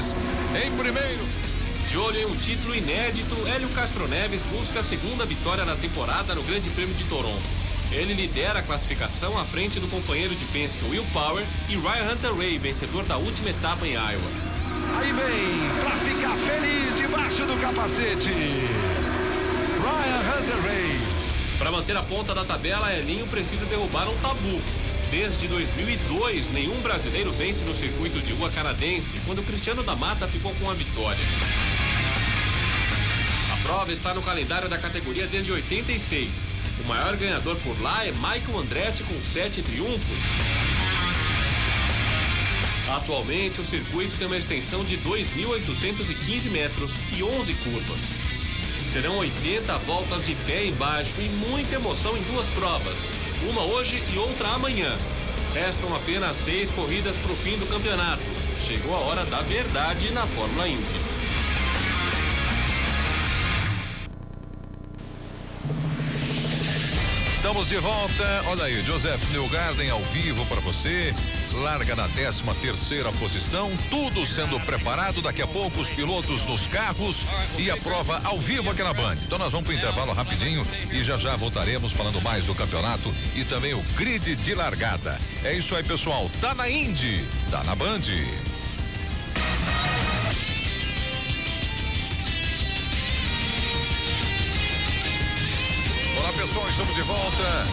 Neves em primeiro. De olho em um título inédito, Hélio Castro Neves busca a segunda vitória na temporada no Grande Prêmio de Toronto. Ele lidera a classificação à frente do companheiro de Penske Will Power e Ryan Hunter-Reay, vencedor da última etapa em Iowa. Aí vem, pra ficar feliz debaixo do capacete, Ryan Hunter-Reay. Para manter a ponta da tabela, Elinho precisa derrubar um tabu. Desde 2002, nenhum brasileiro vence no circuito de rua canadense, quando Cristiano da Mata ficou com a vitória. A prova está no calendário da categoria desde 86. O maior ganhador por lá é Michael Andretti, com 7 triunfos. Atualmente, o circuito tem uma extensão de 2.815 metros e 11 curvas. Serão 80 voltas de pé embaixo e muita emoção em duas provas. Uma hoje e outra amanhã. Restam apenas 6 corridas para o fim do campeonato. Chegou a hora da verdade na Fórmula Indy. Estamos de volta. Olha aí, Joseph Newgarden ao vivo para você. Larga na 13ª posição, tudo sendo preparado. Daqui a pouco os pilotos dos carros e a prova ao vivo aqui na Band. Então nós vamos para o intervalo rapidinho e já voltaremos falando mais do campeonato e também o grid de largada. É isso aí, pessoal. Tá na Indy, tá na Band. Olá, pessoal, estamos de volta.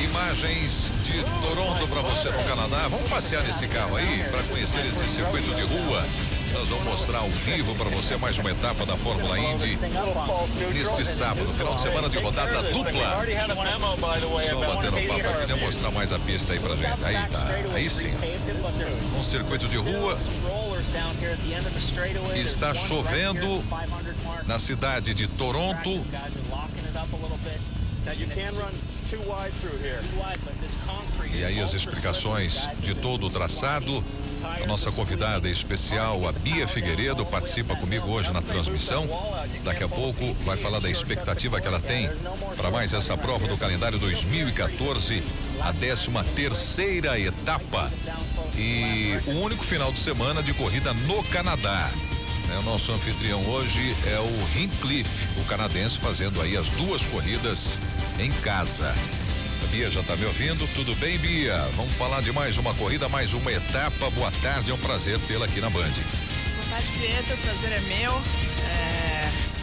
Imagens de Toronto para você no Canadá. Vamos passear nesse carro aí para conhecer esse circuito de rua. Nós vamos mostrar ao vivo para você mais uma etapa da Fórmula Indy neste sábado, final de semana de rodada dupla. Só batendo papo aqui, demonstrar mais a pista aí pra gente. Aí tá, aí sim. Um circuito de rua. Está chovendo na cidade de Toronto. E aí as explicações de todo o traçado. A nossa convidada especial, a Bia Figueiredo, participa comigo hoje na transmissão. Daqui a pouco vai falar da expectativa que ela tem para mais essa prova do calendário 2014, a 13ª etapa e o único final de semana de corrida no Canadá. O nosso anfitrião hoje é o Hinchcliffe, o canadense, fazendo aí as duas corridas em casa. A Bia já está me ouvindo? Tudo bem, Bia? Vamos falar de mais uma corrida, mais uma etapa. Boa tarde, é um prazer tê-la aqui na Band. Boa tarde, Pietro, o prazer é meu.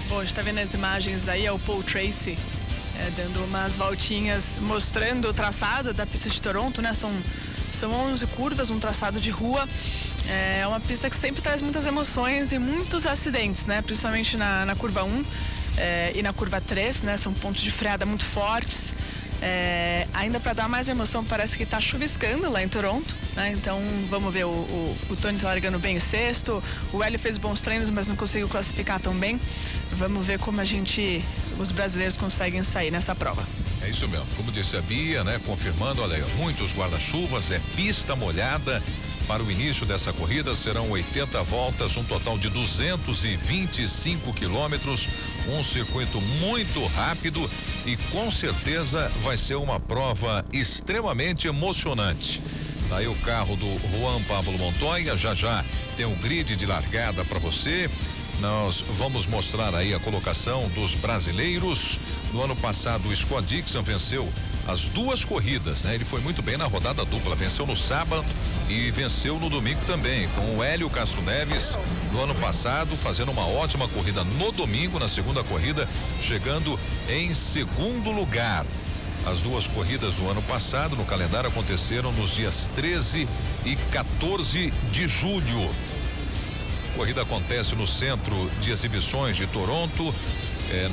Bom, a gente está vendo as imagens aí, é o Paul Tracy dando umas voltinhas, mostrando o traçado da pista de Toronto, né? São 11 curvas, um traçado de rua. É uma pista que sempre traz muitas emoções e muitos acidentes, né? Principalmente na curva 1 e na curva 3, né? São pontos de freada muito fortes. Ainda para dar mais emoção, parece que está chuviscando lá em Toronto, né? Então vamos ver, o Tony está largando bem em sexto, o Hélio fez bons treinos, mas não conseguiu classificar tão bem. Vamos ver como os brasileiros conseguem sair nessa prova. É isso mesmo, como disse a Bia, né? Confirmando, olha aí, muitos guarda-chuvas, pista molhada. Para o início dessa corrida serão 80 voltas, um total de 225 quilômetros, um circuito muito rápido e com certeza vai ser uma prova extremamente emocionante. Tá aí o carro do Juan Pablo Montoya, já tem um grid de largada para você. Nós vamos mostrar aí a colocação dos brasileiros. No ano passado, o Scott Dixon venceu as duas corridas, né? Ele foi muito bem na rodada dupla, venceu no sábado e venceu no domingo também, com o Hélio Castro Neves no ano passado, fazendo uma ótima corrida no domingo, na segunda corrida, chegando em segundo lugar. As duas corridas do ano passado no calendário aconteceram nos dias 13 e 14 de julho. A corrida acontece no Centro de Exibições de Toronto.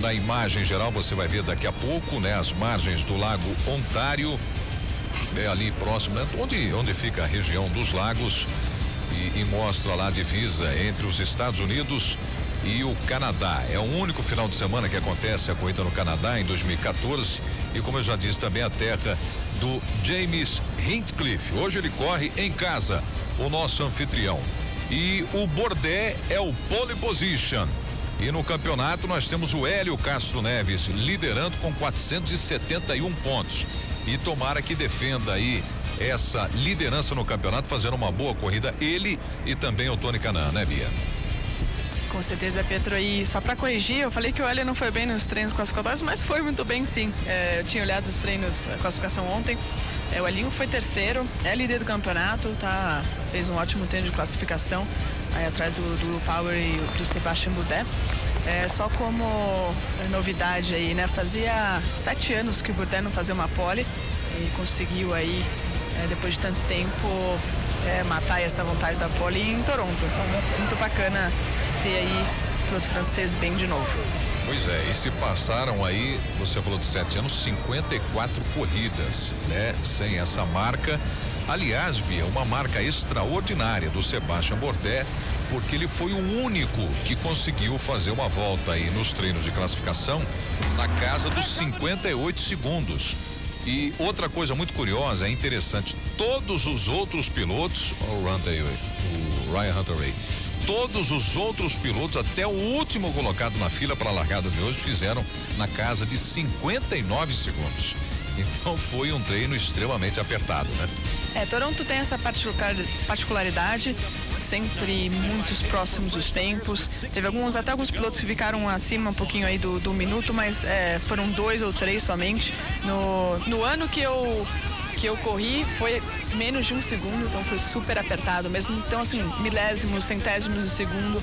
Na imagem geral você vai ver daqui a pouco, né? As margens do Lago Ontário, ali próximo, né? Onde fica a região dos lagos e mostra lá a divisa entre os Estados Unidos e o Canadá. É o único final de semana que acontece a corrida no Canadá em 2014 e, como eu já disse, também a terra do James Hinchcliffe. Hoje ele corre em casa, o nosso anfitrião. E o Bourdais é o pole position. E no campeonato nós temos o Hélio Castro Neves liderando com 471 pontos. E tomara que defenda aí essa liderança no campeonato, fazendo uma boa corrida, ele e também o Tony Kanaan, né, Bia? Com certeza, Pietro. E só para corrigir, eu falei que o Hélio não foi bem nos treinos classificatórios, mas foi muito bem, sim. Eu tinha olhado os treinos, a classificação ontem. O Elinho foi terceiro, é líder do campeonato, fez um ótimo treino de classificação, aí atrás do Power e do Sebastian Bourdais. Só como novidade aí, né? Fazia 7 anos que o Bourdais não fazia uma pole e conseguiu aí, depois de tanto tempo, matar essa vontade da pole em Toronto. Então, muito bacana ter aí o piloto francês bem de novo. Pois é, e se passaram aí, você falou de 7 anos, 54 corridas, né? Sem essa marca. Aliás, Bia, uma marca extraordinária do Sebastian Bourdais, porque ele foi o único que conseguiu fazer uma volta aí nos treinos de classificação na casa dos 58 segundos. E outra coisa muito curiosa, interessante, todos os outros pilotos, o Ryan Hunter-Reay, todos os outros pilotos, até o último colocado na fila para a largada de hoje, fizeram na casa de 59 segundos. Então foi um treino extremamente apertado, né? Toronto tem essa particularidade, sempre muitos próximos dos tempos. Teve até alguns pilotos que ficaram acima um pouquinho aí do minuto, mas foram 2 ou 3 somente. No ano que eu corri foi menos de 1 segundo, então foi super apertado mesmo. Então, assim, milésimos, centésimos de segundo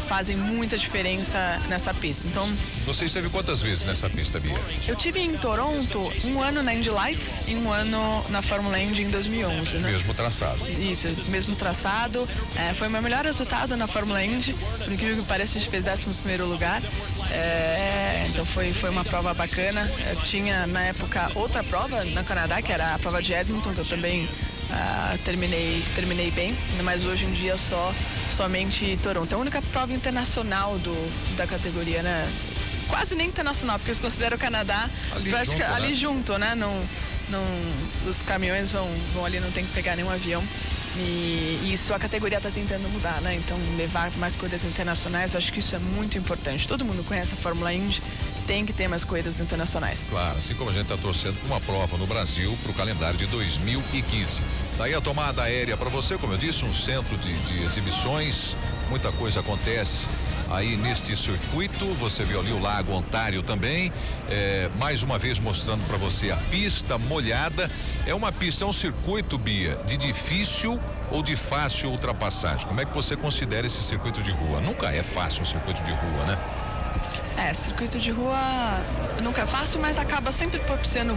fazem muita diferença nessa pista. Então, você esteve quantas vezes nessa pista, Bia? Eu tive em Toronto 1 ano na Indy Lights e 1 ano na Fórmula Indy em 2011, né? Mesmo traçado. Isso, mesmo traçado. Foi o meu melhor resultado na Fórmula Indy. Por incrível que pareça, a gente fez 11º lugar. Então foi uma prova bacana. Eu tinha na época outra prova no Canadá, que era a prova de Edmonton, que eu também terminei bem, mas hoje em dia somente Toronto. É a única prova internacional da categoria, né? Quase nem internacional, porque eles consideram o Canadá ali junto, né? Os caminhões vão ali, não tem que pegar nenhum avião. E isso a categoria está tentando mudar, né? Então, levar mais corridas internacionais, acho que isso é muito importante. Todo mundo conhece a Fórmula Indy, tem que ter mais corridas internacionais. Claro, assim como a gente está torcendo por uma prova no Brasil para o calendário de 2015. Daí a tomada aérea para você, como eu disse, um centro de exibições, muita coisa acontece aí neste circuito. Você viu ali o Lago Ontário também, mais uma vez mostrando para você a pista molhada. É um circuito, Bia, de difícil ou de fácil ultrapassagem? Como é que você considera esse circuito de rua? Nunca é fácil um circuito de rua, né? Circuito de rua nunca é fácil, mas acaba sempre propiciando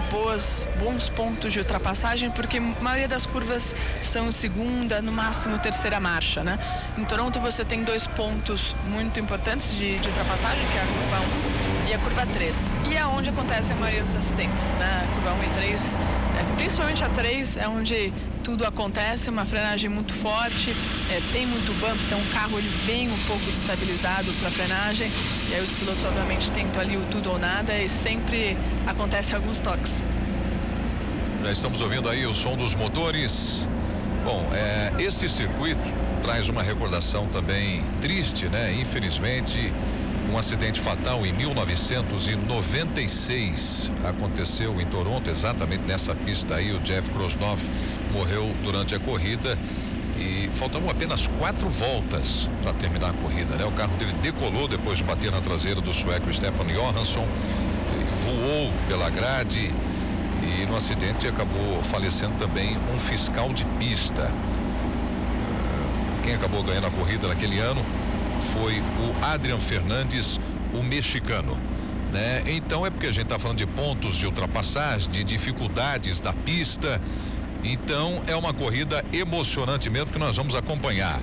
bons pontos de ultrapassagem, porque a maioria das curvas são segunda, no máximo terceira marcha, né? Em Toronto você tem 2 pontos muito importantes de ultrapassagem, que é a curva 1 e a curva 3. E é onde acontece a maioria dos acidentes, né? A curva 1 e 3, principalmente a 3, é onde tudo acontece, uma frenagem muito forte, tem muito bump, então o carro ele vem um pouco destabilizado para a frenagem, e aí os pilotos obviamente tentam ali o tudo ou nada e sempre acontece alguns toques. Já estamos ouvindo aí o som dos motores. Bom, esse circuito traz uma recordação também triste, né? Infelizmente, um acidente fatal em 1996 aconteceu em Toronto, exatamente nessa pista aí. O Jeff Krosnoff morreu durante a corrida e faltavam apenas 4 voltas para terminar a corrida, né? O carro dele decolou depois de bater na traseira do sueco Stefan Johansson, voou pela grade e no acidente acabou falecendo também um fiscal de pista. Quem acabou ganhando a corrida naquele ano foi o Adrian Fernandes, o mexicano, né? Então é porque a gente está falando de pontos de ultrapassagem, de dificuldades da pista. Então é uma corrida emocionante mesmo que nós vamos acompanhar.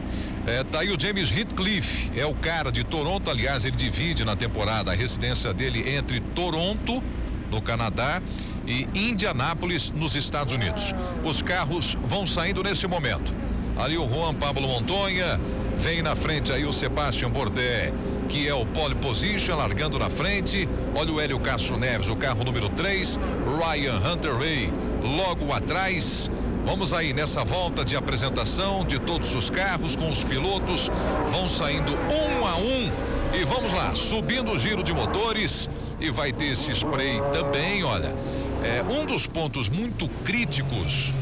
Tá aí o James Hinchcliffe, é o cara de Toronto. Aliás, ele divide na temporada a residência dele entre Toronto, no Canadá, e Indianápolis, nos Estados Unidos. Os carros vão saindo nesse momento. Ali o Juan Pablo Montoya, vem na frente aí o Sebastian Bourdais, que é o pole position, largando na frente. Olha o Hélio Castro Neves, o carro número 3, Ryan Hunter-Reay logo atrás. Vamos aí nessa volta de apresentação de todos os carros, com os pilotos, vão saindo 1 a 1 e vamos lá, subindo o giro de motores, e vai ter esse spray também. Olha, um dos pontos muito críticos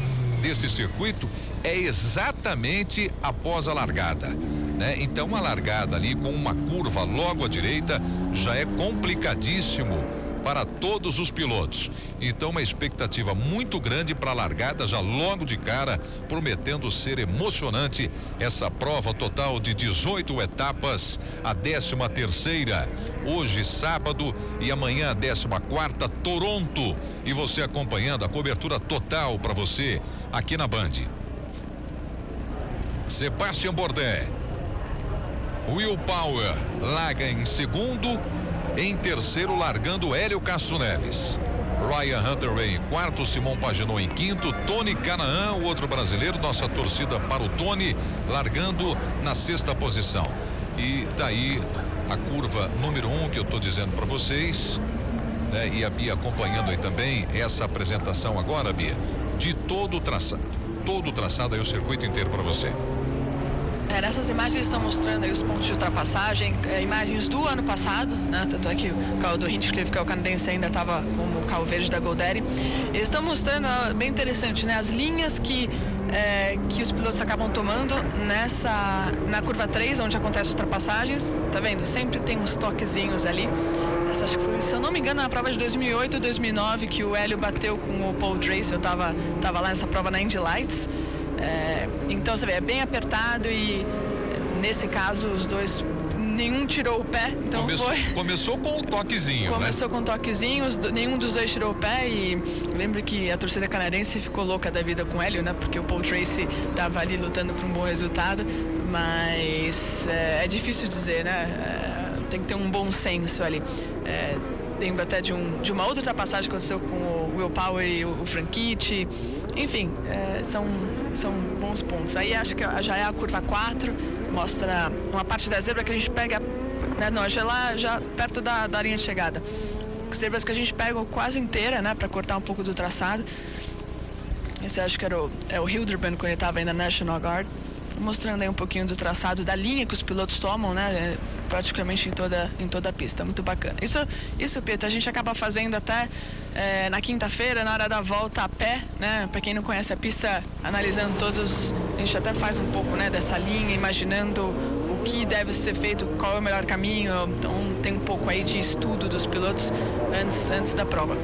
desse circuito é exatamente após a largada, né? Então a largada ali com uma curva logo à direita já é complicadíssimo para todos os pilotos. Então uma expectativa muito grande para a largada já logo de cara, prometendo ser emocionante essa prova total de 18 etapas, a 13ª, hoje sábado e amanhã a 14ª, Toronto, e você acompanhando a cobertura total para você aqui na Band. Sebastian Bourdais, Will Power larga em segundo, em terceiro largando Hélio Castro Neves, Ryan Hunter-Reay em quarto, Simon Pagenaud em quinto, Tony Kanaan, o outro brasileiro, nossa torcida para o Tony, largando na 6ª posição. E daí a curva número 1 que eu estou dizendo para vocês, né? E a Bia acompanhando aí também essa apresentação agora, Bia, de todo o traçado aí, o circuito inteiro para você. Nessas imagens estão mostrando aí os pontos de ultrapassagem, imagens do ano passado, né? Tanto é que o carro do Hinchcliffe, que é o canadense, ainda estava como o carro verde da GoDaddy. Eles estão mostrando, bem interessante, né? As linhas que os pilotos acabam tomando na curva 3, onde acontecem as ultrapassagens. Tá vendo? Sempre tem uns toquezinhos ali. Essa acho que foi, se eu não me engano, na prova de 2008 ou 2009 que o Hélio bateu com o Paul Tracy. Eu tava lá nessa prova na Indy Lights. Então você vê, é bem apertado e nesse caso os dois, nenhum tirou o pé. Então começou com um toquezinho. Começou com um toquezinho, nenhum dos dois tirou o pé. E eu lembro que a torcida canadense ficou louca da vida com o Hélio, né? Porque o Paul Tracy estava ali lutando por um bom resultado. Mas é difícil dizer, né? Tem que ter um bom senso ali. Lembro até de uma outra ultrapassagem que aconteceu com o Will Power e o Franchitti. Enfim, são bons pontos. Aí acho que já é a curva 4, mostra uma parte da zebra que a gente pega, né? Não, já perto da linha de chegada. Zebras que a gente pega quase inteira, né? Para cortar um pouco do traçado. Esse acho que era o Hildebrand quando ele estava aí na National Guard. Mostrando aí um pouquinho do traçado, da linha que os pilotos tomam, né? Praticamente em toda a pista. Muito bacana. Isso, Pedro, a gente acaba fazendo até na quinta-feira, na hora da volta a pé, né? Para quem não conhece a pista, analisando todos, a gente até faz um pouco, né, dessa linha, imaginando o que deve ser feito, qual é o melhor caminho. Então tem um pouco aí de estudo dos pilotos antes da prova.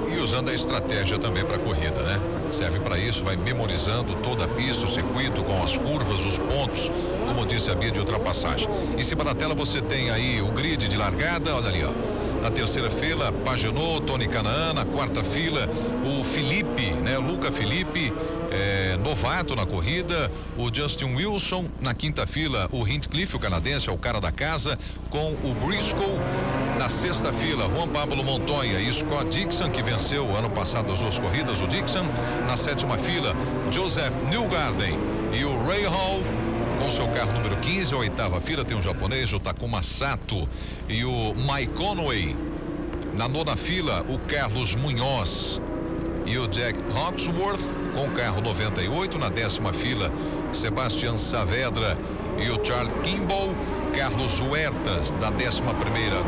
E usando a estratégia também para a corrida, né? Serve para isso, vai memorizando toda a pista, o circuito, com as curvas, os pontos, como disse a Bia, de ultrapassagem. Em cima da tela você tem aí o grid de largada, olha ali, ó. Na 3ª fila, Pagenaud, Tony Kanaan. Na 4ª fila, o Felipe, né? Luca Felipe, novato na corrida. O Justin Wilson. Na 5ª fila, o Hinchcliffe, o canadense, é o cara da casa, com o Briscoe. Na 6ª fila, Juan Pablo Montoya e Scott Dixon, que venceu ano passado as 2 corridas, o Dixon. Na 7ª fila, Joseph Newgarden e o Ray Hall, com seu carro número 15. A 8ª fila tem o japonês, o Takuma Sato e o Mike Conway. Na 9ª fila, o Carlos Munhoz e o Jack Hawksworth, com o carro 98. Na 10ª fila, Sebastian Saavedra e o Charles Kimball. Carlos Huertas, da 11ª,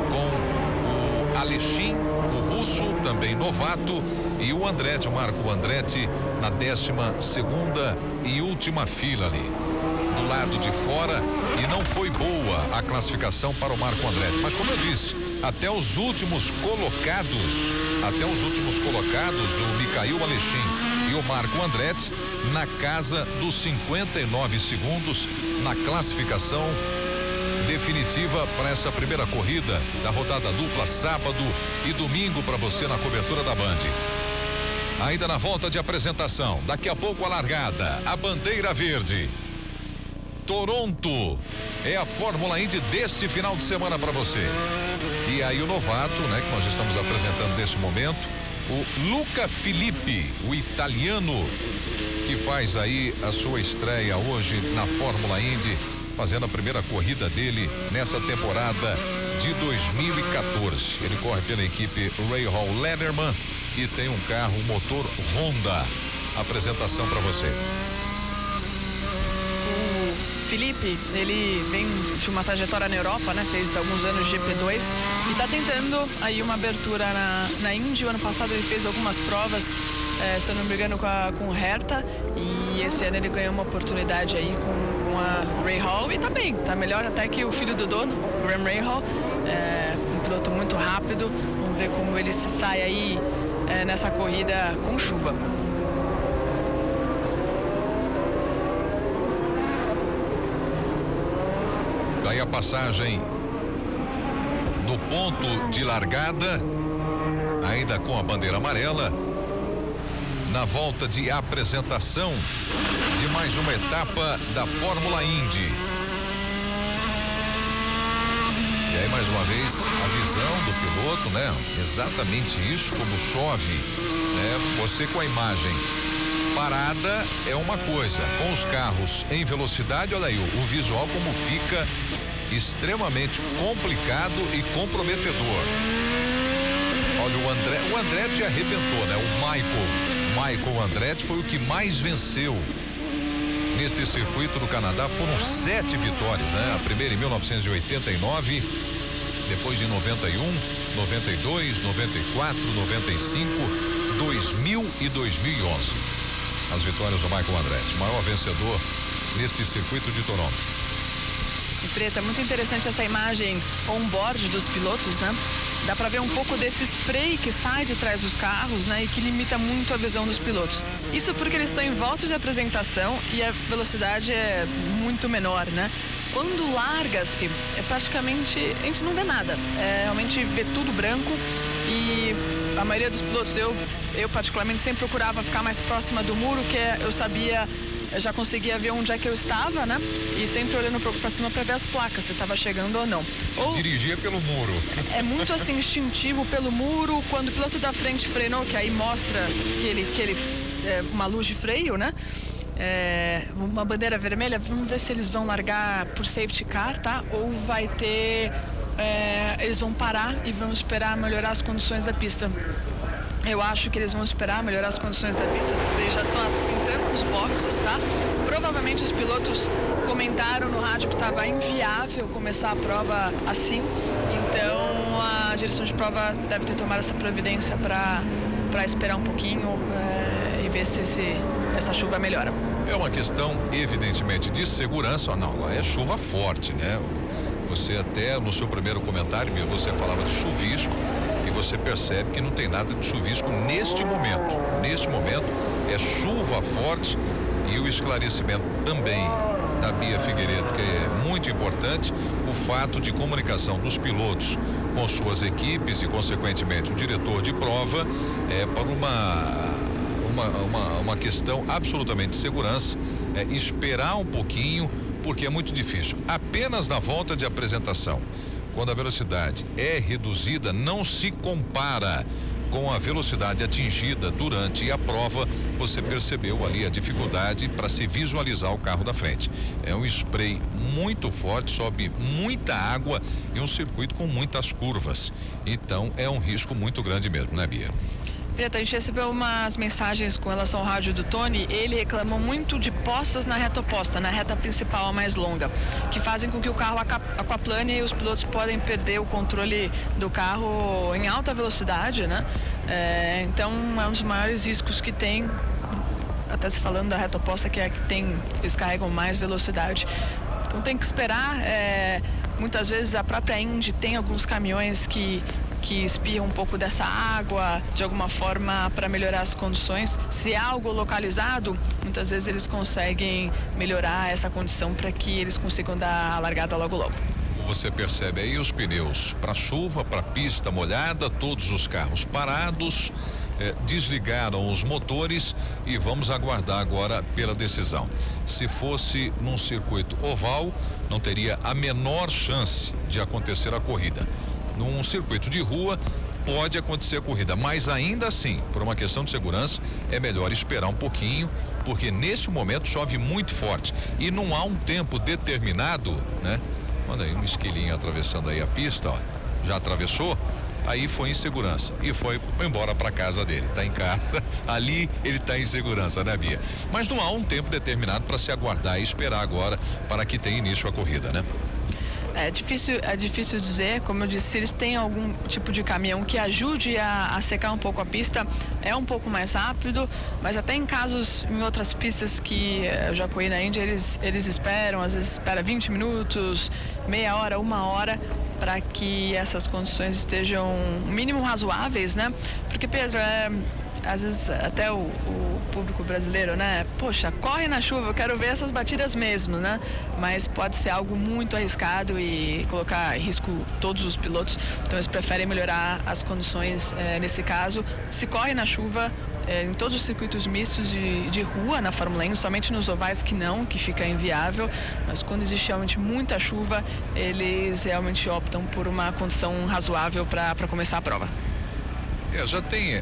com o Alexin, o russo, também novato, e o Andretti, o Marco Andretti, na 12ª e última fila ali, do lado de fora. E não foi boa a classificação para o Marco Andretti, mas como eu disse, até os últimos colocados, o Michael Alexin e o Marco Andretti, na casa dos 59 segundos na classificação definitiva para essa primeira corrida da rodada dupla, sábado e domingo, para você na cobertura da Band. Ainda na volta de apresentação, daqui a pouco a largada, a bandeira verde. Toronto é a Fórmula Indy deste final de semana para você. E aí o novato, né, que nós estamos apresentando nesse momento, o Luca Filippi, o italiano, que faz aí a sua estreia hoje na Fórmula Indy, fazendo a primeira corrida dele nessa temporada de 2014. Ele corre pela equipe Rahal Letterman e tem um carro, um motor Honda. Apresentação para você. O Felipe, ele vem de uma trajetória na Europa, né? Fez alguns anos de GP2 e está tentando aí uma abertura na Indy. O ano passado ele fez algumas provas se eu não me engano, com o Herta, e esse ano ele ganhou uma oportunidade aí com a Rahal, e tá bem, tá melhor até que o filho do dono, o Graham Rahal, um piloto muito rápido. Vamos ver como ele se sai aí nessa corrida com chuva. Daí a passagem do ponto de largada, ainda com a bandeira amarela, na volta de apresentação de mais uma etapa da Fórmula Indy. E aí, mais uma vez, a visão do piloto, né? Exatamente isso, como chove, né? Você com a imagem parada é uma coisa, com os carros em velocidade, olha aí, o visual como fica extremamente complicado e comprometedor. Olha, o Andretti arrebentou, né? O Michael Andretti foi o que mais venceu nesse circuito do Canadá. Foram 7 vitórias, né? A primeira em 1989, depois de 91, 92, 94, 95, 2000 e 2011. As vitórias do Michael Andretti, maior vencedor nesse circuito de Toronto. E Preta, muito interessante essa imagem on-board dos pilotos, né? Dá para ver um pouco desse spray que sai de trás dos carros, né? E que limita muito a visão dos pilotos. Isso porque eles estão em volta de apresentação e a velocidade é muito menor, né? Quando larga-se, praticamente, a gente não vê nada. Realmente vê tudo branco, e a maioria dos pilotos, eu particularmente sempre procurava ficar mais próxima do muro, que eu já conseguia ver onde é que eu estava, né? E sempre olhando um pouco para cima para ver as placas, se estava chegando ou não. Dirigia pelo muro. É muito assim instintivo pelo muro. Quando o piloto da frente frenou, que aí mostra que ele uma luz de freio, né? Uma bandeira vermelha. Vamos ver se eles vão largar por safety car, tá? Ou vai ter eles vão parar e vão esperar melhorar as condições da pista. Eu acho que eles vão esperar melhorar as condições da pista. Eles já estão entrando nos boxes, tá? Provavelmente os pilotos comentaram no rádio que estava inviável começar a prova assim. Então a direção de prova deve ter tomado essa providência para esperar um pouquinho e ver se essa chuva melhora. É uma questão, evidentemente, de segurança. Não, é chuva forte, né? Você até no seu primeiro comentário, você falava de chuvisco. E você percebe que não tem nada de chuvisco neste momento. Neste momento é chuva forte, e o esclarecimento também da Bia Figueiredo, que é muito importante, o fato de comunicação dos pilotos com suas equipes e, consequentemente, o diretor de prova para uma questão absolutamente de segurança, esperar um pouquinho, porque é muito difícil. Apenas na volta de apresentação, quando a velocidade é reduzida, não se compara com a velocidade atingida durante a prova. Você percebeu ali a dificuldade para se visualizar o carro da frente. É um spray muito forte, sobe muita água e um circuito com muitas curvas. Então é um risco muito grande mesmo, né, Bia? Preta, a gente recebeu umas mensagens com relação ao rádio do Tony. Ele reclamou muito de poças na reta oposta, na reta principal, a mais longa, que fazem com que o carro aquaplane e os pilotos podem perder o controle do carro em alta velocidade, né? Então é um dos maiores riscos que tem, até se falando da reta oposta, que é a que eles carregam mais velocidade. Então tem que esperar. Muitas vezes a própria Indy tem alguns caminhões que espiam um pouco dessa água de alguma forma para melhorar as condições. Se é algo localizado, muitas vezes eles conseguem melhorar essa condição para que eles consigam dar a largada logo. Você percebe aí os pneus para chuva, para pista molhada, todos os carros parados, desligaram os motores e vamos aguardar agora pela decisão. Se fosse num circuito oval, não teria a menor chance de acontecer a corrida. Num circuito de rua pode acontecer a corrida, mas ainda assim, por uma questão de segurança, é melhor esperar um pouquinho, porque nesse momento chove muito forte e não há um tempo determinado, né? Olha aí um esquilinho atravessando aí a pista, ó, já atravessou, aí foi em segurança e foi embora para casa dele, tá em casa, ali ele tá em segurança, né, Bia? Mas não há um tempo determinado para se aguardar e esperar agora para que tenha início a corrida, né? É difícil dizer, como eu disse, se eles têm algum tipo de caminhão que ajude a secar um pouco a pista, é um pouco mais rápido, mas até em casos, em outras pistas que eu já corri na Índia, eles esperam, às vezes espera 20 minutos, meia hora, 1 hora, para que essas condições estejam mínimo razoáveis, né? Porque, Pedro, às vezes até o público brasileiro, né? Poxa, corre na chuva, eu quero ver essas batidas mesmo, né? Mas pode ser algo muito arriscado e colocar em risco todos os pilotos. Então eles preferem melhorar as condições nesse caso. Se corre na chuva, em todos os circuitos mistos de rua na Fórmula 1, somente nos ovais que fica inviável, mas quando existe realmente muita chuva, eles realmente optam por uma condição razoável para começar a prova. Já tem,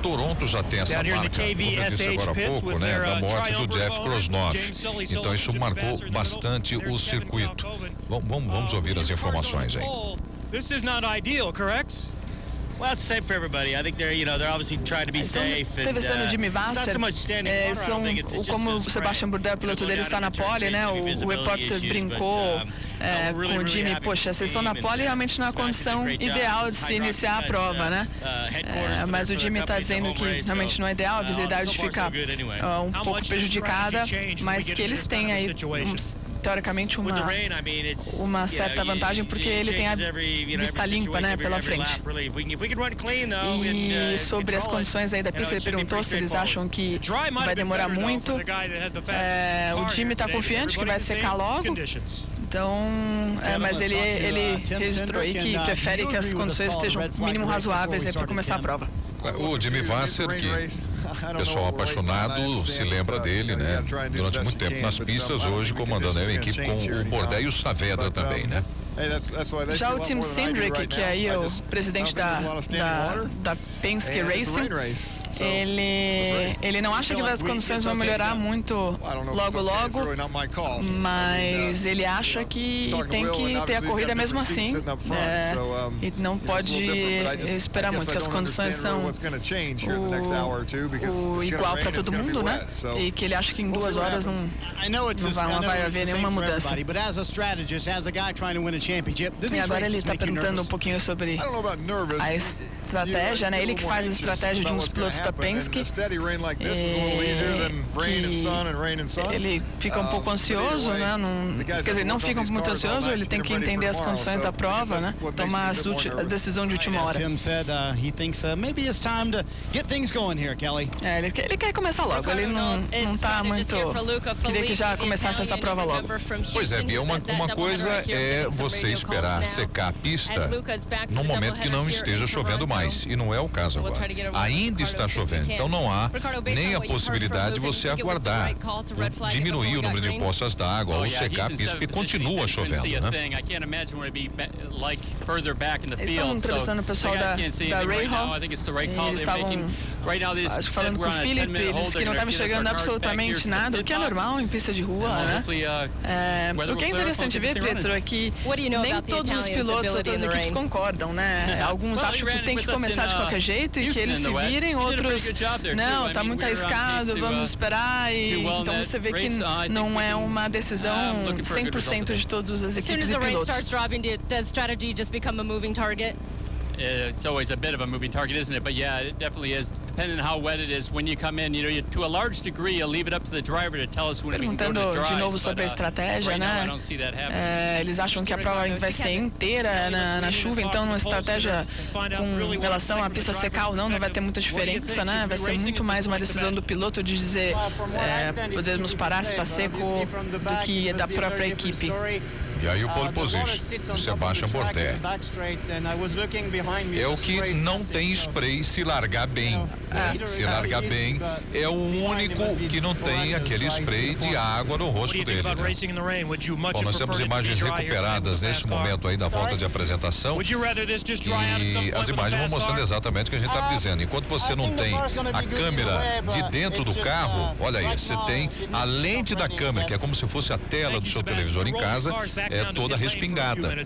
Toronto já tem essa marca, como eu disse agora há pouco, né, da morte do Jeff Krosnoff. Então isso marcou bastante o circuito. Vamos ouvir as informações aí. This is not ideal, correct? Well, it's the same for everybody. I think they're obviously trying to be safe. Entrevistando o Jimmy Vasser, como o Sebastian Bourdais, o piloto dele, está na pole, né? O repórter brincou com o Jimmy, poxa, vocês estão na pole, realmente não é a condição ideal de se iniciar a prova, né? Mas o Jimmy está dizendo que realmente não é ideal, a visibilidade fica um pouco prejudicada, mas que eles têm aí teoricamente uma certa vantagem, porque ele tem a vista limpa, né, pela frente. E sobre as condições aí da pista, ele perguntou se eles acham que vai demorar muito. O Jimmy está confiante que vai secar logo. Então, mas ele registrou aí que prefere que as condições estejam mínimo razoáveis para começar a prova. O Jimmy Vasser, que o pessoal apaixonado se lembra dele, né? Durante muito tempo nas pistas, hoje comandando a equipe com o Bourdais e o Saavedra também, né? Já o Tim Cindric, que é aí o presidente da Penske Racing, ele não acha que as condições vão melhorar muito logo, mas ele acha que tem que ter a corrida mesmo assim, e não pode esperar muito, que as condições são igual para todo mundo, né? E que ele acha que em 2 horas não vai haver nenhuma mudança. E agora ele está perguntando um pouquinho sobre a estratégia, né? Ele que faz a estratégia de um dos pilotos da Penske, ele fica um pouco ansioso, né? Quer dizer, não fica muito ansioso, ele tem que entender as condições da prova, né? Tomar a decisão de última hora. Ele quer começar logo, ele não está muito... Queria que já começasse essa prova logo. Pois é, Bia, uma coisa é você esperar secar a pista no momento que não esteja chovendo mais, e não é o caso agora. Ainda está chovendo, então não há nem a possibilidade de você aguardar, diminuir o número de poças d'água ou secar a pista, porque continua chovendo, né? Eles estão entrevistando o pessoal da Rahal, e eles estavam falando com o Philip, eles que não estavam enxergando absolutamente nada, o que é normal em pista de rua, né? O que é interessante ver, Pietro, é que nem todos os pilotos ou todas as equipes concordam, né? Alguns acham que tem que começar de qualquer jeito e que eles se virem, outros não, está muito arriscado, vamos esperar. Então você vê que não é uma decisão 100% de todas as equipes e pilotos. It's always a bit of a moving target, isn't it? But yeah, it definitely is. Depending on how wet it is, when you come in, to a large degree, you'll leave it up to the driver to tell us when we can go to dry. De novo sobre a estratégia, né? Eles acham que a prova vai ser inteira na chuva, então uma estratégia com relação à pista secar ou não vai ter muita diferença, né? Vai ser muito mais uma decisão do piloto de dizer podemos parar se está seco do que da própria equipe. E aí o pole position, o Sebastian Bourdais. É o que não tem spray se largar bem. Se largar bem, é o único que não tem aquele spray de água no rosto dele. Né? Bom, nós temos imagens recuperadas nesse momento aí da volta de apresentação. E as imagens vão mostrando exatamente o que a gente estava dizendo. Enquanto você não tem a câmera de dentro do carro, olha aí, você tem a lente da câmera, que é como se fosse a tela do seu televisor em casa, toda respingada, né?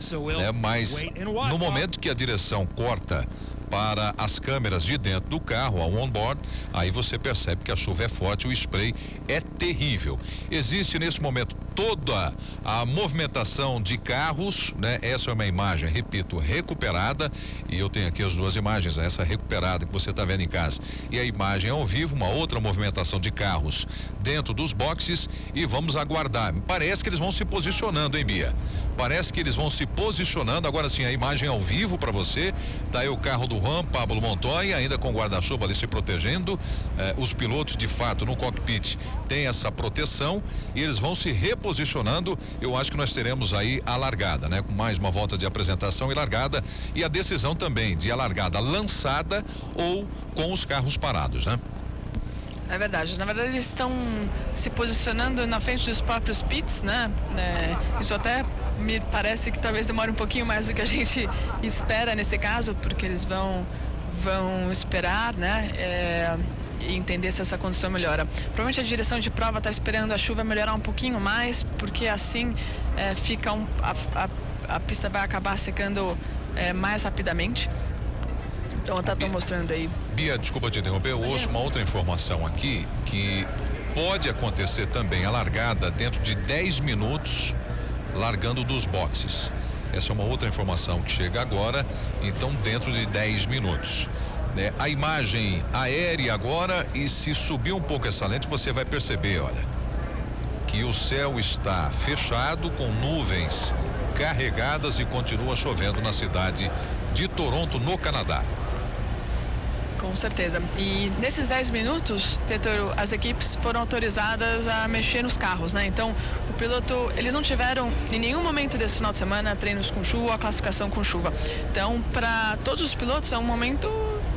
Mas no momento que a direção corta para as câmeras de dentro do carro, ao on-board, aí você percebe que a chuva é forte, o spray é terrível. Existe nesse momento toda a movimentação de carros, né? Essa é uma imagem, repito, recuperada, e eu tenho aqui as duas imagens, essa recuperada que você está vendo em casa e a imagem ao vivo, uma outra movimentação de carros dentro dos boxes, e vamos aguardar. Parece que eles vão se posicionando, hein, Bia? Parece que eles vão se posicionando. Agora sim, a imagem ao vivo para você, tá aí o carro do Juan Pablo Montoya, ainda com guarda-chuva ali se protegendo, os pilotos de fato no cockpit têm essa proteção e eles vão se reposicionando. Eu acho que nós teremos aí a largada, né? Com mais uma volta de apresentação e largada, e a decisão também de a largada lançada ou com os carros parados, né? É verdade. Na verdade, eles estão se posicionando na frente dos próprios pits, né? Isso até me parece que talvez demore um pouquinho mais do que a gente espera nesse caso, porque eles vão esperar, né? E entender se essa condição melhora. Provavelmente a direção de prova está esperando a chuva melhorar um pouquinho mais, porque assim fica a pista vai acabar secando mais rapidamente. Então tá mostrando aí. Bia, desculpa te interromper, eu ouço uma outra informação aqui, que pode acontecer também a largada dentro de 10 minutos, largando dos boxes. Essa é uma outra informação que chega agora, então dentro de 10 minutos. A imagem aérea agora, e se subir um pouco essa lente, você vai perceber, olha, que o céu está fechado com nuvens carregadas e continua chovendo na cidade de Toronto, no Canadá. Com certeza. E nesses 10 minutos, Pedro, as equipes foram autorizadas a mexer nos carros, né? Então, o piloto, eles não tiveram em nenhum momento desse final de semana treinos com chuva, classificação com chuva. Então, para todos os pilotos é um momento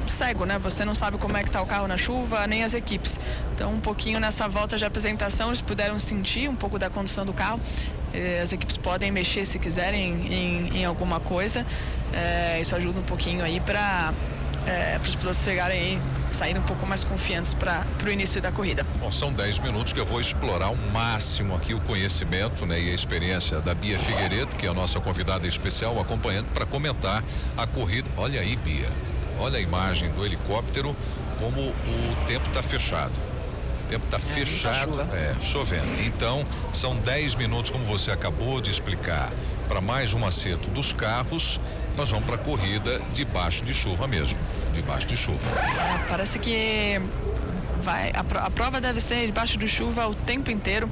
cego, né? Você não sabe como é que tá o carro na chuva, nem as equipes. Então, um pouquinho nessa volta de apresentação, eles puderam sentir um pouco da condição do carro. As equipes podem mexer se quiserem em alguma coisa. Isso ajuda um pouquinho aí para os pilotos chegarem aí, saírem um pouco mais confiantes para o início da corrida. Bom, são 10 minutos que eu vou explorar ao máximo aqui o conhecimento, né, e a experiência da Bia Figueiredo, que é a nossa convidada especial, acompanhando para comentar a corrida. Olha aí, Bia, olha a imagem do helicóptero, como o tempo está fechado. O tempo está fechado, chovendo. Então, são 10 minutos, como você acabou de explicar, para mais um acerto dos carros. Nós vamos para a corrida debaixo de chuva mesmo, debaixo de chuva. Parece que a prova deve ser debaixo de chuva o tempo inteiro.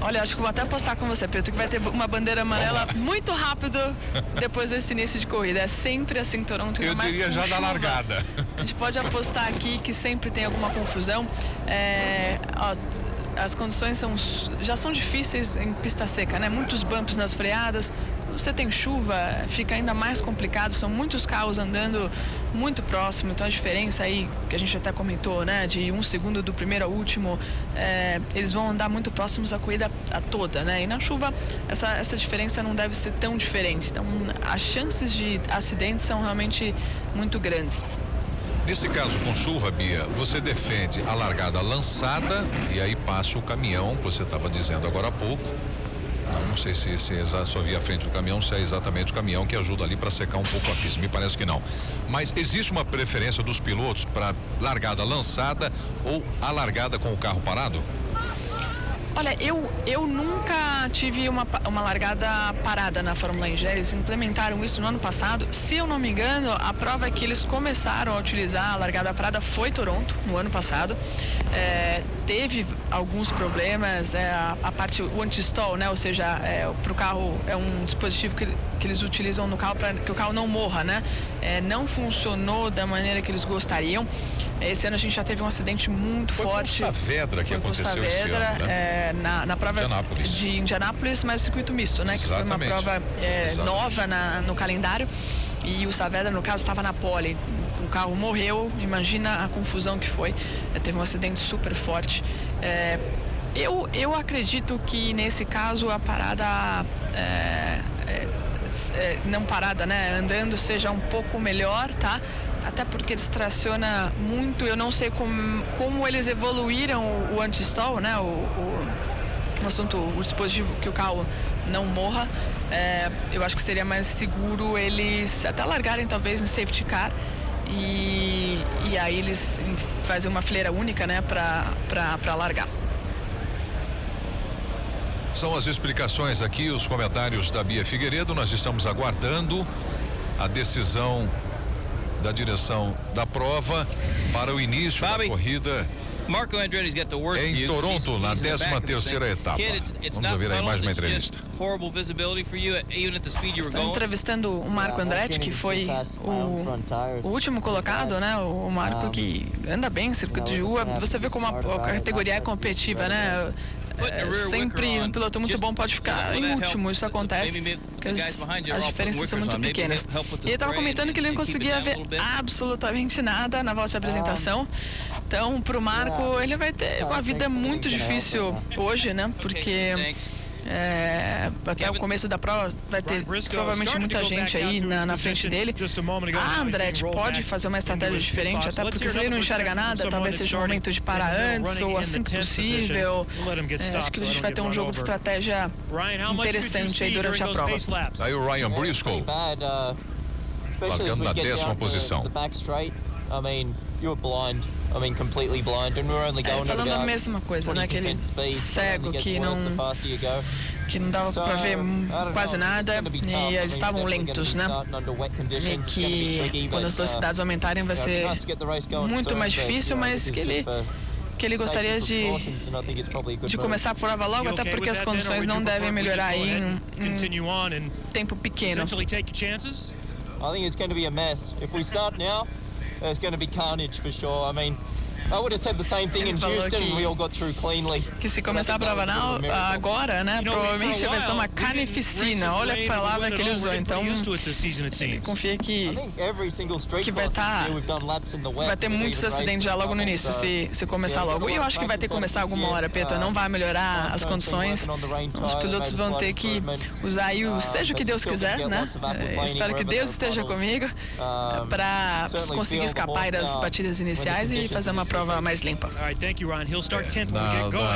Olha, acho que vou até postar com você, Pedro, que vai ter uma bandeira amarela muito rápido depois desse início de corrida. É sempre assim em Toronto. Eu diria já da largada. A gente pode apostar aqui que sempre tem alguma confusão. As condições já são difíceis em pista seca, né? Muitos bumps nas freadas. Você tem chuva, fica ainda mais complicado, são muitos carros andando muito próximo, então a diferença aí, que a gente até comentou, né, de 1 segundo do primeiro ao último, eles vão andar muito próximos à corrida toda, né, e na chuva essa diferença não deve ser tão diferente, então as chances de acidentes são realmente muito grandes. Nesse caso com chuva, Bia, você defende a largada lançada e aí passa o caminhão, que você estava dizendo agora há pouco. Não sei se só via a frente do caminhão, se é exatamente o caminhão que ajuda ali para secar um pouco a pista. Me parece que não. Mas existe uma preferência dos pilotos para largada lançada ou a largada com o carro parado? Olha, eu nunca tive uma largada parada na Fórmula 1. Eles implementaram isso no ano passado. Se eu não me engano, a prova que eles começaram a utilizar a largada parada foi Toronto, no ano passado. Teve alguns problemas, o anti-stall, né? Ou seja, para o carro, é um dispositivo que eles utilizam no carro para que o carro não morra, né? Não funcionou da maneira que eles gostariam. Esse ano a gente já teve um acidente muito forte. Foi Saavedra que aconteceu esse ano, né? Na prova de Indianápolis, mas circuito misto, né? Exatamente. Que foi uma prova nova no calendário. E o Saavedra, no caso, estava na pole. O carro morreu, imagina a confusão que foi. Teve um acidente super forte. Eu acredito que nesse caso a parada não parada, né? Andando seja um pouco melhor, tá? Até porque eles tracionam muito. Eu não sei como eles evoluíram o anti-stall, né? O assunto, o dispositivo que o carro não morra. Eu acho que seria mais seguro eles até largarem talvez no safety car e aí eles fazem uma fileira única, né? Para largar. São as explicações aqui, os comentários da Bia Figueiredo. Nós estamos aguardando a decisão da direção da prova para o início da corrida Marco Andretti's got the worst em Toronto, na 13ª etapa. Vamos ouvir aí mais uma entrevista. Estão entrevistando o Marco Andretti, que foi o último colocado, né? O Marco que anda bem em circuito de rua. Você vê como a categoria é competitiva, né? Sempre um piloto muito bom pode ficar em último, isso acontece porque as diferenças são muito pequenas. E ele estava comentando que ele não conseguia ver absolutamente nada na volta de apresentação. Então, para o Marco, ele vai ter uma vida muito difícil hoje, né? Porque até o começo da prova vai ter provavelmente muita gente aí na frente dele. A Andretti pode fazer uma estratégia diferente, até porque se ele não enxerga nada, talvez seja o momento de parar antes ou assim que possível. Acho que a gente vai ter um jogo de estratégia interessante aí durante a prova. Aí o Ryan Briscoe largando na 10ª posição. Falando a mesma coisa, né? Aquele cego que não dava para ver quase nada e eles estavam lentos, né? E que quando as velocidades aumentarem vai ser muito mais difícil, mas que ele gostaria de começar a prova logo, até porque as condições não devem melhorar em tempo pequeno. I think it's going to be a mess. If we start now, there's going to be carnage for sure. I mean, I would have said the same thing in Houston and we all got through cleanly. Que se começar a prova agora, né, provavelmente vai ser uma carnificina. Olha a palavra que ele usou. Então, ele confia que vai ter muitos acidentes já logo no início, se começar logo. E eu acho que vai ter que começar alguma hora, Pedro. Não vai melhorar as condições. Os pilotos vão ter que usar aí seja o que Deus quiser, né? Espero que Deus esteja comigo para conseguir escapar das batidas iniciais e fazer uma prova mais limpa.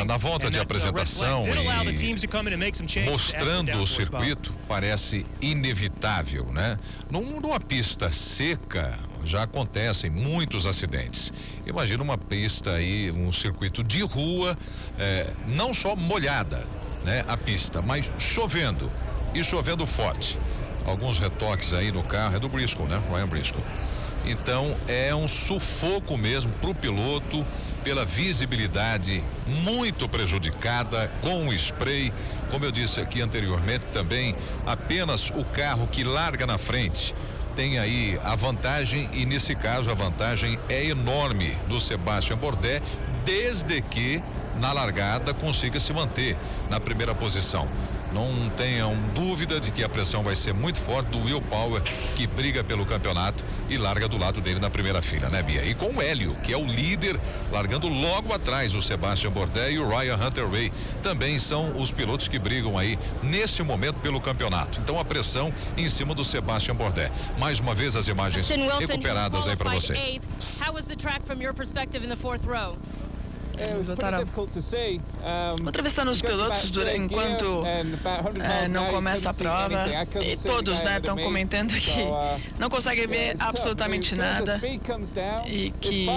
Na volta de apresentação e mostrando o circuito, parece inevitável, né? Numa pista seca já acontecem muitos acidentes. Imagina uma pista aí, um circuito de rua, não só molhada, né? A pista, mas chovendo e chovendo forte. Alguns retoques aí no carro, é do Briscoe, né? Ryan Briscoe. Então é um sufoco mesmo para o piloto, pela visibilidade muito prejudicada com o spray. Como eu disse aqui anteriormente também, apenas o carro que larga na frente tem aí a vantagem, e nesse caso a vantagem é enorme do Sebastian Bourdais, desde que na largada consiga se manter na primeira posição. Não tenham dúvida de que a pressão vai ser muito forte do Will Power, que briga pelo campeonato e larga do lado dele na primeira fila, né, Bia? E com o Hélio, que é o líder, largando logo atrás o Sebastian Bourdais e o Ryan Hunter-Reay. Também são os pilotos que brigam aí nesse momento pelo campeonato. Então a pressão em cima do Sebastian Bourdais. Mais uma vez as imagens recuperadas aí para você. How was the track from your perspective in the fourth row? Entrevistando os pilotos enquanto não começa a prova, e todos, né, estão comentando que não conseguem ver absolutamente nada e que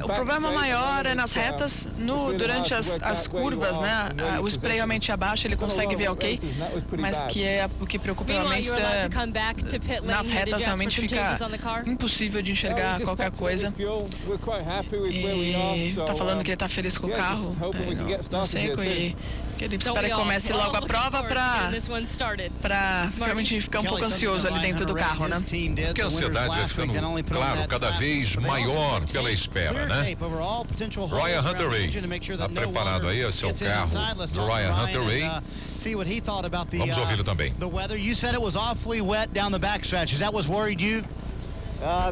o problema maior é nas retas, durante as curvas, né, o spray realmente abaixo, ele consegue ver ok, mas que o que preocupa realmente nas retas realmente fica impossível de enxergar qualquer coisa. Tá falando que ele tá feliz com o carro, não sei, que ele espera que comece logo a prova para realmente ficar um pouco ansioso ali dentro do carro, né? Porque a ansiedade vai ficando, claro, cada vez maior pela espera, né? Ryan Hunter-Reay tá preparado aí, esse é o carro do Ryan Hunter-Reay. Vamos ouvi-lo também. You said it was awfully wet down the backstretch. Is that what worried you?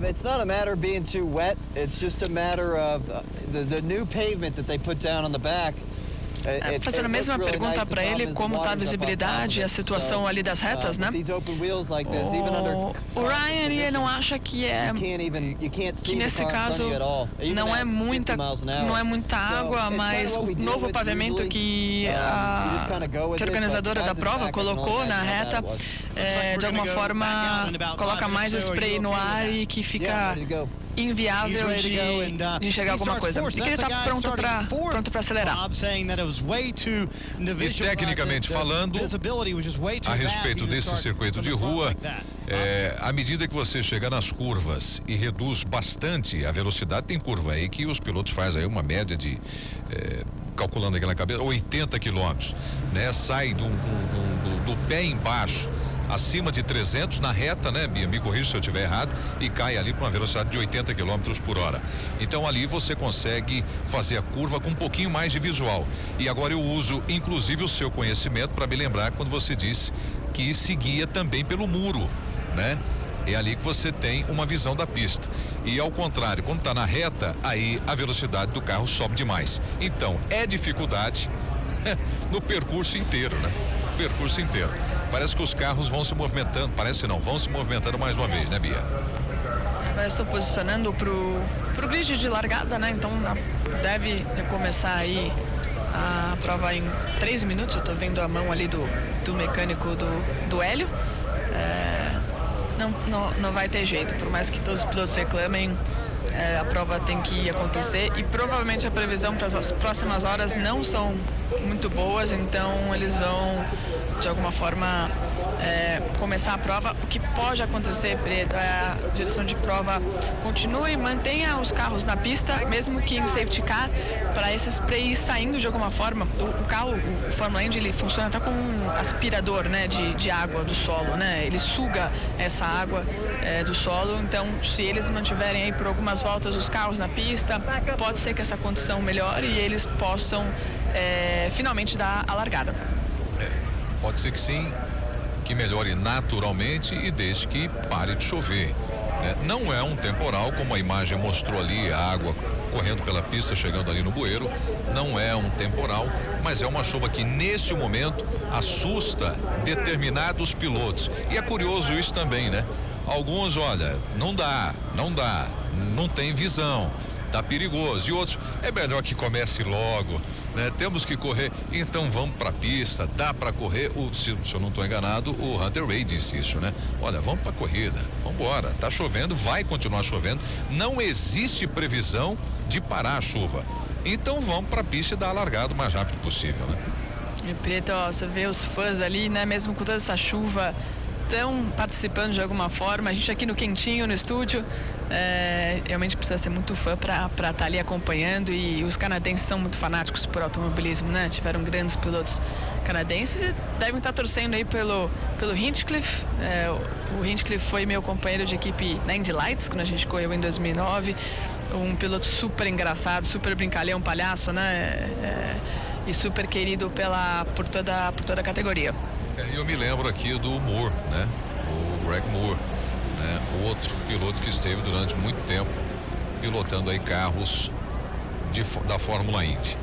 It's not a matter of being too wet. It's just a matter of the new pavement that they put down on the back. Fazendo a mesma pergunta para ele, como está a visibilidade e a situação ali das retas, né? O Ryan, ele não acha que nesse caso não é muita água, mas o novo pavimento que a organizadora da prova colocou na reta, de alguma forma coloca mais spray no ar e que fica inviável de enxergar alguma coisa. E que ele está pronto para acelerar. E tecnicamente falando, a respeito desse circuito de rua, à medida que você chega nas curvas e reduz bastante a velocidade, tem curva aí que os pilotos fazem aí uma média de, calculando aqui na cabeça, 80 quilômetros, né? Sai do pé embaixo, acima de 300 na reta, né, Bia? Me corrija se eu estiver errado, e cai ali para uma velocidade de 80 quilômetros por hora. Então ali você consegue fazer a curva com um pouquinho mais de visual. E agora eu uso, inclusive, o seu conhecimento para me lembrar quando você disse que seguia também pelo muro, né? É ali que você tem uma visão da pista. E ao contrário, quando está na reta, aí a velocidade do carro sobe demais. Então, é dificuldade no percurso inteiro, né? Percurso inteiro. Parece que os carros vão se movimentando, vão se movimentando mais uma vez, né, Bia? Agora estou posicionando pro grid de largada, né? Então deve começar aí a prova em 3 minutos. Eu estou vendo a mão ali do mecânico do Hélio. Não vai ter jeito, por mais que todos os pilotos reclamem, a prova tem que acontecer e provavelmente a previsão para as próximas horas não são muito boas, então eles vão de alguma forma começar a prova. O que pode acontecer, Preto, é a direção de prova continue, mantenha os carros na pista, mesmo que em safety car, para esse spray ir saindo de alguma forma. O carro, o Fórmula Indy, ele funciona até como um aspirador, né, de água do solo, né? Ele suga essa água do solo, então se eles mantiverem aí por algumas voltas os carros na pista, pode ser que essa condição melhore e eles possam finalmente dar a largada. Pode ser que sim, que melhore naturalmente e desde que pare de chover, né? Não é um temporal, como a imagem mostrou ali, a água correndo pela pista, chegando ali no bueiro, não é um temporal, mas é uma chuva que nesse momento assusta determinados pilotos. E é curioso isso também, né? Alguns, olha, não dá, não tem visão, tá perigoso. E outros, é melhor que comece logo, né? Temos que correr, então vamos pra pista, dá pra correr. Se eu não estou enganado, o Hunter Ray disse isso, né? Olha, vamos pra corrida, vamos embora, tá chovendo, vai continuar chovendo, não existe previsão de parar a chuva, então vamos pra pista e dar a largada o mais rápido possível, né? E Preto, ó, você vê os fãs ali, né? Mesmo com toda essa chuva, estão participando de alguma forma. A gente aqui no quentinho, no estúdio, realmente precisa ser muito fã para estar ali acompanhando, e os canadenses são muito fanáticos por automobilismo, né? Tiveram grandes pilotos canadenses e devem estar torcendo aí pelo Hinchcliffe. O Hinchcliffe foi meu companheiro de equipe na Indy Lights, quando a gente correu em 2009. Um piloto super engraçado, super brincalhão, palhaço, né? E super querido por toda a categoria. Eu me lembro aqui do Moore, né? O Greg Moore, né? O outro piloto que esteve durante muito tempo pilotando aí carros da Fórmula Indy.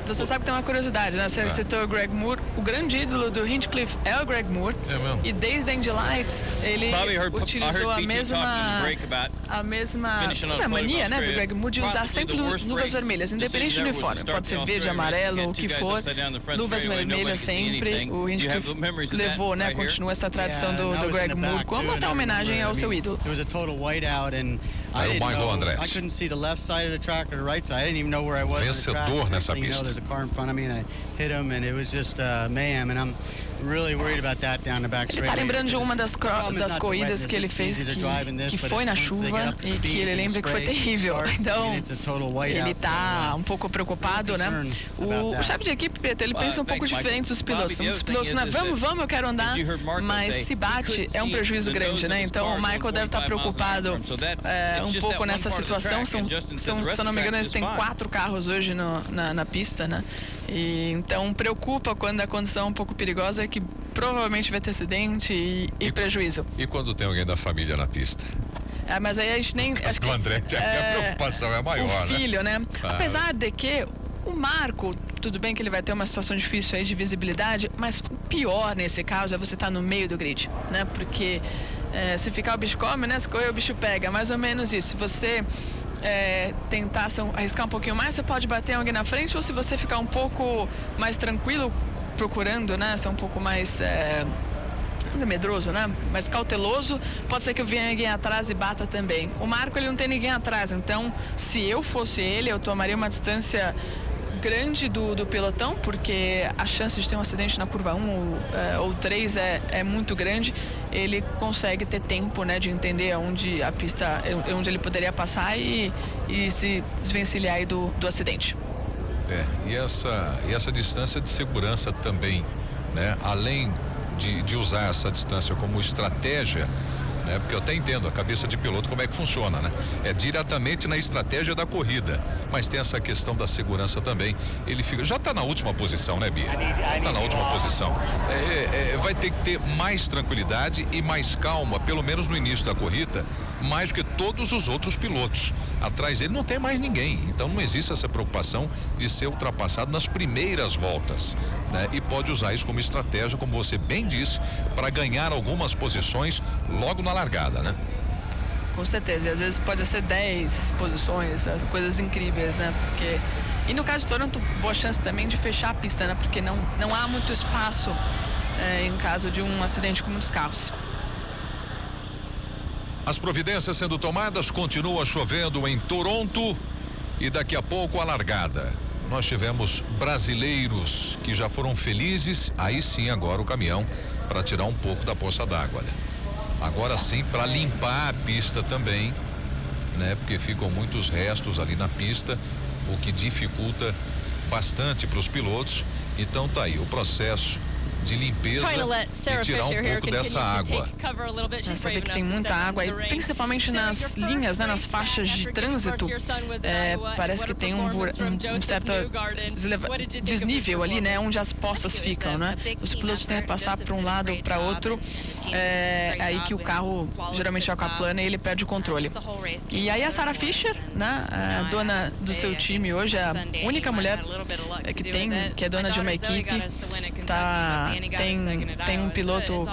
Você sabe que tem uma curiosidade, né? Você citou o Greg Moore. O grande ídolo do Hinchcliffe é o Greg Moore. É mesmo? E desde a Indy Lights, ele utilizou a mesma mania, né, do Greg Moore de usar sempre luvas vermelhas, independente do uniforme. Pode ser verde, amarelo, o que for. Luvas vermelhas sempre. O Hinchcliffe levou, né? Continua essa tradição do Greg Moore como até homenagem ao seu ídolo. Aí o Michael Andretti. Vencedor nessa pista. Ele está lembrando de uma das corridas que ele fez que foi na chuva e que ele lembra que foi terrível. Então ele está um pouco preocupado, né? O chefe de equipe, Preto, ele pensa um pouco diferente dos pilotos. Muitos pilotos, né? Vamos, eu quero andar, mas se bate é um prejuízo grande, né? Então o Michael deve estar preocupado um pouco nessa situação. Se eu não me engano, eles têm 4 carros hoje na pista, né? E então preocupa quando a condição é um pouco perigosa, que provavelmente vai ter acidente e prejuízo. E quando tem alguém da família na pista? Mas aí a gente nem... Acho que o Andretti, a preocupação é maior, o filho, né? Claro. Apesar de que o Marco, tudo bem que ele vai ter uma situação difícil aí de visibilidade, mas o pior nesse caso é você estar no meio do grid, né? Porque se ficar o bicho come, né? Se correr o bicho pega, mais ou menos isso. Se você tentar arriscar um pouquinho mais, você pode bater alguém na frente, ou se você ficar um pouco mais tranquilo, procurando, né, ser um pouco mais Mas é medroso, né? Mas cauteloso, pode ser que eu venha alguém atrás e bata também. O Marco, ele não tem ninguém atrás, então se eu fosse ele, eu tomaria uma distância grande do pelotão, porque a chance de ter um acidente na curva 1 ou 3 é muito grande. Ele consegue ter tempo, né, de entender onde a pista, onde ele poderia passar e se desvencilhar aí do acidente. E essa distância de segurança também, né? Além de usar essa distância como estratégia, né? Porque eu até entendo a cabeça de piloto como é que funciona, né? É diretamente na estratégia da corrida, mas tem essa questão da segurança também. Ele já está na última posição, né, Bia? Está na última posição. Vai ter que ter mais tranquilidade e mais calma, pelo menos no início da corrida, mais do que todos os outros pilotos. Atrás dele não tem mais ninguém, então não existe essa preocupação de ser ultrapassado nas primeiras voltas, né? E pode usar isso como estratégia, como você bem disse, para ganhar algumas posições logo na largada, né? Com certeza, e às vezes pode ser 10 posições, coisas incríveis, né? E no caso de Toronto, boa chance também de fechar a pista, né? Porque não há muito espaço em caso de um acidente com muitos carros. As providências sendo tomadas, continua chovendo em Toronto e daqui a pouco a largada. Nós tivemos brasileiros que já foram felizes, aí sim agora o caminhão para tirar um pouco da poça d'água, né? Agora sim para limpar a pista também, né? Porque ficam muitos restos ali na pista, o que dificulta bastante para os pilotos. Então tá aí o processo de limpeza e tirar um pouco dessa água. Você vê que tem muita água e principalmente nas linhas, né, nas faixas de trânsito, parece que tem um certo desnível ali, né, onde as poças ficam, né? Os pilotos têm que passar para um lado ou para outro, aí que o carro geralmente é aquaplana e ele perde o controle. E aí a Sarah Fisher, né, a dona do seu time hoje, a única mulher que é dona de uma equipe, tem um piloto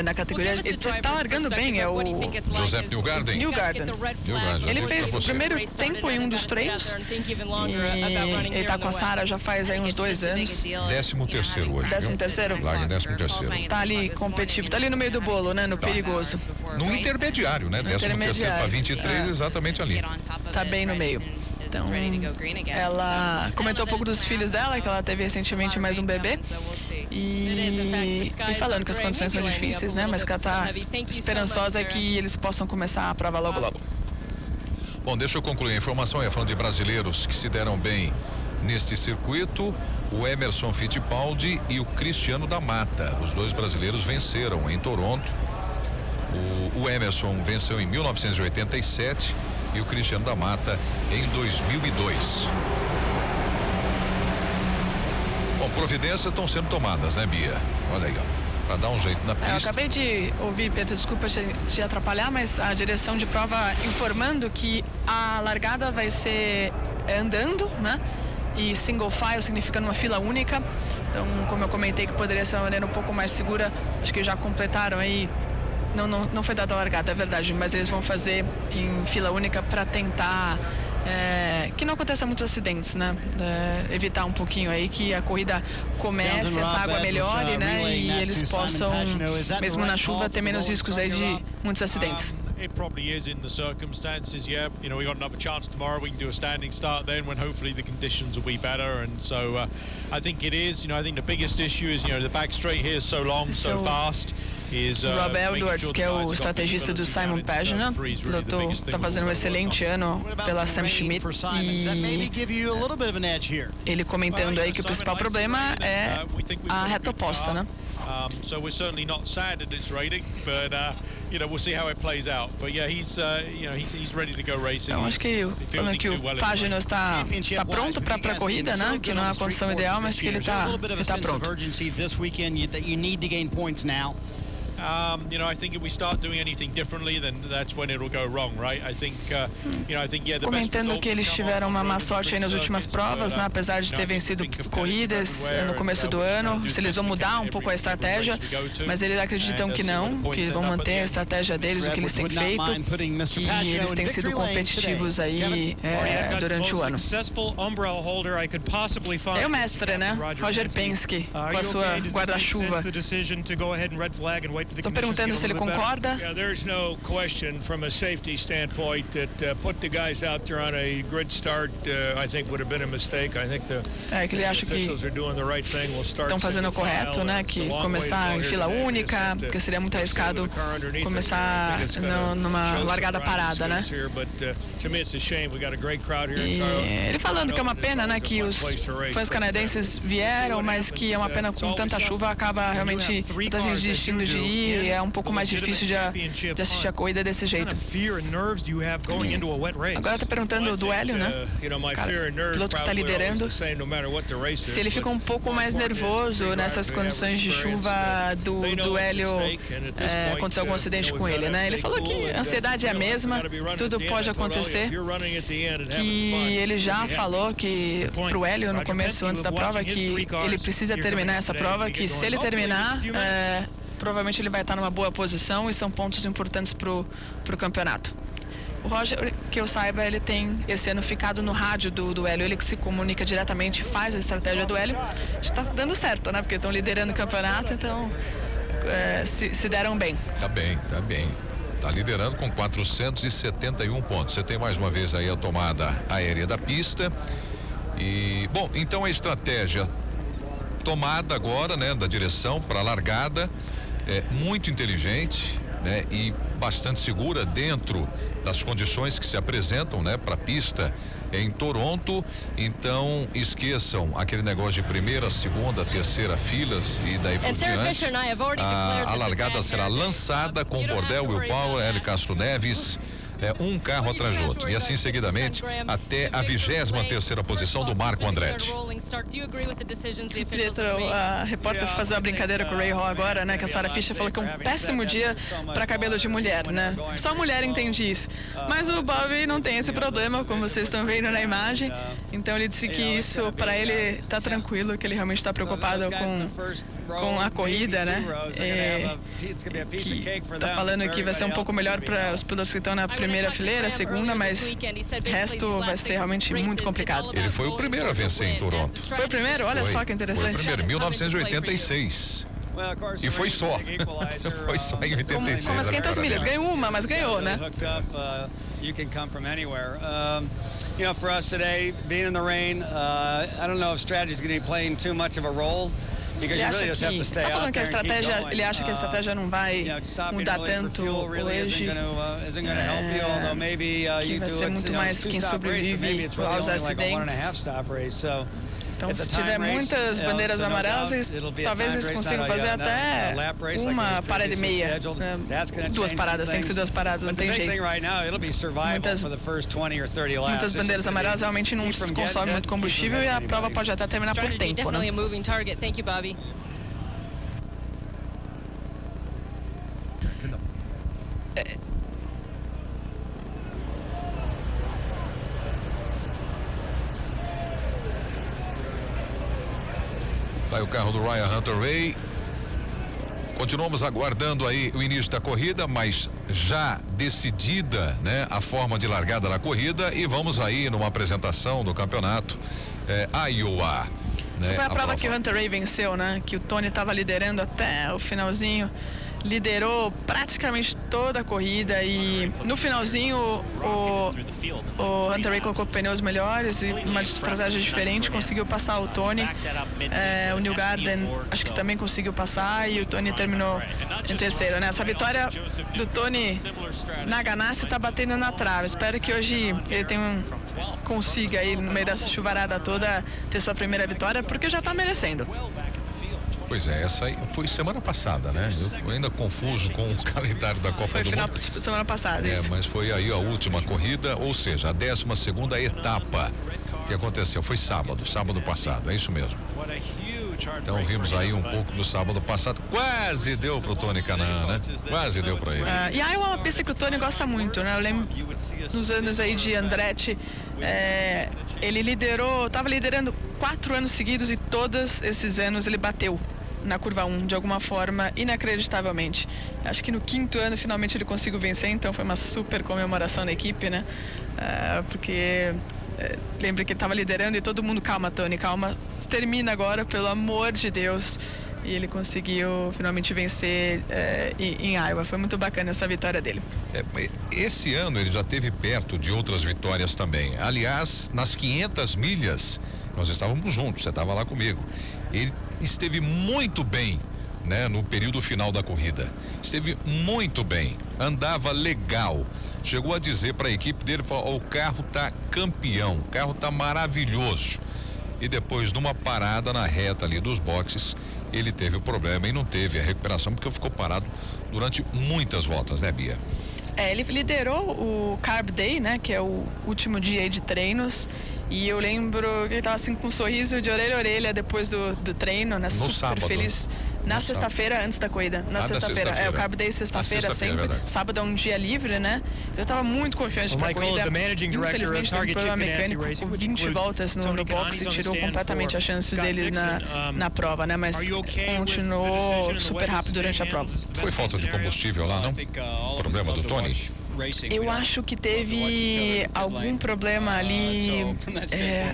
na categoria. Ele tá largando bem, é o Joseph Newgarden. Ele fez o primeiro tempo em um dos treinos e ele tá com a Sarah já faz aí uns 2 anos. 13º hoje. 13º? Larga em 13º. Tá ali competitivo, tá ali no meio do bolo, né? No perigoso. No intermediário, né? 13º para 23, exatamente ali. Tá bem no meio. Então, ela comentou um pouco dos filhos dela, que ela teve recentemente mais um bebê. E falando que as condições são difíceis, né? Mas que ela tá esperançosa que eles possam começar a prova logo logo. Bom, deixa eu concluir a informação. Eu ia falando de brasileiros que se deram bem neste circuito. O Emerson Fittipaldi e o Cristiano da Mata. Os dois brasileiros venceram em Toronto. O Emerson venceu em 1987 e o Cristiano da Mata em 2002. Bom, providências estão sendo tomadas, né, Bia? Olha aí, ó, para dar um jeito na pista. Eu acabei de ouvir, Pedro, desculpa te atrapalhar, mas a direção de prova informando que a largada vai ser andando, né? E single file significa numa fila única. Então, como eu comentei que poderia ser uma maneira um pouco mais segura, acho que já completaram aí. Não foi dada a largada, é verdade, mas eles vão fazer em fila única para tentar que não aconteça muitos acidentes, né? Evitar um pouquinho aí que a corrida comece, essa água melhore, né? E eles possam, mesmo na chuva, ter menos riscos aí de muitos acidentes. It probably is in the circumstances, yeah. You know, we got another chance tomorrow. We can do a standing start then when hopefully the conditions will be better. And so I think it is. You know, I think the biggest issue is, you know, the back straight here is so long, so fast. Rob Edwards, que é o estrategista do Simon Pagenaud, está fazendo um excelente ano pela Sam Schmidt, e ele comentando aí que o principal problema é a reta oposta, né? So we're certainly not sad that it's raining, but you know, we'll see how it plays out. But yeah, he's ready to go racing. Então, acho que falando que o Pagenaud está pronto para a corrida, né? Que não é a condição ideal, mas que ele está pronto. You know, I think if we start doing anything differently, then that's when it'll go wrong, right? I think, you know, I think, yeah, the best Comentando que eles tiveram uma má sorte aí nas últimas provas, né? Apesar de ter vencido corridas no começo do ano, se eles vão mudar um pouco a estratégia, mas eles acreditam que não, que vão manter a estratégia deles, o que eles têm feito, e eles têm sido competitivos aí durante o ano. É o mestre, né? Roger Penske, com a sua guarda-chuva. Estão perguntando se ele concorda. There's no question from a safety standpoint that put the guys out there on a grid start I think would have been a mistake. I think que ele acha que estão fazendo o correto, né? Que começar em fila única, porque seria muito arriscado começar numa largada parada, né? E ele falando que é uma pena, né? Que os fãs canadenses vieram, mas que é uma pena com tanta chuva acaba realmente muita gente desistindo de ir, e é um pouco mais difícil de assistir a corrida desse jeito. Agora está perguntando do Hélio, né? O piloto que está liderando, se ele fica um pouco mais nervoso nessas condições de chuva do Hélio acontecer algum acidente com ele, né? Ele falou que a ansiedade é a mesma, tudo pode acontecer, que ele já falou que pro Hélio no começo, antes da prova, que ele precisa terminar essa prova, que se ele terminar, provavelmente ele vai estar numa boa posição, e são pontos importantes pro campeonato. O Roger, que eu saiba, ele tem esse ano ficado no rádio do Hélio, ele que se comunica diretamente, faz a estratégia do Hélio. Acho que está dando certo, né? Porque estão liderando o campeonato, então se deram bem. Tá bem. Tá liderando com 471 pontos. Você tem mais uma vez aí a tomada aérea da pista. E, bom, então a estratégia tomada agora, né, da direção para a largada é muito inteligente, né, e bastante segura dentro das condições que se apresentam, né, para a pista em Toronto. Então esqueçam aquele negócio de primeira, segunda, terceira filas e daí por diante. A largada será lançada com Bordel, Will Power, Hélio Castro Neves, um carro atrás do outro, e assim seguidamente até a 23ª posição do Marco Andretti. A repórter fazer uma brincadeira com o Ray Hall agora, né? Que a Sarah Fisher falou que é um péssimo dia para cabelo de mulher, né? Só mulher entende isso. Mas o Bobby não tem esse problema, como vocês estão vendo na imagem. Então ele disse que isso para ele tá tranquilo, que ele realmente está preocupado com a corrida, né? Que tá falando que vai ser um pouco melhor para os pilotos que estão na primeira fileira, segunda, mas o resto vai ser realmente muito complicado. Ele foi o primeiro a vencer em Toronto. Foi o primeiro? Olha só que interessante. Foi o primeiro, em 1986. E foi só. Foi só em 86. Com umas 500 milhas. Ganhou uma, mas ganhou, né? You know, for us today, being in the rain, I don't know if strategy is going to be playing too much of a role. Ele acha que a estratégia, ele acha que a estratégia não vai mudar tanto hoje, que vai ser muito mais quem sobrevive aos acidentes. Então, se tiver muitas bandeiras amarelas, talvez eles consigam fazer até uma parada e meia. Duas paradas, tem que ser duas paradas, não tem jeito. Muitas bandeiras amarelas realmente não consomem muito combustível, e a prova pode até terminar por tempo, né? Aí o carro do Ryan Hunter-Reay. Continuamos aguardando aí o início da corrida, mas já decidida, né, a forma de largada da corrida, e vamos aí numa apresentação do campeonato Iowa. Essa foi a prova que o Hunter-Reay venceu, né? Que o Tony estava liderando até o finalzinho. Liderou praticamente toda a corrida, e no finalzinho o Hunter-Reay colocou pneus melhores e uma estratégia diferente, conseguiu passar o Tony. O Neil Garden acho que também conseguiu passar, e o Tony terminou em terceiro, né? Essa vitória do Tony na Ganassi está batendo na trave. Espero que hoje ele consiga aí no meio dessa chuvarada toda ter sua primeira vitória, porque já está merecendo. Pois é, essa aí foi semana passada, né? Eu ainda confuso com o calendário da Copa do Mundo. Foi semana passada, isso. Mas foi aí a última corrida, ou seja, a 12ª etapa que aconteceu. Foi sábado passado, é isso mesmo. Então vimos aí um pouco do sábado passado. Quase deu pro Tony Kanaan, né? Quase deu para ele. E aí é uma pista que o Tony gosta muito, né? Eu lembro nos anos aí de Andretti, ele estava liderando 4 anos seguidos e todos esses anos ele bateu na curva 1, de alguma forma, inacreditavelmente. Acho que no 5º ano finalmente ele conseguiu vencer, então foi uma super comemoração da equipe, né? Porque lembra que ele estava liderando e todo mundo, calma, Tony, calma, termina agora, pelo amor de Deus. E ele conseguiu finalmente vencer em Iowa. Foi muito bacana essa vitória dele. Esse ano ele já esteve perto de outras vitórias também. Aliás, nas 500 milhas, nós estávamos juntos, você estava lá comigo. Ele esteve muito bem, né, no período final da corrida. Esteve muito bem, andava legal. Chegou a dizer para a equipe dele, falou, o carro tá campeão, o carro tá maravilhoso. E depois, numa parada na reta ali dos boxes, ele teve o problema e não teve a recuperação, porque ficou parado durante muitas voltas, né, Bia? Ele liderou o Carb Day, né, que é o último dia aí de treinos. E eu lembro que ele estava assim com um sorriso de orelha a orelha depois do treino, né? Super sábado. Feliz. Na sexta-feira, antes da corrida. Na sexta-feira. O Carb Day sexta-feira sempre. Sábado é um dia livre, né? Então eu estava muito confiante para a corrida. Infelizmente teve um problema mecânico com 20 voltas no box e tirou completamente a chance dele na prova, né? Mas continuou super rápido durante a prova. Foi falta de combustível lá, não? Problema do Tony? Eu acho que teve algum problema ali.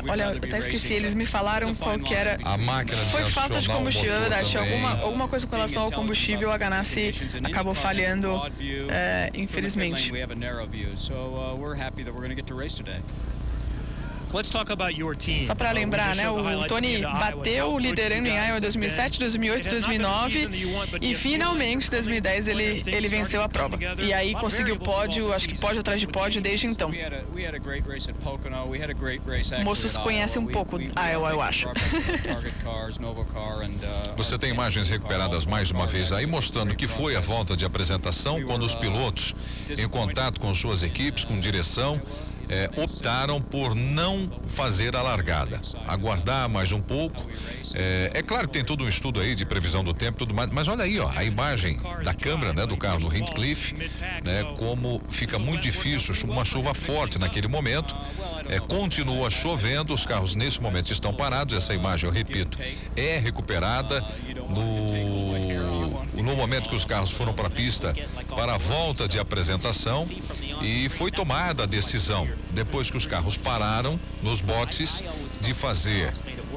Olha, eu até esqueci, eles me falaram qual que era. A máquina de Foi falta de combustível, é verdade. Alguma coisa com relação ao combustível, a Ganassi acabou falhando, infelizmente. Só para lembrar, né? O Tony bateu liderando em Iowa 2007, 2008, 2009 e finalmente em 2010 ele venceu a prova. E aí conseguiu pódio, acho que pódio atrás de pódio desde então. Moços conhecem um pouco Iowa, eu acho. Você tem imagens recuperadas mais uma vez aí, mostrando que foi a volta de apresentação quando os pilotos, em contato com suas equipes, com direção, optaram por não fazer a largada, aguardar mais um pouco. É claro que tem todo um estudo aí de previsão do tempo, tudo mais, mas olha aí, ó, a imagem da câmera, né, do carro do Hinchcliffe, né, como fica muito difícil, uma chuva forte naquele momento. Continua chovendo, os carros nesse momento estão parados. Essa imagem, eu repito, é recuperada no momento que os carros foram para a pista para a volta de apresentação, e foi tomada a decisão, depois que os carros pararam nos boxes, de fazer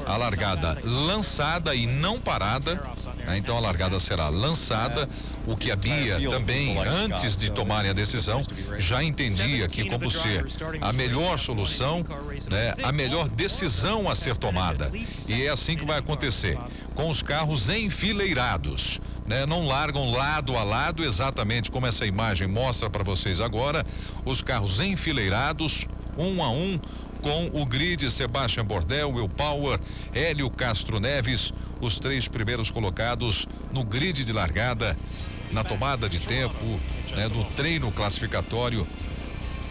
a largada lançada e não parada. Então a largada será lançada, o que a Bia também, antes de tomarem a decisão, já entendia que como ser a melhor solução, né, a melhor decisão a ser tomada. E é assim que vai acontecer, com os carros enfileirados, né? Não largam lado a lado, exatamente como essa imagem mostra para vocês agora, os carros enfileirados, um a um, com o grid Sebastian Bourdais, Will Power, Hélio Castro Neves, os 3 primeiros colocados no grid de largada, na tomada de tempo, né, do treino classificatório,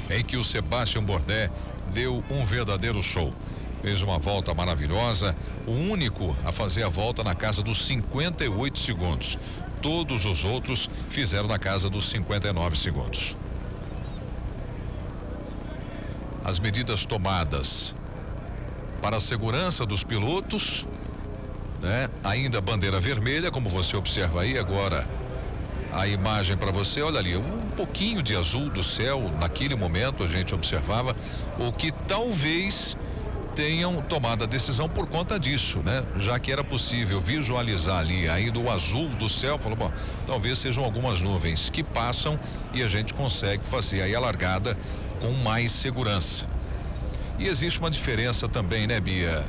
em que o Sebastian Bourdais deu um verdadeiro show. Fez uma volta maravilhosa, o único a fazer a volta na casa dos 58 segundos. Todos os outros fizeram na casa dos 59 segundos. As medidas tomadas para a segurança dos pilotos, né? Ainda bandeira vermelha, como você observa aí agora. A imagem para você, olha ali, um pouquinho de azul do céu. Naquele momento a gente observava o que talvez tenham tomado a decisão por conta disso, né? Já que era possível visualizar ali ainda o azul do céu, falou, bom, talvez sejam algumas nuvens que passam e a gente consegue fazer aí a largada com mais segurança. E existe uma diferença também, né, Bia?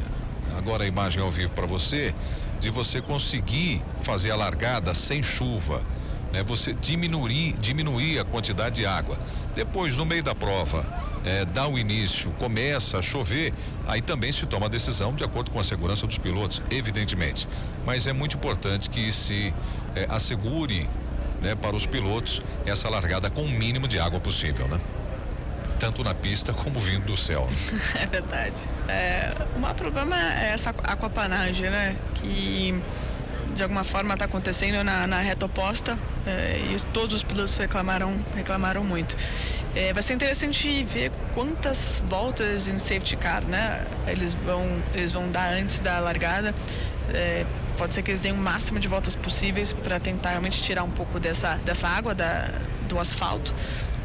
Agora a imagem ao vivo para você, de você conseguir fazer a largada sem chuva, né? Você diminuir a quantidade de água. Depois, no meio da prova, dá o início, começa a chover, aí também se toma a decisão de acordo com a segurança dos pilotos, evidentemente. Mas é muito importante que se assegure, né, para os pilotos essa largada com o mínimo de água possível, né? tanto na pista como vindo do céu. É verdade. O maior problema é essa aquaplanagem, né? Que de alguma forma está acontecendo na reta oposta, e todos os pilotos reclamaram muito. Vai ser interessante ver quantas voltas em safety car, né? Eles vão dar antes da largada. Pode ser que eles deem o máximo de voltas possíveis para tentar realmente tirar um pouco dessa água do asfalto,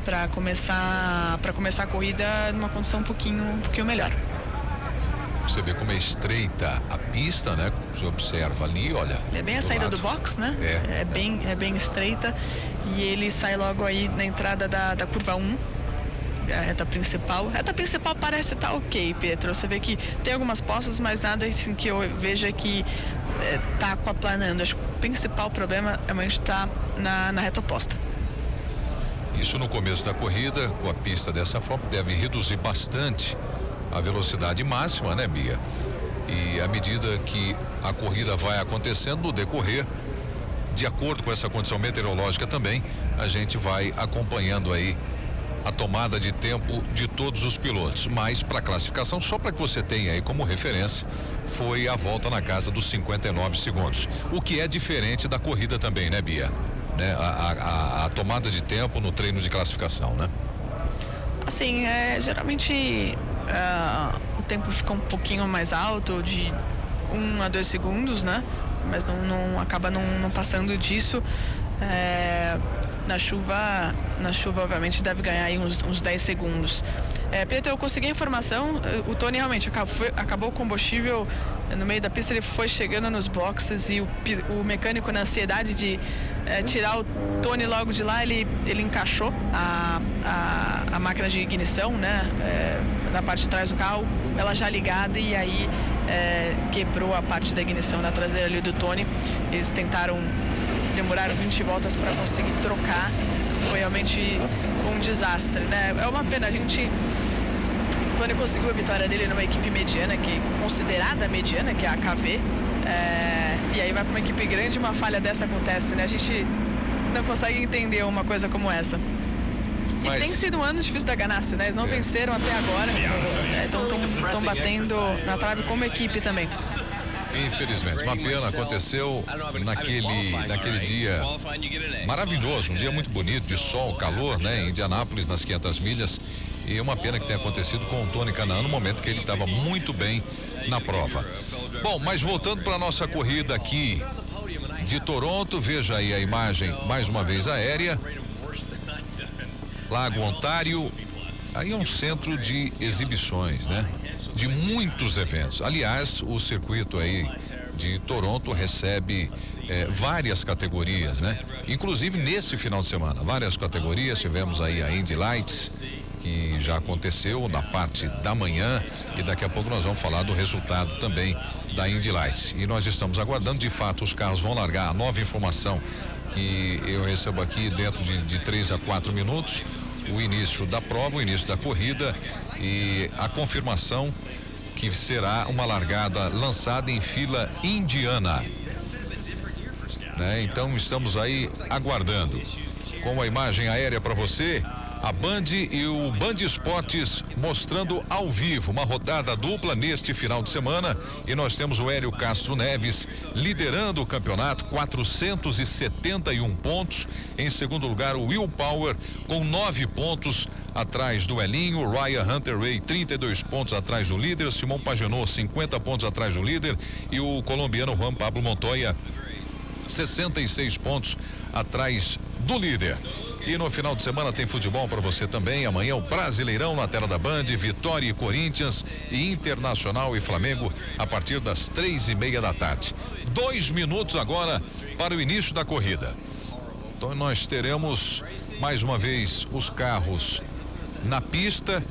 para começar a corrida numa condição um pouquinho melhor. Você vê como é estreita a pista, né? Você observa ali, olha. É bem a saída do box, né? É bem estreita, e ele sai logo aí na entrada da curva 1, a reta principal. A reta principal parece estar ok, Pietro. Você vê que tem algumas poças, mas nada assim que eu veja que tá aquaplanando. Acho que o principal problema realmente está na reta oposta. Isso no começo da corrida, com a pista dessa forma, deve reduzir bastante a velocidade máxima, né, Bia? E à medida que a corrida vai acontecendo no decorrer, de acordo com essa condição meteorológica também, a gente vai acompanhando aí a tomada de tempo de todos os pilotos. Mas para a classificação, só para que você tenha aí como referência, foi a volta na casa dos 59 segundos. O que é diferente da corrida também, né, Bia? Né? A tomada de tempo no treino de classificação, né? Assim, geralmente o tempo fica um pouquinho mais alto, de 1 a 2 segundos, né? Mas não acaba não passando disso. Na chuva, obviamente, deve ganhar aí uns 10 segundos. Pedro, eu consegui a informação, o Tony realmente acabou o combustível no meio da pista, ele foi chegando nos boxes, e o mecânico, na ansiedade de tirar o Tony logo de lá, ele encaixou a máquina de ignição, né? Na parte de trás do carro, ela já ligada, e aí quebrou a parte da ignição na traseira ali do Tony. Eles demoraram 20 voltas para conseguir trocar. Foi realmente um desastre, né? É uma pena. O Tony conseguiu a vitória dele numa equipe mediana, considerada mediana, que é a KV. E aí vai para uma equipe grande, uma falha dessa acontece, né? A gente não consegue entender uma coisa como essa. E tem sido um ano difícil da Ganassi, né? Eles não venceram até agora. Estão batendo na trave como equipe também. Infelizmente, uma pena, aconteceu naquele dia maravilhoso, um dia muito bonito, de sol, calor, né? Em Indianápolis, nas 500 milhas, e uma pena que tenha acontecido com o Tony Kanaan no momento que ele estava muito bem na prova. Bom, mas voltando para a nossa corrida aqui de Toronto, veja aí a imagem, mais uma vez aérea, Lago Ontário, aí é um centro de exibições, né? De muitos eventos. Aliás, o circuito aí de Toronto recebe várias categorias, né? Inclusive nesse final de semana, várias categorias. Tivemos aí a Indy Lights, que já aconteceu na parte da manhã, e daqui a pouco nós vamos falar do resultado também da Indy Lights. E nós estamos aguardando, de fato, os carros vão largar. A nova informação que eu recebo aqui dentro de 3 a 4 minutos, o início da prova, o início da corrida, e a confirmação que será uma largada lançada em fila indiana, né? Então estamos aí aguardando. Com a imagem aérea para você, a Band e o Band Esportes mostrando ao vivo uma rodada dupla neste final de semana, e nós temos o Hélio Castro Neves liderando o campeonato, 471 pontos. Em segundo lugar, o Will Power com 9 pontos atrás do Elinho. Ryan Hunter-Reay 32 pontos atrás do líder, Simão Pagenaud 50 pontos atrás do líder, e o colombiano Juan Pablo Montoya 66 pontos atrás do líder. E no final de semana tem futebol para você também. Amanhã o Brasileirão na tela da Band, Vitória e Corinthians, e Internacional e Flamengo a partir das 3:30 da tarde. 2 minutos agora para o início da corrida. Então nós teremos mais uma vez os carros na pista.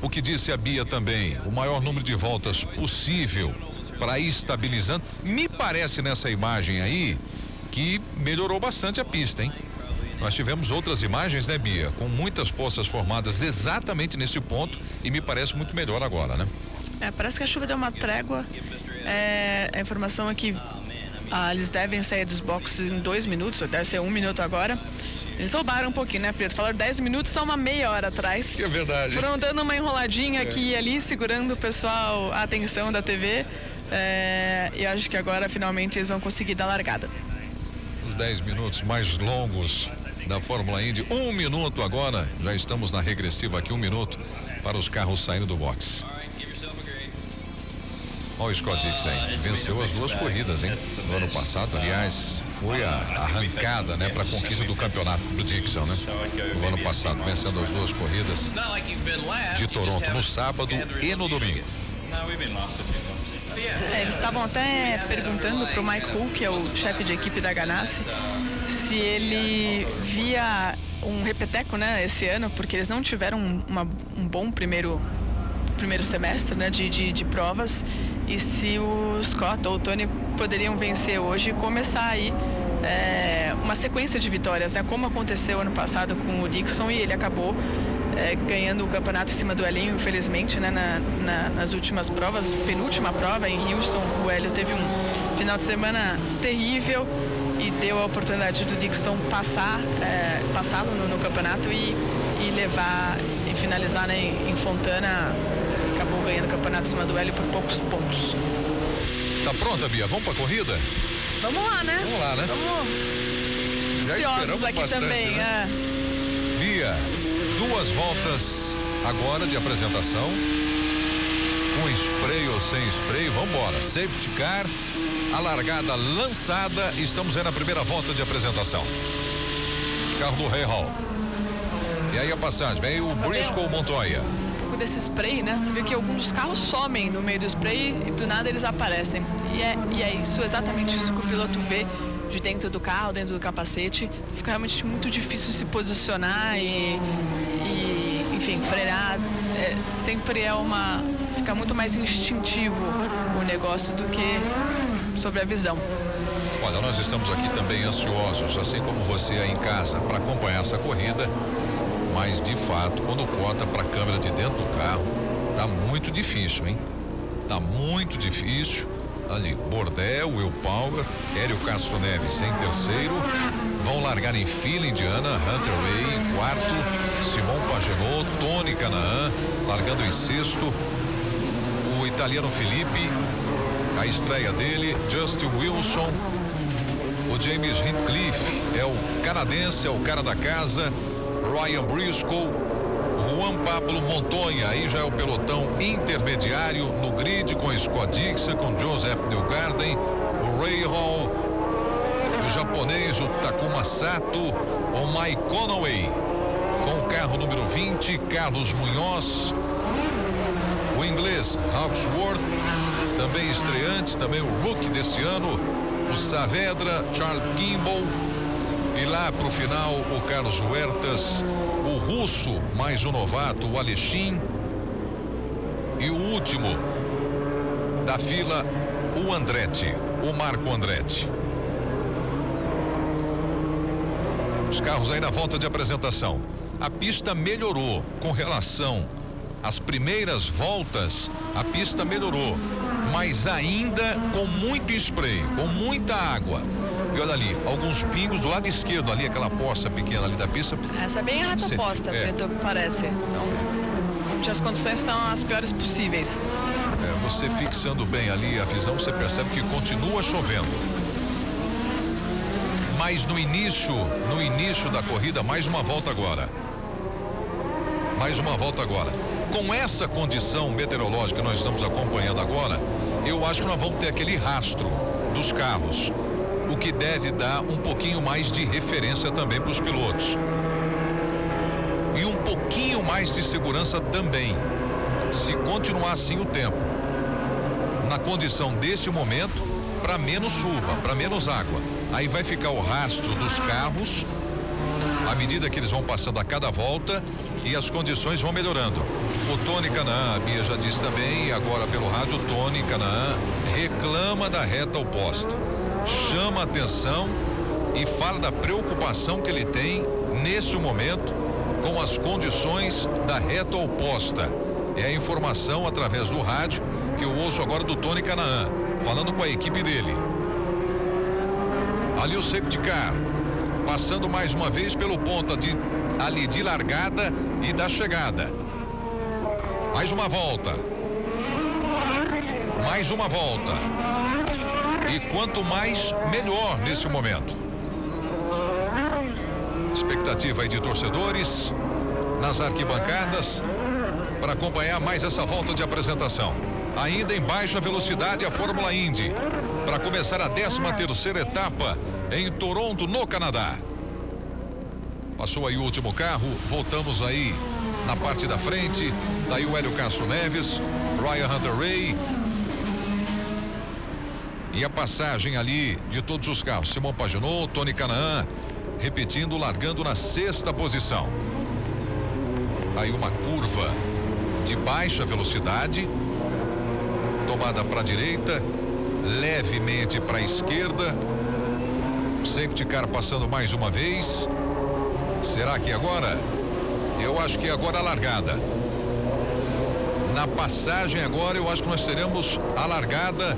O que disse a Bia também, o maior número de voltas possível para ir estabilizando. Me parece nessa imagem aí que melhorou bastante a pista, hein? Nós tivemos outras imagens, né, Bia? Com muitas poças formadas exatamente nesse ponto, e me parece muito melhor agora, né? Parece que a chuva deu uma trégua. A informação é que eles devem sair dos boxes em 2 minutos, deve ser 1 minuto agora. Eles roubaram um pouquinho, né, Pedro? Falaram 10 minutos, tá uma meia hora atrás. É verdade. Foram dando uma enroladinha aqui e ali, segurando o pessoal, a atenção da TV. E acho que agora, finalmente, eles vão conseguir dar largada. Os 10 minutos mais longos da Fórmula Indy. 1 minuto agora. Já estamos na regressiva aqui, 1 minuto para os carros saindo do box. Olha o Scott Dixon, hein? Venceu as 2 corridas, hein? No ano passado, aliás, foi a arrancada, né, para a conquista do campeonato do Dixon, né? No ano passado, vencendo as 2 corridas de Toronto no sábado e no domingo. Eles estavam até perguntando para o Mike Hull, que é o chefe de equipe da Ganassi, se ele via um repeteco, né, esse ano, porque eles não tiveram um bom primeiro semestre, né, de provas, e se o Scott ou o Tony poderiam vencer hoje e começar aí uma sequência de vitórias, né, como aconteceu ano passado com o Dixon, e ele acabou ganhando o campeonato em cima do Elinho, infelizmente, né, nas últimas provas. Penúltima prova em Houston, o Hélio teve um final de semana terrível e deu a oportunidade do Dixon passá-lo no campeonato e levar e finalizar, né, em Fontana. Acabou ganhando o campeonato em cima do Hélio por poucos pontos. Tá pronta, Bia? Vamos pra corrida? Vamos lá, né? Vamos lá, né? Vamos ansiosos aqui bastante, também, né? Bia, 2 voltas agora de apresentação, com spray ou sem spray. Vamos embora, safety car, a largada lançada, estamos aí na primeira volta de apresentação. Carro do Ray Hall. E aí a passagem, vem o Briscoe Montoya. Desse spray, né? Você vê que alguns dos carros somem no meio do spray e do nada eles aparecem. E é isso, exatamente isso que o piloto vê de dentro do carro, dentro do capacete. Fica realmente muito difícil se posicionar e enfim, frear. Sempre fica muito mais instintivo o negócio do que sobre a visão. Olha, nós estamos aqui também ansiosos, assim como você aí em casa, para acompanhar essa corrida. Mas, de fato, quando cota para a câmera de dentro do carro, tá muito difícil, hein? Tá muito difícil. Ali, Bordel, Will Power, Hélio Castro Neves em terceiro. Vão largar em fila Indiana, Hunter Ray em quarto, Simon Pagenaud, Tony Kanaan, largando em sexto. O italiano Felipe, a estreia dele, Justin Wilson. O James Hinchcliffe é o canadense, é o cara da casa. Ryan Briscoe, Juan Pablo Montoya, aí já é o pelotão intermediário no grid, com Scott Dixon, com Joseph Newgarden, o Ray Hall, o japonês, o Takuma Sato, o Mike Conaway, com o carro número 20, Carlos Munhoz, o inglês Hawksworth, também estreante, também o rookie desse ano, o Saavedra, Charles Kimball. E lá pro final o Carlos Huertas, o russo, mais um novato, o Alexin. E o último da fila, o Andretti, o Marco Andretti. Os carros aí na volta de apresentação. A pista melhorou com relação às primeiras voltas, a pista melhorou, mas ainda com muito spray, com muita água. E olha ali, alguns pingos do lado esquerdo, ali, aquela poça pequena ali da pista. Essa é bem alta posta, Pedro, parece. Então, as condições estão as piores possíveis. Você fixando bem ali a visão, você percebe que continua chovendo. Mas no início da corrida, mais uma volta agora. Mais uma volta agora. Com essa condição meteorológica que nós estamos acompanhando agora, eu acho que nós vamos ter aquele rastro dos carros. O que deve dar um pouquinho mais de referência também para os pilotos. E um pouquinho mais de segurança também. Se continuar assim o tempo. Na condição desse momento, para menos chuva, para menos água. Aí vai ficar o rastro dos carros, à medida que eles vão passando a cada volta, e as condições vão melhorando. O Tony Kanaan, a Bia já disse também, e agora pelo rádio, o Tony Kanaan reclama da reta oposta. Chama a atenção e fala da preocupação que ele tem nesse momento com as condições da reta oposta. É a informação através do rádio que eu ouço agora do Tony Kanaan, falando com a equipe dele. Ali o safety car, Passando mais uma vez pelo ponto ali de largada e da chegada. Mais uma volta. Mais uma volta. E quanto mais, melhor nesse momento. Expectativa aí de torcedores nas arquibancadas para acompanhar mais essa volta de apresentação. Ainda em baixa velocidade a Fórmula Indy para começar a 13ª etapa em Toronto, no Canadá. Passou aí o último carro, voltamos aí na parte da frente. Daí o Hélio Castro Neves, Ryan Hunter-Reay. E a passagem ali de todos os carros. Simon Pagenaud, Tony Kanaan, repetindo, largando na 6ª posição. Aí uma curva de baixa velocidade. Tomada para a direita, levemente para a esquerda. Safety car passando mais uma vez. Será que agora? Eu acho que agora a largada. Na passagem agora eu acho que nós teremos a largada.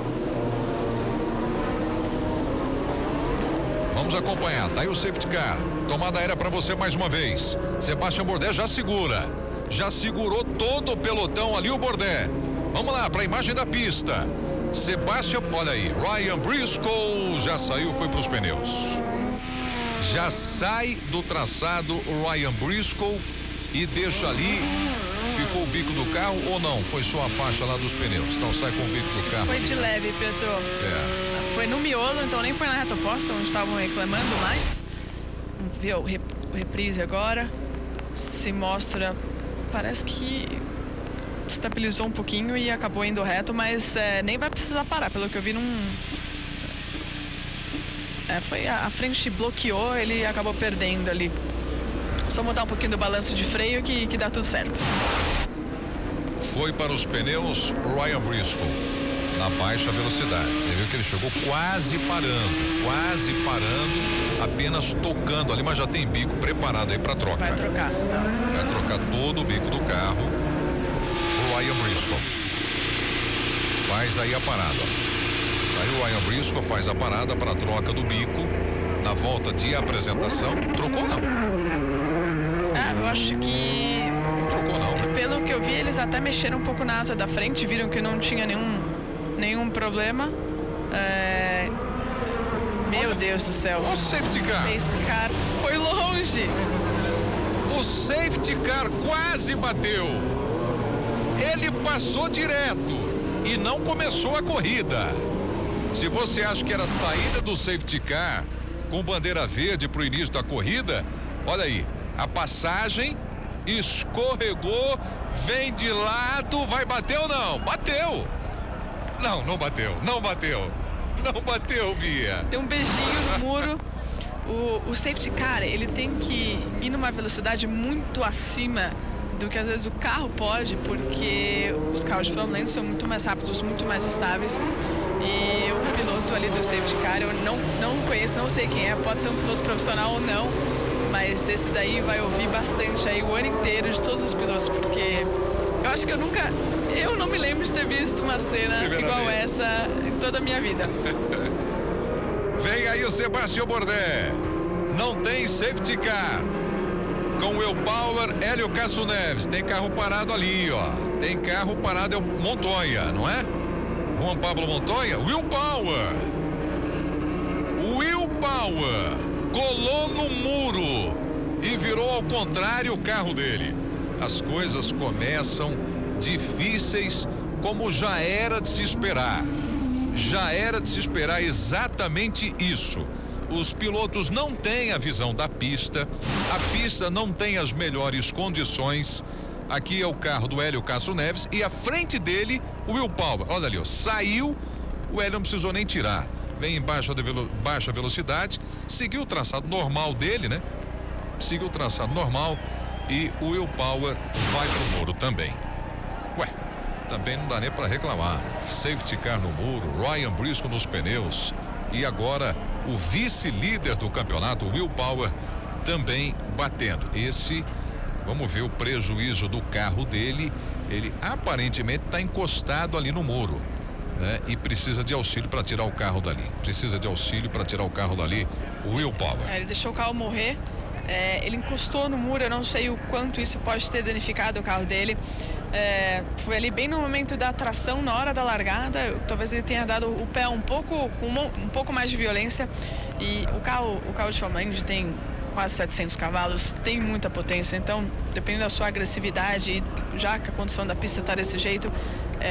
Vamos acompanhar, tá aí o safety car. Tomada aérea para você mais uma vez. Sebastian Bourdais já segura. Já segurou todo o pelotão ali o Bourdais. Vamos lá para a imagem da pista. Sebastian, olha aí, Ryan Briscoe já saiu, foi para os pneus. Já sai do traçado o Ryan Briscoe e deixa ali. Ficou o bico do carro ou não? Foi só a faixa lá dos pneus? Então sai com o bico do carro. Foi de leve, Pedro. Foi no miolo, então nem foi na reta oposta, onde estavam reclamando mais. Viu o reprise agora. Se mostra, parece que estabilizou um pouquinho e acabou indo reto, mas nem vai precisar parar, pelo que eu vi, foi a frente bloqueou, ele acabou perdendo ali. Só mudar um pouquinho do balanço de freio que dá tudo certo. Foi para os pneus Ryan Briscoe na baixa velocidade. Você viu que ele chegou quase parando, apenas tocando ali, mas já tem bico preparado aí para troca. Vai trocar. Vai trocar todo o bico do carro. O Ryan Briscoe faz aí a parada. Aí o Ryan Briscoe faz a parada para a troca do bico na volta de apresentação. Trocou ou não? Eu acho que trocou não. Pelo que eu vi, eles até mexeram um pouco na asa da frente, viram que não tinha nenhum problema. Meu Deus do céu. O safety car. Esse cara foi longe. O safety car quase bateu. Ele passou direto e não começou a corrida. Se você acha que era saída do safety car com bandeira verde para o início da corrida, olha aí, a passagem escorregou, vem de lado, vai bater ou não? Bateu. Não bateu, não bateu, Bia. Tem um beijinho no muro. O safety car, ele tem que ir numa velocidade muito acima do que às vezes o carro pode, porque os carros de Fórmula 1 são muito mais rápidos, muito mais estáveis. E o piloto ali do safety car, eu não conheço, não sei quem é, pode ser um piloto profissional ou não, mas esse daí vai ouvir bastante aí o ano inteiro de todos os pilotos, porque eu acho que eu não me lembro de ter visto uma cena igual essa em toda a minha vida. Vem aí o Sebastian Bourdais. Não tem safety car. Com Will Power, Hélio Castro Neves. Tem carro parado ali, ó. Tem carro parado, é o Montoya, não é? Juan Pablo Montoya. Will Power colou no muro e virou ao contrário o carro dele. As coisas começam difíceis, como já era de se esperar. Já era de se esperar exatamente isso. Os pilotos não têm a visão da pista, a pista não tem as melhores condições. Aqui é o carro do Hélio Castro Neves e à frente dele o Will Power. Olha ali, ó, saiu, o Hélio não precisou nem tirar. Vem em baixa velocidade, seguiu o traçado normal dele, né? Seguiu o traçado normal e o Will Power vai pro muro também. Também não dá nem para reclamar. Safety car no muro, Ryan Briscoe nos pneus e agora o vice-líder do campeonato, Will Power, também batendo. Vamos ver o prejuízo do carro dele. Ele aparentemente está encostado ali no muro. né? E precisa de auxílio para tirar o carro dali. O Will Power. Ele deixou o carro morrer. Ele encostou no muro, eu não sei o quanto isso pode ter danificado o carro dele. Foi ali bem no momento da tração, na hora da largada. Talvez ele tenha dado o pé um pouco mais de violência. E o carro de Fórmula Indy tem quase 700 cavalos, tem muita potência. Então, dependendo da sua agressividade, já que a condição da pista está desse jeito,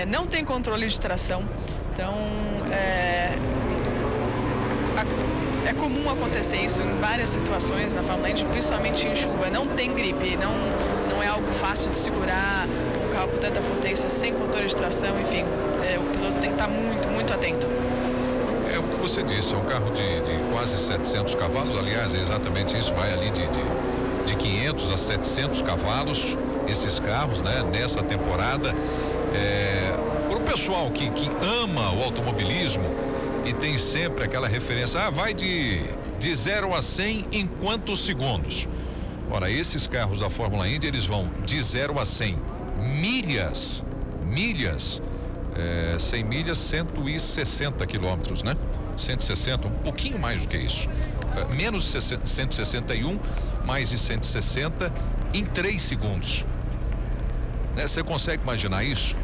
não tem controle de tração. Então, é comum acontecer isso em várias situações na Fórmula Indy, principalmente em chuva. Não tem gripe, não é algo fácil de segurar um carro com tanta potência, sem controle de tração, enfim. O piloto tem que estar muito, muito atento. É o que você disse, é um carro de quase 700 cavalos, aliás, é exatamente isso, vai ali de 500 a 700 cavalos, esses carros, né, nessa temporada. Para o pessoal que ama o automobilismo e tem sempre aquela referência, vai de 0 a 100 em quantos segundos? Ora, esses carros da Fórmula Indy, eles vão de 0 a 100 milhas, 100 milhas, 160 quilômetros, né? 160, um pouquinho mais do que isso. Menos de 161, mais de 160 em 3 segundos. Né? Você consegue imaginar isso?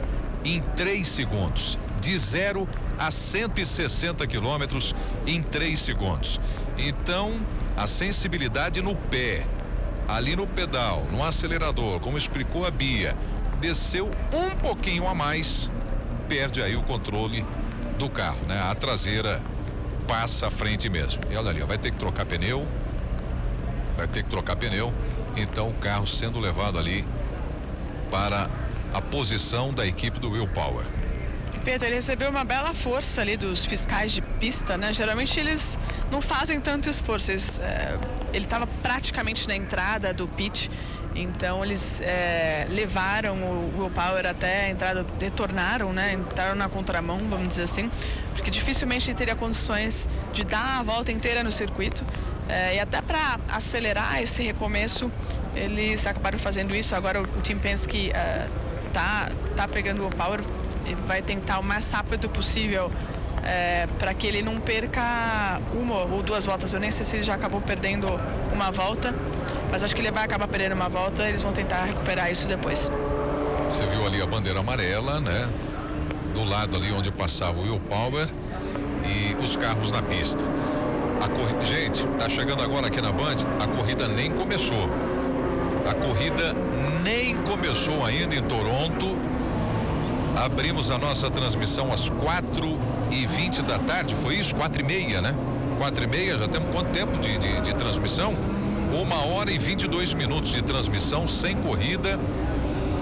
Em 3 segundos. De 0 a 160 quilômetros em 3 segundos. Então, a sensibilidade no pé, ali no pedal, no acelerador, como explicou a Bia, desceu um pouquinho a mais, perde aí o controle do carro, né? A traseira passa à frente mesmo. E olha ali, vai ter que trocar pneu. Então o carro sendo levado ali para a posição da equipe do Will Power. Pedro, ele recebeu uma bela força ali dos fiscais de pista, né? Geralmente eles não fazem tanto esforço. Ele estava praticamente na entrada do pit, então eles levaram o Will Power até a entrada, retornaram, né? Entraram na contramão, vamos dizer assim, porque dificilmente ele teria condições de dar a volta inteira no circuito. E até para acelerar esse recomeço, eles acabaram fazendo isso. Agora o Team Penske tá pegando o Will Power. Ele vai tentar o mais rápido possível para que ele não perca uma ou 2 voltas. Eu nem sei se ele já acabou perdendo uma volta, mas acho que ele vai acabar perdendo uma volta. Eles vão tentar recuperar isso depois. Você viu ali a bandeira amarela, né? Do lado ali onde passava o Will Power e os carros na pista. Gente, tá chegando agora aqui na Band, a corrida nem começou. Ainda em Toronto. Abrimos a nossa transmissão às 4h20 da tarde, foi isso? 4h30, né? 4h30, já temos quanto tempo de transmissão? 1h22 de transmissão sem corrida,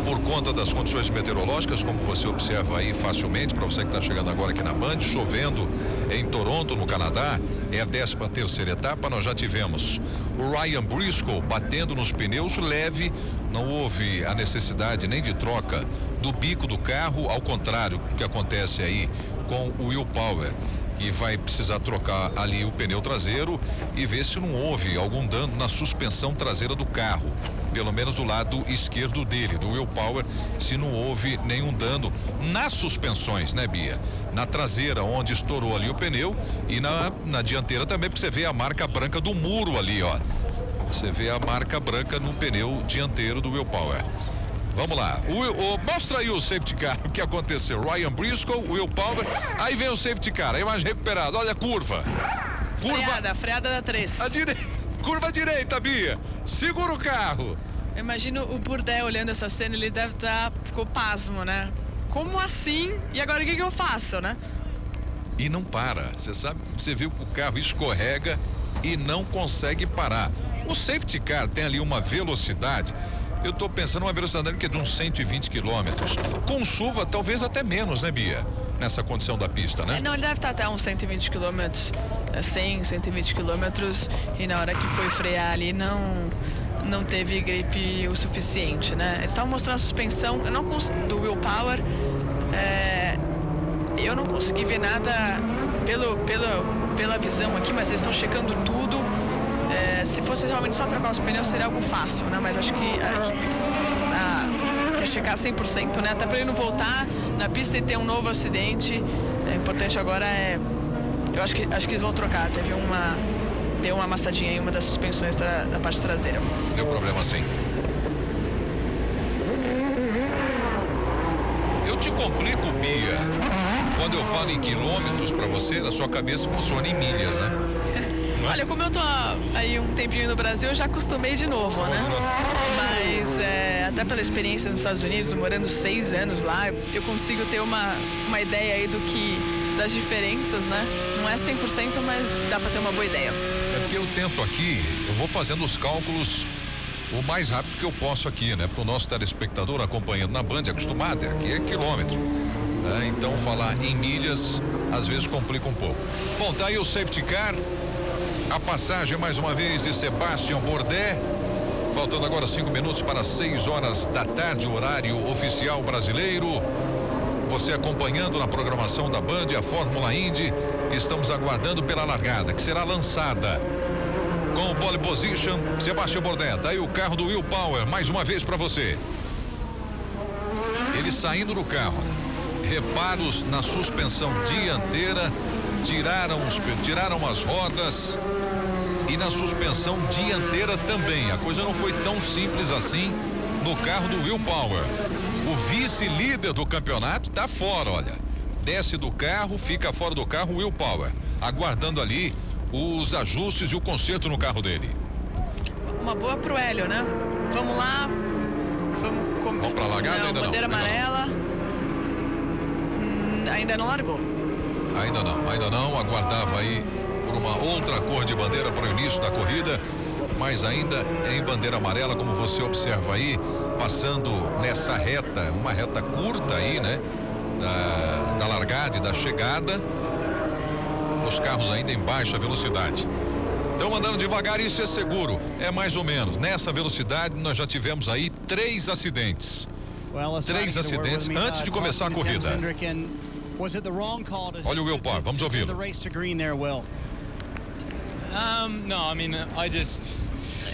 por conta das condições meteorológicas, como você observa aí facilmente, para você que está chegando agora aqui na Band, chovendo em Toronto, no Canadá. É a 13ª etapa. Nós já tivemos o Ryan Briscoe batendo nos pneus leve, não houve a necessidade nem de troca do bico do carro, ao contrário do que acontece aí com o Will Power, que vai precisar trocar ali o pneu traseiro e ver se não houve algum dano na suspensão traseira do carro, pelo menos do lado esquerdo dele, do Will Power, se não houve nenhum dano nas suspensões, né, Bia? Na traseira, onde estourou ali o pneu, e na dianteira também, porque você vê a marca branca do muro ali, ó. Você vê a marca branca no pneu dianteiro do Will Power. Vamos lá, mostra aí o safety car, o que aconteceu. Ryan Briscoe, Will Power, aí vem o safety car, aí mais recuperado, olha a curva. Freada da 3. Curva direita, Bia, segura o carro. Eu imagino o Bourdais olhando essa cena, ele deve ficou pasmo, né? Como assim? E agora o que eu faço, né? E não para, você viu que o carro escorrega e não consegue parar. O safety car tem ali uma velocidade. Eu tô pensando uma velocidade que é de uns 120 quilômetros. Com chuva, talvez até menos, né, Bia? Nessa condição da pista, né? Não, ele deve estar até uns 120 quilômetros, 100, 120 quilômetros, e na hora que foi frear ali, não teve gripe o suficiente, né? Eles estavam mostrando a suspensão, do Will Power, eu não consegui ver nada pela visão aqui, mas eles estão checando tudo. Se fosse realmente só trocar os pneus, seria algo fácil, né? Mas acho que a equipe quer checar 100%, né? Até para ele não voltar na pista e ter um novo acidente. importante agora é... Eu acho que eles vão trocar. Deu uma amassadinha em uma das suspensões da parte traseira. Deu problema sim. Eu te complico, Bia, quando eu falo em quilômetros para você, na sua cabeça funciona em milhas, né? Olha, como eu tô aí um tempinho no Brasil, eu já acostumei de novo, né? Mas até pela experiência nos Estados Unidos, morando 6 anos lá, eu consigo ter uma ideia aí das diferenças, né? Não é 100%, mas dá para ter uma boa ideia. É porque eu tento aqui, eu vou fazendo os cálculos o mais rápido que eu posso aqui, né? Para o nosso telespectador acompanhando na Band, acostumado, aqui é quilômetro. Então falar em milhas às vezes complica um pouco. Bom, tá aí o safety car, a passagem mais uma vez de Sebastian Bourdais, faltando agora 5 minutos para 6 horas da tarde, horário oficial brasileiro. Você acompanhando na programação da Band a Fórmula Indy, estamos aguardando pela largada, que será lançada com o pole position, Sebastian Bourdais. Daí o carro do Will Power, mais uma vez para você. Ele saindo do carro, reparos na suspensão dianteira, tiraram as rodas e na suspensão dianteira também. A coisa não foi tão simples assim no carro do Will Power. O vice-líder do campeonato tá fora, olha. Desce do carro, fica fora do carro o Will Power, aguardando ali os ajustes e o conserto no carro dele. Uma boa pro Hélio, né? Vamos lá. Vamos pra largada? Ainda bandeira amarela. Ainda não largou. Ainda não. Aguardava aí por uma outra cor de bandeira para o início da corrida, mas ainda em bandeira amarela, como você observa aí, passando nessa reta, uma reta curta aí, né? Da largada e da chegada, os carros ainda em baixa velocidade. Estão andando devagar, isso é seguro, é mais ou menos. Nessa velocidade nós já tivemos aí 3 acidentes. 3 acidentes antes de começar a corrida. Olha o Will Power, vamos ouvi-lo. No, I mean, I just...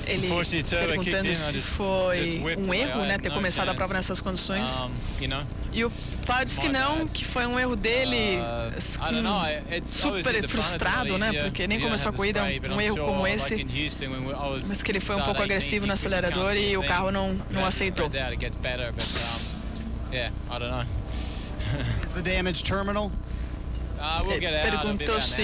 Ele perguntando se foi um erro, né, ter começado a prova nessas condições. E o Power disse que não, que foi um erro dele, super frustrado, né, porque nem começou a corrida, um erro como esse, mas que ele foi um pouco agressivo no acelerador e o carro não aceitou. Is the damage terminal? Perguntou se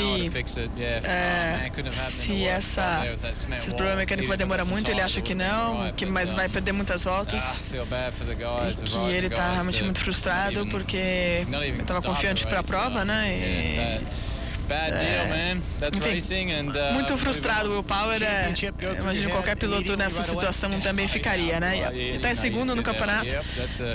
esse problema mecânico vai demorar muito. Ele acha que não, mas vai perder muitas voltas e que ele está realmente muito frustrado porque estava confiante para a prova, né? Enfim, muito frustrado. O Will Power, imagino qualquer piloto nessa situação também ficaria, né? Ele está em segundo no campeonato,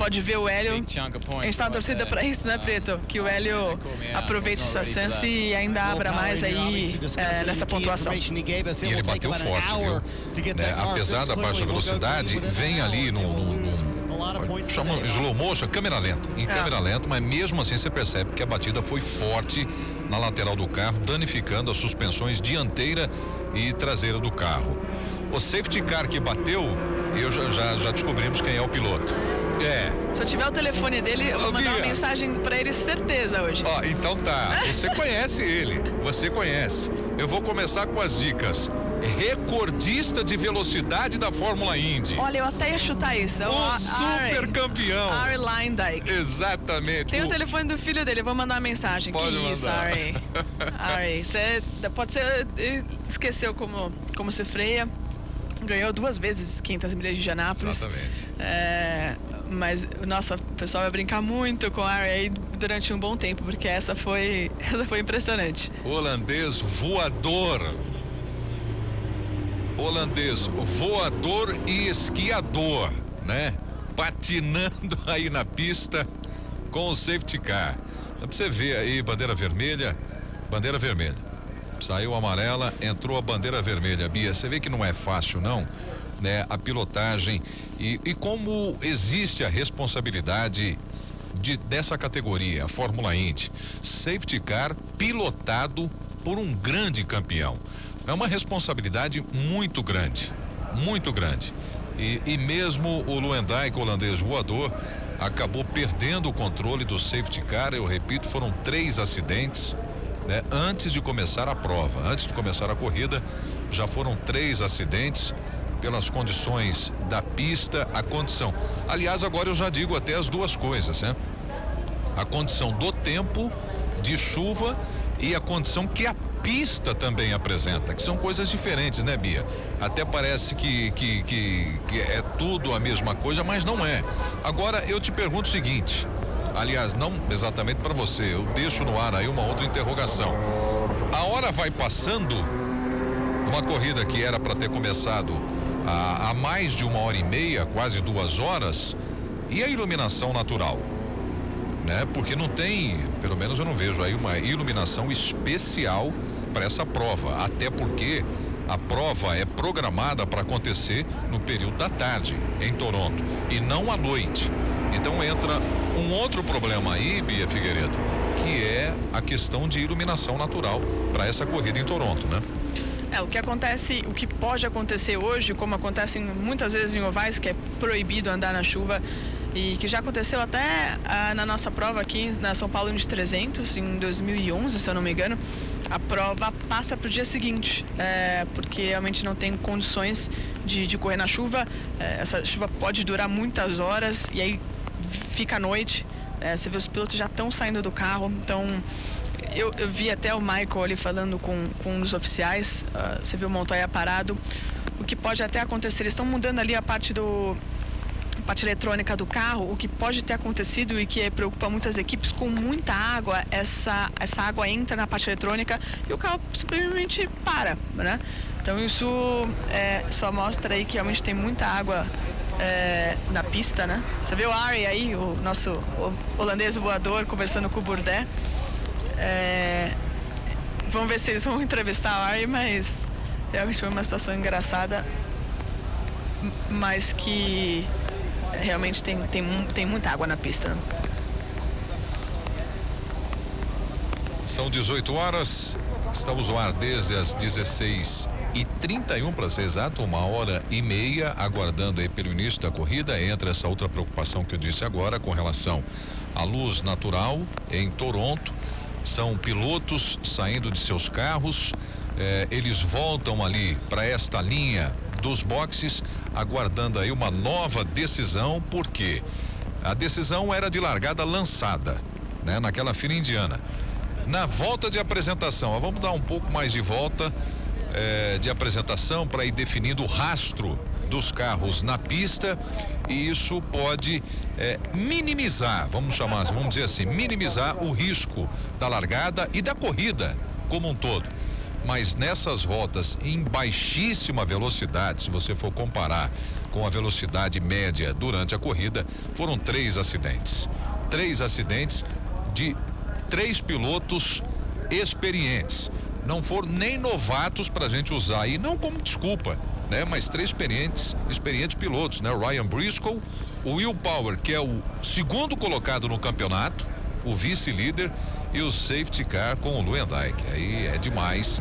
pode ver o Hélio. A gente está na torcida para isso, né, Preto? Que o Hélio aproveite essa chance e ainda abra mais aí nessa pontuação. E ele bateu forte, viu? Apesar da baixa velocidade, vem ali chama slow motion, câmera lenta, em câmera lenta, mas mesmo assim você percebe que a batida foi forte na lateral do carro, danificando as suspensões dianteira e traseira do carro. O safety car que bateu, já descobrimos quem é o piloto. Se eu tiver o telefone dele, eu vou mandar uma mensagem pra ele, certeza, hoje. Então tá, você conhece ele, você conhece. Eu vou começar com as dicas. Recordista de velocidade da Fórmula Indy. Olha, eu até ia chutar isso. O super campeão. Arie Luyendyk. Exatamente. Tem o telefone do filho dele, eu vou mandar uma mensagem. Pode mandar. Isso, Arie. Você pode ser, esqueceu como se freia. Ganhou 2 vezes 500 milhas de Indianápolis. Exatamente. Mas, nossa, o pessoal vai brincar muito com a Arie durante um bom tempo, porque essa foi impressionante. Holandês voador e esquiador, né? Patinando aí na pista com o safety car. Dá pra você ver aí, bandeira vermelha. Saiu a amarela, entrou a bandeira vermelha. Bia, você vê que não é fácil, não, né? A pilotagem e como existe a responsabilidade dessa categoria, a Fórmula Indy. Safety car pilotado por um grande campeão. É uma responsabilidade muito grande. E mesmo o Luyendyk, holandês voador, acabou perdendo o controle do safety car. Eu repito, foram 3 acidentes, né? Antes de começar a prova, antes de começar a corrida, já foram 3 acidentes pelas condições da pista, a condição. Aliás, agora eu já digo até as duas coisas, né? A condição do tempo de chuva e a condição que a pista também apresenta, que são coisas diferentes, né, Bia? Até parece que é tudo a mesma coisa, mas não é. Agora eu te pergunto o seguinte, aliás, não exatamente para você, eu deixo no ar aí uma outra interrogação. A hora vai passando, uma corrida que era para ter começado há mais de 1h30, quase 2 horas, e a iluminação natural, né? Porque não tem, pelo menos eu não vejo aí uma iluminação especial para essa prova, até porque a prova é programada para acontecer no período da tarde em Toronto e não à noite. Então entra um outro problema aí, Bia Figueiredo, que é a questão de iluminação natural para essa corrida em Toronto, né? O que pode acontecer hoje, como acontece muitas vezes em ovais, que é proibido andar na chuva, e que já aconteceu até na nossa prova aqui na São Paulo Indy 300 em 2011, se eu não me engano, a prova passa para o dia seguinte, porque realmente não tem condições de correr na chuva. Essa chuva pode durar muitas horas e aí fica à noite. Você vê os pilotos já estão saindo do carro, então eu vi até o Michael ali falando com um dos oficiais. Você viu o Montoya parado. O que pode até acontecer, eles estão mudando ali a parte eletrônica do carro. O que pode ter acontecido e que preocupa muitas equipes, com muita água, essa água entra na parte eletrônica e o carro simplesmente para, né? Então isso só mostra aí que realmente tem muita água na pista, né? Você vê o Ari aí, o nosso holandês voador, conversando com o Bourdais. Vamos ver se eles vão entrevistar o Ari, mas realmente foi uma situação engraçada, mas que realmente tem muita água na pista, né? São 18 horas, estamos no ar desde as 16h31, para ser exato, 1h30, aguardando aí pelo início da corrida. Entra essa outra preocupação que eu disse agora com relação à luz natural em Toronto. São pilotos saindo de seus carros, eles voltam ali para esta linha dos boxes, aguardando aí uma nova decisão, porque a decisão era de largada lançada, né? Naquela fila indiana. Na volta de apresentação, vamos dar um pouco mais de volta de apresentação para ir definindo o rastro dos carros na pista, e isso pode minimizar, vamos dizer assim, minimizar o risco da largada e da corrida como um todo. Mas nessas voltas em baixíssima velocidade, se você for comparar com a velocidade média durante a corrida, foram 3 acidentes. 3 acidentes de 3 pilotos experientes. Não foram nem novatos para a gente usar aí, não como desculpa, né? Mas 3 experientes pilotos, né? O Ryan Briscoe, o Will Power, que é o segundo colocado no campeonato, o vice-líder, e o safety car com o Luyendyk. Aí é demais.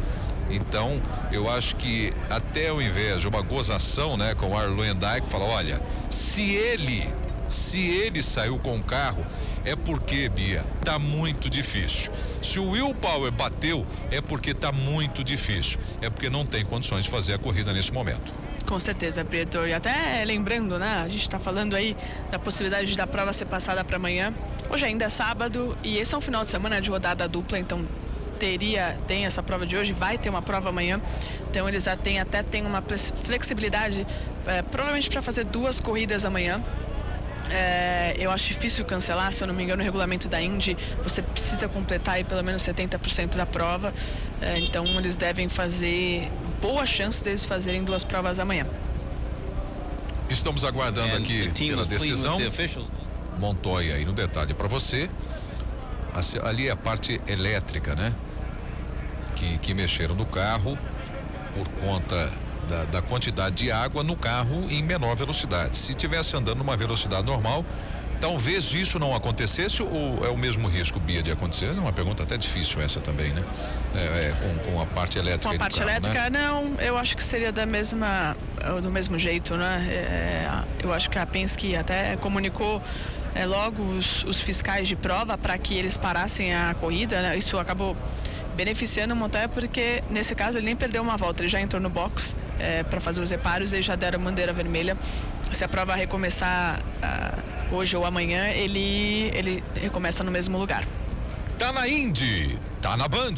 Então eu acho que até ao invés de uma gozação, né, com o Luyendyk, fala, olha, se ele saiu com o carro, é porque, Bia, tá muito difícil. Se o Will Power bateu, é porque tá muito difícil. É porque não tem condições de fazer a corrida nesse momento. Com certeza, Preto. E até lembrando, né, a gente está falando aí da possibilidade da prova ser passada para amanhã. Hoje ainda é sábado e esse é um final de semana de rodada dupla, então tem essa prova de hoje, vai ter uma prova amanhã. Então eles já têm uma flexibilidade, provavelmente para fazer 2 corridas amanhã. Eu acho difícil cancelar, se eu não me engano, o regulamento da Indy, você precisa completar aí pelo menos 70% da prova. Então eles devem fazer, boa chance deles fazerem 2 provas amanhã. Estamos aguardando aqui pela decisão. Montoya aí no detalhe para você. Ali é a parte elétrica, né? Que mexeram no carro por conta da quantidade de água no carro em menor velocidade. Se tivesse andando numa velocidade normal, talvez isso não acontecesse, ou é o mesmo risco, Bia, de acontecer? É uma pergunta até difícil essa também, né? Com a parte elétrica. Com a parte elétrica, né? Não, eu acho que seria do mesmo jeito, né? Eu acho que a Penske até comunicou logo os fiscais de prova para que eles parassem a corrida, né? Isso acabou beneficiando o Montoya porque nesse caso ele nem perdeu uma volta, ele já entrou no box para fazer os reparos e já deram bandeira vermelha. Se a prova recomeçar hoje ou amanhã, ele recomeça no mesmo lugar. Tá na Indy, tá na Band.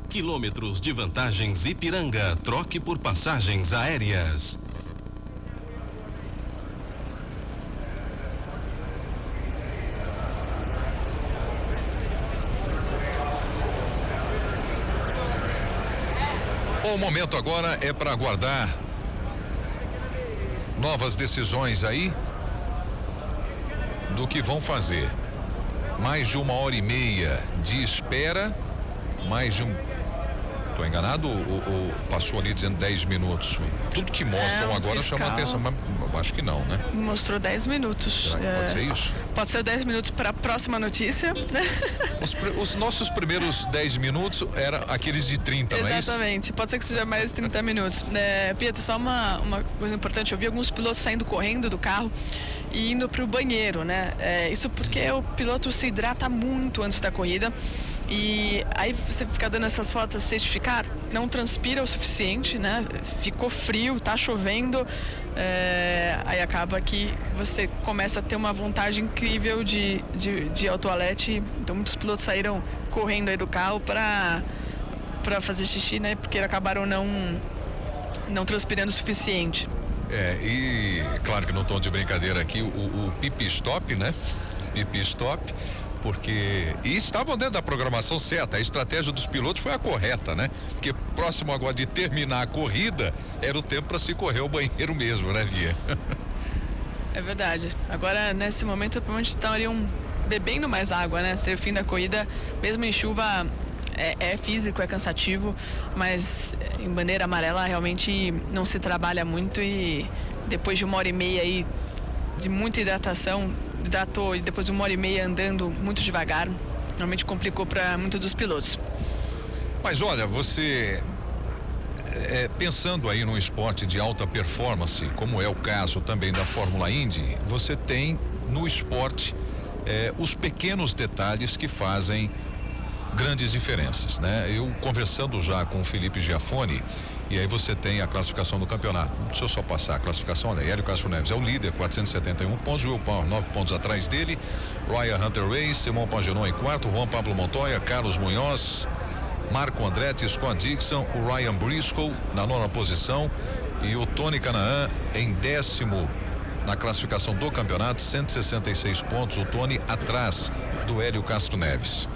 Quilômetros de vantagens Ipiranga, troque por passagens aéreas. O momento agora é para aguardar novas decisões aí do que vão fazer. Mais de 1h30 de espera, mais de Tô enganado ou passou ali dizendo 10 minutos? Tudo que mostram agora chama atenção, mas acho que não, né? Mostrou 10 minutos. Pode ser isso? Pode ser 10 minutos para a próxima notícia. Os nossos primeiros 10 minutos eram aqueles de 30, não é isso? Exatamente, pode ser que seja mais 30 minutos. Pietro, só uma coisa importante, eu vi alguns pilotos saindo correndo do carro e indo para o banheiro, né? Isso porque o piloto se hidrata muito antes da corrida. E aí você fica dando essas fotos certificar, não transpira o suficiente, né? Ficou frio, tá chovendo, aí acaba que você começa a ter uma vontade incrível de ir ao toalete. Então muitos pilotos saíram correndo aí do carro para fazer xixi, né? Porque acabaram não transpirando o suficiente. E claro que não tom de brincadeira aqui, o pipi stop, né? Pipi stop. Porque estavam dentro da programação certa, a estratégia dos pilotos foi a correta, né? Porque próximo agora de terminar a corrida era o tempo para se correr ao banheiro mesmo, né, Via? É verdade. Agora, nesse momento, provavelmente estariam bebendo mais água, né? Ser o fim da corrida, mesmo em chuva, é físico, é cansativo, mas em bandeira amarela realmente não se trabalha muito e depois de 1h30 aí de muita hidratação, hidratou e depois de 1h30 andando muito devagar, realmente complicou para muitos dos pilotos. Mas olha, você pensando aí num esporte de alta performance, como é o caso também da Fórmula Indy, você tem no esporte os pequenos detalhes que fazem grandes diferenças, né? Eu conversando já com o Felipe Giafone, e aí você tem a classificação do campeonato. Deixa eu só passar a classificação, né? Hélio Castro Neves é o líder, 471 pontos, Will Power 9 pontos atrás dele, Ryan Hunter Reis, Simão Pagenaud em quarto, Juan Pablo Montoya, Carlos Munhoz, Marco Andretti, Scott Dixon, o Ryan Briscoe na 9ª posição e o Tony Kanaan em 10º na classificação do campeonato, 166 pontos, o Tony atrás do Hélio Castro Neves.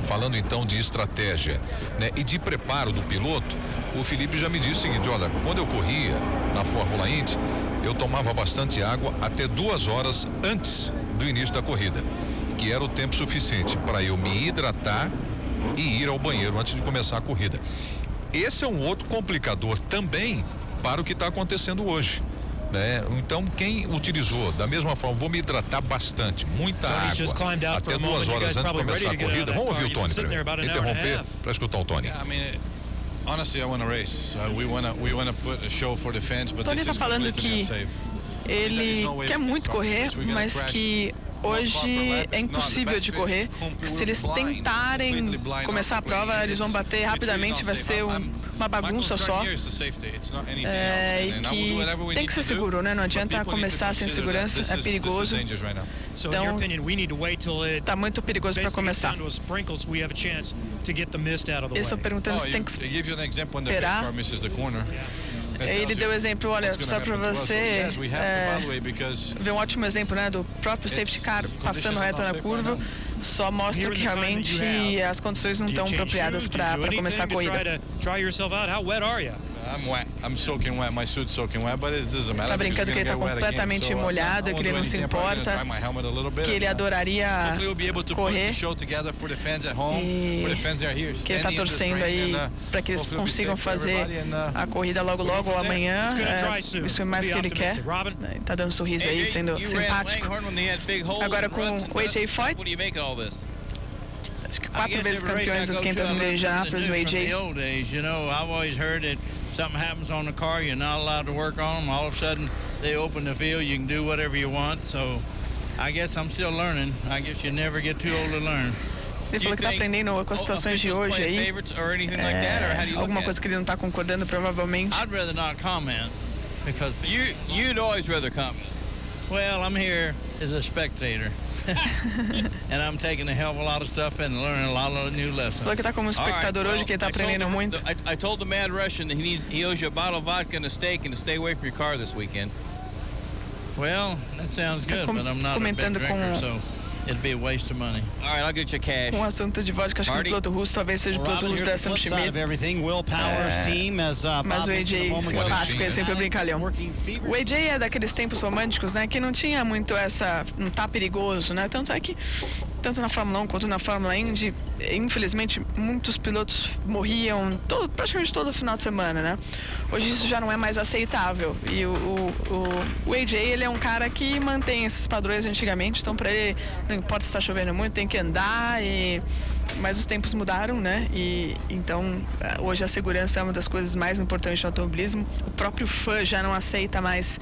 Falando então de estratégia, né, e de preparo do piloto, o Felipe já me disse o seguinte: olha, quando eu corria na Fórmula Indy, eu tomava bastante água até 2 horas antes do início da corrida, que era o tempo suficiente para eu me hidratar e ir ao banheiro antes de começar a corrida. Esse é um outro complicador também para o que está acontecendo hoje, né? Então quem utilizou da mesma forma, vou me hidratar bastante, muita água até 2 horas antes de começar a corrida. Vamos ouvir o Tony primeiro, interromper para escutar o Tony. Honestly, I want to race. We want to put a show for the fans, but Tony está falando que ele quer muito correr, mas que hoje é impossível de correr. Se eles tentarem começar a prova, eles vão bater rapidamente, vai ser uma bagunça só. E que tem que ser seguro, né? Não adianta começar sem segurança, é perigoso. Então, tá muito perigoso para começar. Eles estão perguntando se tem que esperar. Ele deu exemplo, olha, só para você ver um ótimo exemplo, né, do próprio safety car passando reto na curva, só mostra que realmente as condições não estão apropriadas para começar a corrida. Tá brincando que ele está completamente molhado, que ele não se importa, que ele adoraria correr e que ele está torcendo aí para que eles consigam fazer a corrida logo ou amanhã. Isso é mais que ele quer. Tá dando um sorriso aí, sendo simpático. Agora com o AJ Foyt, acho que 4 vezes campeões das 500 milhas de Indianápolis, o AJ. Something happens on the car, you're not allowed to work on them. All of a sudden, they open the field, you can do whatever you want. So I guess I'm still learning. I guess you never get too old to learn. Ele falou que está aprendendo com as situações de hoje aí. Alguma coisa que ele não está concordando, provavelmente. I'd rather not comment, because you'd always rather comment. Well, I'm here as a spectator. And I'm taking a hell of a lot of stuff and learning a lot of new lessons. Falou que está como espectador hoje, que ele está aprendendo muito. I told the Mad Russian that he owes you a bottle of vodka and a steak and to stay away from your car this weekend. Well, that sounds good, but I'm not a big drinker, so it'd be a waste of money. All right, I'll get you cash. Assunto de vodka, acho que o piloto russo talvez seja o piloto russo da Sam Schmidt. Mas o AJ simpático, ele sempre brincalhão. O AJ é daqueles tempos românticos, né, que não tinha muito não tá perigoso, né? Tanto é que tanto na Fórmula 1 quanto na Fórmula Indy, infelizmente, muitos pilotos morriam praticamente todo final de semana, né? Hoje isso já não é mais aceitável. E o AJ, ele é um cara que mantém esses padrões antigamente, então para ele, não importa se está chovendo muito, tem que andar, mas os tempos mudaram, né? E então hoje a segurança é uma das coisas mais importantes do automobilismo. O próprio fã já não aceita mais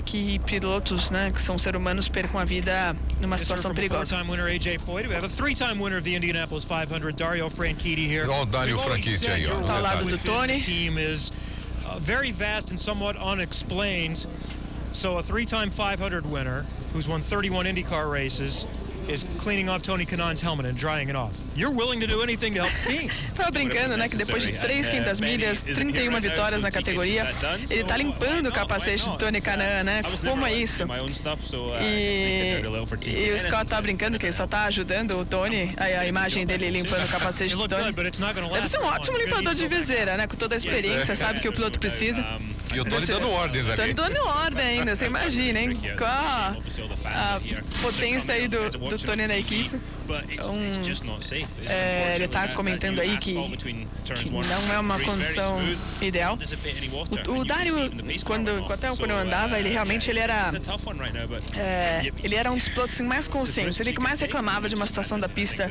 que pilotos, né, que são seres humanos, percam a vida numa situação perigosa. Four-time winner AJ Foyt. We have a three-time winner of the Indianapolis 500, Dario Franchitti here. Olha o Dario Franchitti aí, ó. Ao lado do Tony. The team is very vast and somewhat unexplained. So a three-time 500 winner who's won 31 IndyCar races is cleaning off Tony Kanaan's helmet and drying it off. You're willing to do anything to help the team. Tava brincando, né, que depois de 3 500 milhas, 31 vitórias na categoria, ele tá limpando o capacete do Tony Kanaan, né? Como é isso? E o Scott tá brincando que ele só tá ajudando o Tony, a imagem dele limpando o capacete do Tony. Deve ser um ótimo limpador de viseira, né? Com toda a experiência, sabe que o piloto precisa. E o Tony dando ordens aqui. Tony dando ordem ainda, você imagina, hein? Com a potência aí do Tony na equipe. Então, ele tá comentando aí que não é uma condição ideal. O Dario, até quando eu andava, ele realmente ele era um dos pilotos assim, mais conscientes. Ele que mais reclamava de uma situação da pista.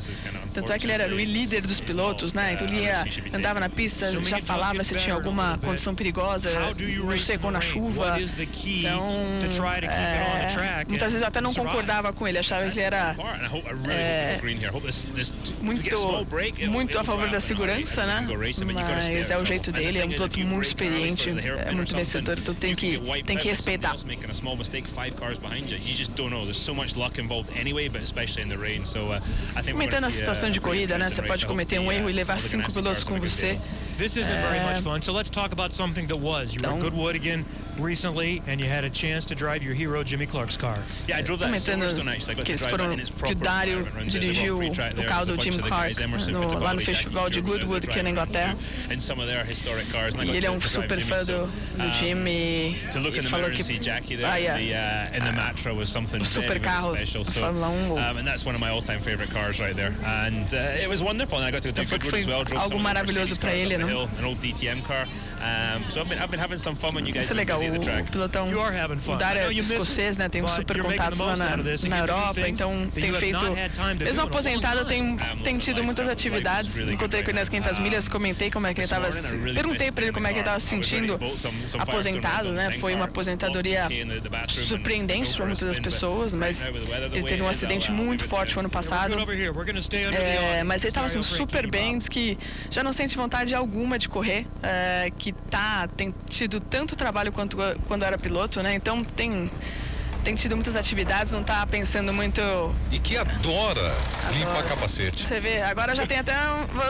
Tanto é que ele era o líder dos pilotos, né? Então ele andava na pista, já falava se tinha alguma condição perigosa, no seco ou na chuva. Então, muitas vezes eu até não concordava com ele, achava que ele era muito a favor da segurança, né? Mas é o jeito dele, é um piloto muito experiente, é muito vencedor, então tem que respeitar. Comentando a situação de corrida, né? Você pode cometer um erro e levar 5 pilotos com você. This isn't very much fun, so let's talk about something that was. You were at Goodwood again recently, and you had a chance to drive your hero Jimmy Clark's car. Yeah, I drove that Silverstone actually. I got to drive it in its proper environment. Runs in the Valkyrie track there. There's a bunch of the guys, Emerson Fittipaldi, lá no festival de Goodwood, que é na Inglaterra. And some of their historic cars. And I got ele é super fã do Jimmy. To look in the mirror and see Jackie there in the Matra was something very, very special. So, and that's one of my all-time favorite cars right there. And it was wonderful. And I got to do Goodwood as well. Drove some of the Mercedes cars up the hill, an old DTM car. So I've been having some fun when you guys are busy at the track. O pilotão, o Dario é escocês, né? Tem super contatos lá na Europa, então tem feito. Mesmo aposentado, tem tido muitas atividades. Encontrei com ele nas 500 milhas, comentei como é que ele estava. Perguntei para ele como é que ele estava se sentindo aposentado, né? Foi uma aposentadoria surpreendente para muitas das pessoas, mas ele teve um acidente muito forte no ano passado. Mas ele estava assim, super bem, diz que já não sente vontade alguma de correr, que tem tido tanto trabalho quanto quando era piloto, né? Então tem tido muitas atividades, não tá pensando muito. E que adora limpar capacete. Você vê, agora já tem até.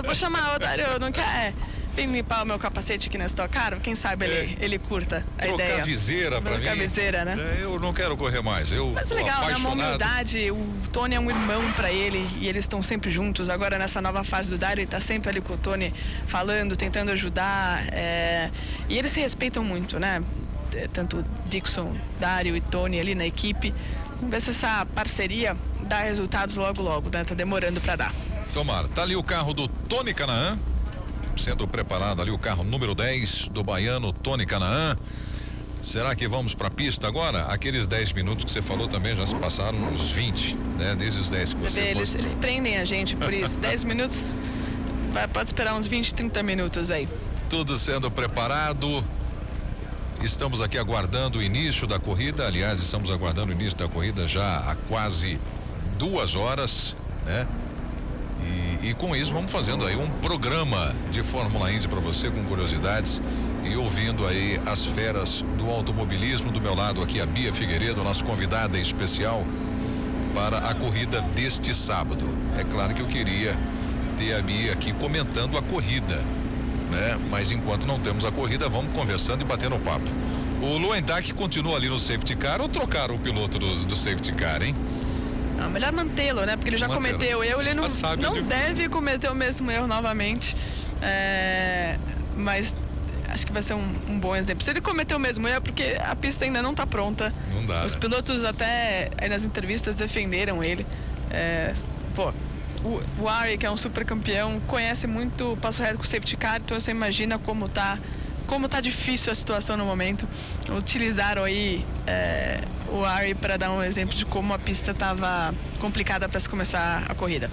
Vou chamar o Dario, não quer vir limpar o meu capacete aqui na Stock Car? Quem sabe ele curta a ideia. Trocar viseira pra mim. Trocar viseira, né? Eu não quero correr mais. Mas legal, né? Uma humildade. O Tony é um irmão pra ele e eles estão sempre juntos. Agora nessa nova fase do Dario, ele tá sempre ali com o Tony falando, tentando ajudar. E eles se respeitam muito, né? Tanto Dixon, Dario e Tony ali na equipe. Vamos ver se essa parceria dá resultados logo, né? Tá demorando para dar. Tomara. Tá ali o carro do Tony Kanaan, sendo preparado ali o carro número 10 do baiano Tony Kanaan. Será que vamos para a pista agora? Aqueles 10 minutos que você falou também já se passaram uns 20, né? Desde os 10 que você eles prendem a gente por isso. 10 minutos, pode esperar uns 20, 30 minutos aí. Tudo sendo preparado. Estamos aqui aguardando o início da corrida. Aliás, estamos aguardando o início da corrida já há quase 2 horas, né? E com isso vamos fazendo aí um programa de Fórmula Indy para você, com curiosidades e ouvindo aí as feras do automobilismo. Do meu lado aqui a Bia Figueiredo, nossa convidada especial para a corrida deste sábado. É claro que eu queria ter a Bia aqui comentando a corrida, né? Mas enquanto não temos a corrida, vamos conversando e batendo papo. O Lewandowski continua ali no safety car ou trocaram o piloto do safety car, hein? Não, melhor mantê-lo, né? Porque ele já cometeu erro, ele não deve cometer o mesmo erro novamente. Mas acho que vai ser um bom exemplo. Se ele cometer o mesmo erro, porque a pista ainda não está pronta. Não dá. Os pilotos até aí nas entrevistas defenderam ele. O Ari, que é um super campeão, conhece muito o passo reto com o safety car, então você imagina como tá difícil a situação no momento. Utilizaram aí o Ari para dar um exemplo de como a pista estava complicada para se começar a corrida.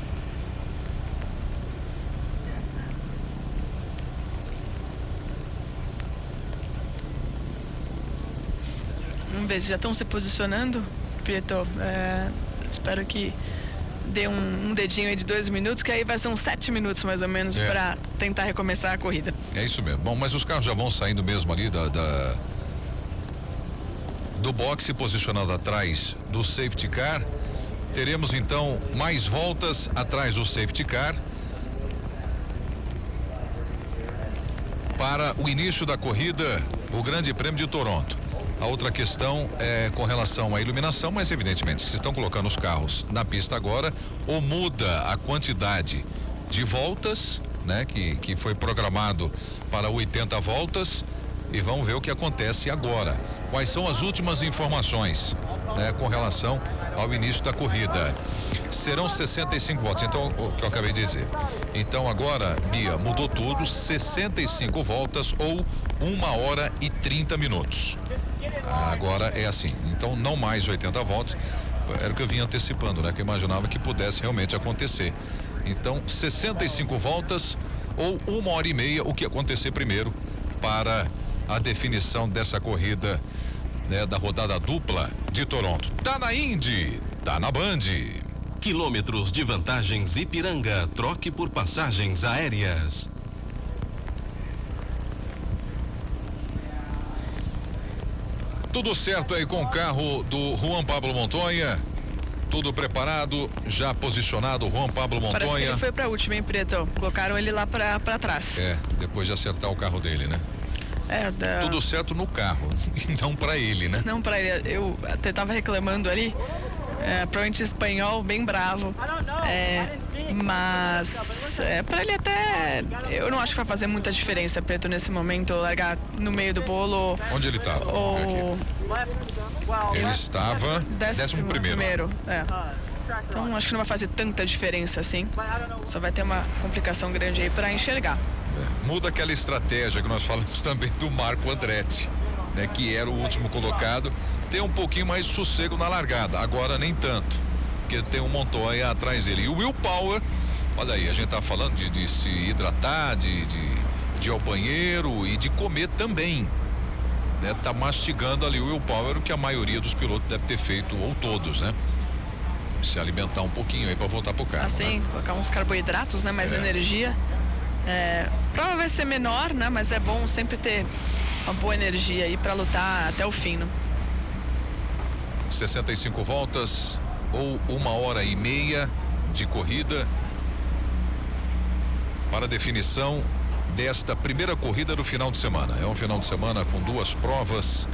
Vamos ver se já estão se posicionando, Prieto. Espero que dê um dedinho aí de 2 minutos, que aí vai ser uns 7 minutos mais ou menos para tentar recomeçar a corrida. É isso mesmo. Bom, mas os carros já vão saindo mesmo ali do boxe, posicionado atrás do safety car. Teremos então mais voltas atrás do safety car para o início da corrida, o Grande Prêmio de Toronto. A outra questão é com relação à iluminação, mas evidentemente se estão colocando os carros na pista agora, ou muda a quantidade de voltas, né? Que foi programado para 80 voltas, e vamos ver o que acontece agora. Quais são as últimas informações, né, com relação ao início da corrida? Serão 65 voltas, então o que eu acabei de dizer. Então agora, Bia, mudou tudo, 65 voltas ou 1h30. Agora é assim, então não mais 80 voltas, era o que eu vinha antecipando, né? Que eu imaginava que pudesse realmente acontecer. Então 65 voltas ou 1h30, o que acontecer primeiro para a definição dessa corrida, né, da rodada dupla de Toronto. Tá na Indy, tá na Band. Quilômetros de vantagens Ipiranga, troque por passagens aéreas. Tudo certo aí com o carro do Juan Pablo Montoya. Tudo preparado, já posicionado o Juan Pablo Montoya. Parece que ele foi pra última, hein, Preto? Colocaram ele lá pra trás. Depois de acertar o carro dele, né? Tudo certo no carro, não pra ele, né? Não pra ele. Eu até tava reclamando ali. Provavelmente espanhol, bem bravo. Mas pra ele até, eu não acho que vai fazer muita diferença, Preto, nesse momento, largar no meio do bolo. Onde ele estava? Ele estava 11º. Então acho que não vai fazer tanta diferença assim. Só vai ter uma complicação grande aí para enxergar. Muda aquela estratégia que nós falamos também do Marco Andretti, né, que era o último colocado, ter um pouquinho mais de sossego na largada. Agora nem tanto, porque tem um Montoya atrás dele. E o Will Power, olha aí, a gente tá falando de se hidratar, de ir ao banheiro e de comer também, né? Tá mastigando ali o Will Power, o que a maioria dos pilotos deve ter feito, ou todos, né? Se alimentar um pouquinho aí para voltar pro carro. Assim, né? Colocar uns carboidratos, né? Mais energia. Prova vai ser menor, né? Mas é bom sempre ter uma boa energia aí para lutar até o fim, né? 65 voltas ou 1h30 de corrida para a definição desta primeira corrida do final de semana. É um final de semana com 2 provas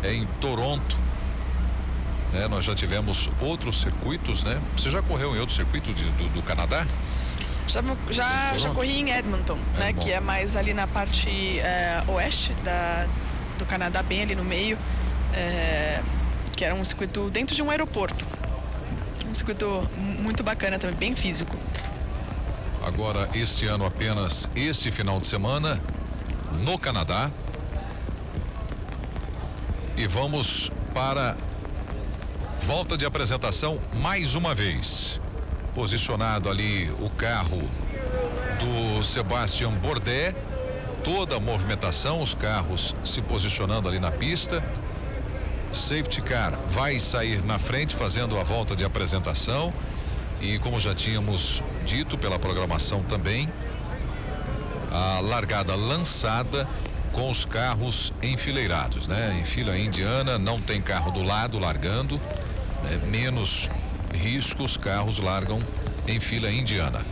em Toronto. Nós já tivemos outros circuitos, né? Você já correu em outro circuito do Canadá? Já corri em Edmonton, né? Que é mais ali na parte oeste do Canadá, bem ali no meio, que era um circuito dentro de um aeroporto. Um circuito muito bacana também, bem físico. Agora, este ano apenas este final de semana no Canadá. E vamos para volta de apresentação mais uma vez. Posicionado ali o carro do Sebastian Bourdais, toda a movimentação, os carros se posicionando ali na pista. Safety car vai sair na frente fazendo a volta de apresentação e, como já tínhamos dito pela programação também, a largada lançada com os carros enfileirados, né? Em fila indiana, não tem carro do lado largando, né? Menos risco, os carros largam em fila indiana.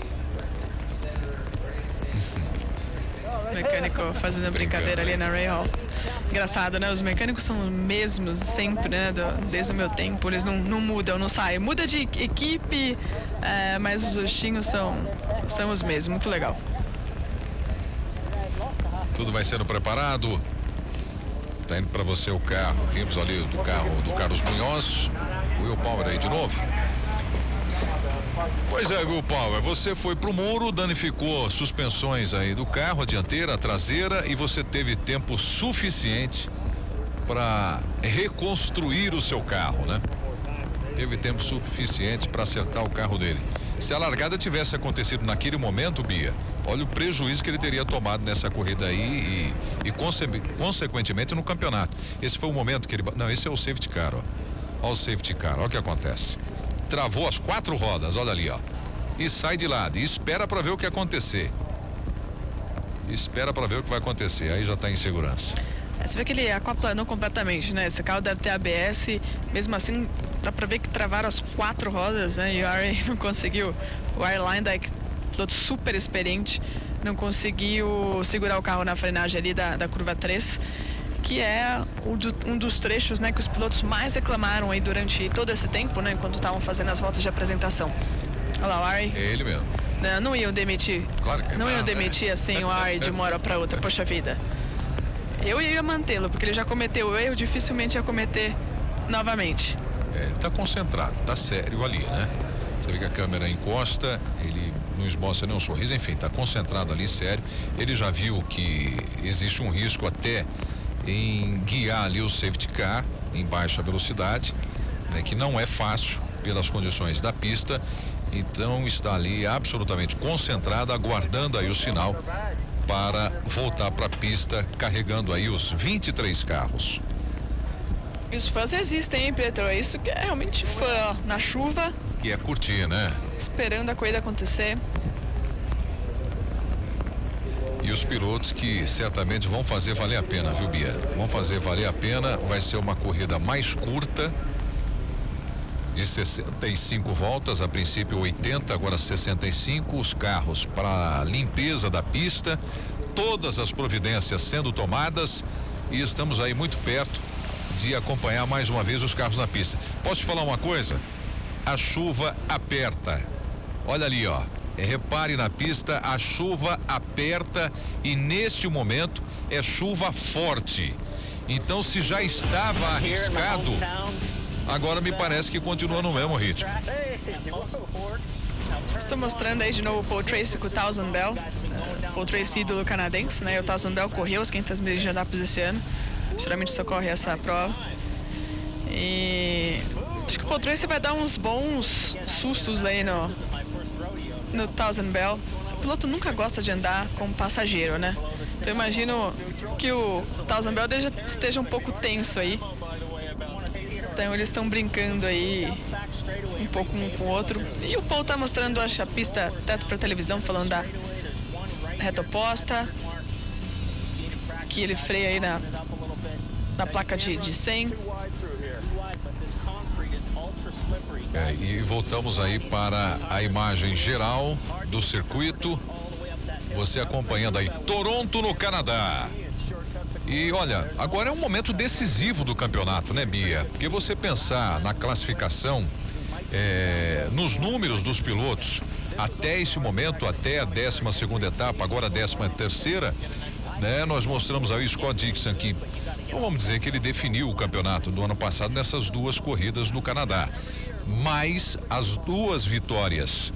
Mecânico fazendo brincadeira ali na Ray Hall. Engraçado, né? Os mecânicos são os mesmos sempre, né? Desde o meu tempo, eles não mudam, não saem. Muda de equipe, mas os rostinhos são os mesmos. Muito legal. Tudo vai sendo preparado. Tá indo para você o carro. Vimos ali do carro do Carlos Munhoz. Will Power aí de novo. Pois é, Will Power, você foi pro muro, danificou suspensões aí do carro, a dianteira, a traseira, e você teve tempo suficiente para reconstruir o seu carro, né? Teve tempo suficiente para acertar o carro dele. Se a largada tivesse acontecido naquele momento, Bia, olha o prejuízo que ele teria tomado nessa corrida aí e consequentemente no campeonato. Esse foi o momento que ele... Não, esse é o safety car, ó. Olha o safety car, olha o que acontece. Travou as 4 rodas, olha ali, ó. E sai de lado e espera para ver o que acontecer. Espera para ver o que vai acontecer, aí já tá em segurança. Você vê que ele aquaplanou completamente, né? Esse carro deve ter ABS, mesmo assim dá para ver que travaram as 4 rodas, né? E o Ari não conseguiu, o Ari Lindike, piloto super experiente, não conseguiu segurar o carro na frenagem ali da curva 3, que é um dos trechos, né, que os pilotos mais reclamaram aí durante todo esse tempo, né, enquanto estavam fazendo as voltas de apresentação. Olha lá, o Ari. É ele mesmo. Não iam demitir. Claro que não iam demitir assim o Ari de uma hora para outra, poxa vida. Eu ia mantê-lo, porque ele já cometeu o erro, dificilmente ia cometer novamente. Ele está concentrado, está sério ali, né? Você vê que a câmera encosta, ele não esboça nem um sorriso, enfim, está concentrado ali, sério. Ele já viu que existe um risco até em guiar ali o safety car em baixa velocidade, né, que não é fácil pelas condições da pista, então está ali absolutamente concentrado, aguardando aí o sinal para voltar para a pista, carregando aí os 23 carros. E os fãs resistem, hein, Pietro? É isso que é realmente fã, ó, na chuva. E é curtir, né? Esperando a corrida acontecer. E os pilotos que certamente vão fazer valer a pena, viu, Bia? Vão fazer valer a pena, vai ser uma corrida mais curta, de 65 voltas, a princípio 80, agora 65, os carros para limpeza da pista, todas as providências sendo tomadas e estamos aí muito perto de acompanhar mais uma vez os carros na pista. Posso te falar uma coisa? A chuva aperta. Olha ali, ó. Repare na pista, a chuva aperta e neste momento é chuva forte. Então, se já estava arriscado, agora me parece que continua no mesmo ritmo. Estou mostrando aí de novo o Paul Tracy com o Thousand Bell. Paul Tracy, ídolo canadense, né? O Thousand Bell correu os 500 milhas de Anápolis esse ano. Geralmente socorre essa prova. E acho que o Paul Tracy vai dar uns bons sustos aí no Thousand Bell. O piloto nunca gosta de andar como passageiro, né? Então eu imagino que o Thousand Bell esteja um pouco tenso aí. Então eles estão brincando aí um pouco um com o outro. E o Paul tá mostrando, acho, a pista teto para televisão, falando da reta oposta. Que ele freia aí na placa de 100. E voltamos aí para a imagem geral do circuito. Você acompanhando aí Toronto, no Canadá. E olha, agora é um momento decisivo do campeonato, né, Bia? Porque você pensar na classificação, nos números dos pilotos, até esse momento, até a 12ª etapa, agora a 13ª, né? Nós mostramos aí o Scott Dixon que, vamos dizer que ele definiu o campeonato do ano passado nessas 2 corridas no Canadá. Mas as 2 vitórias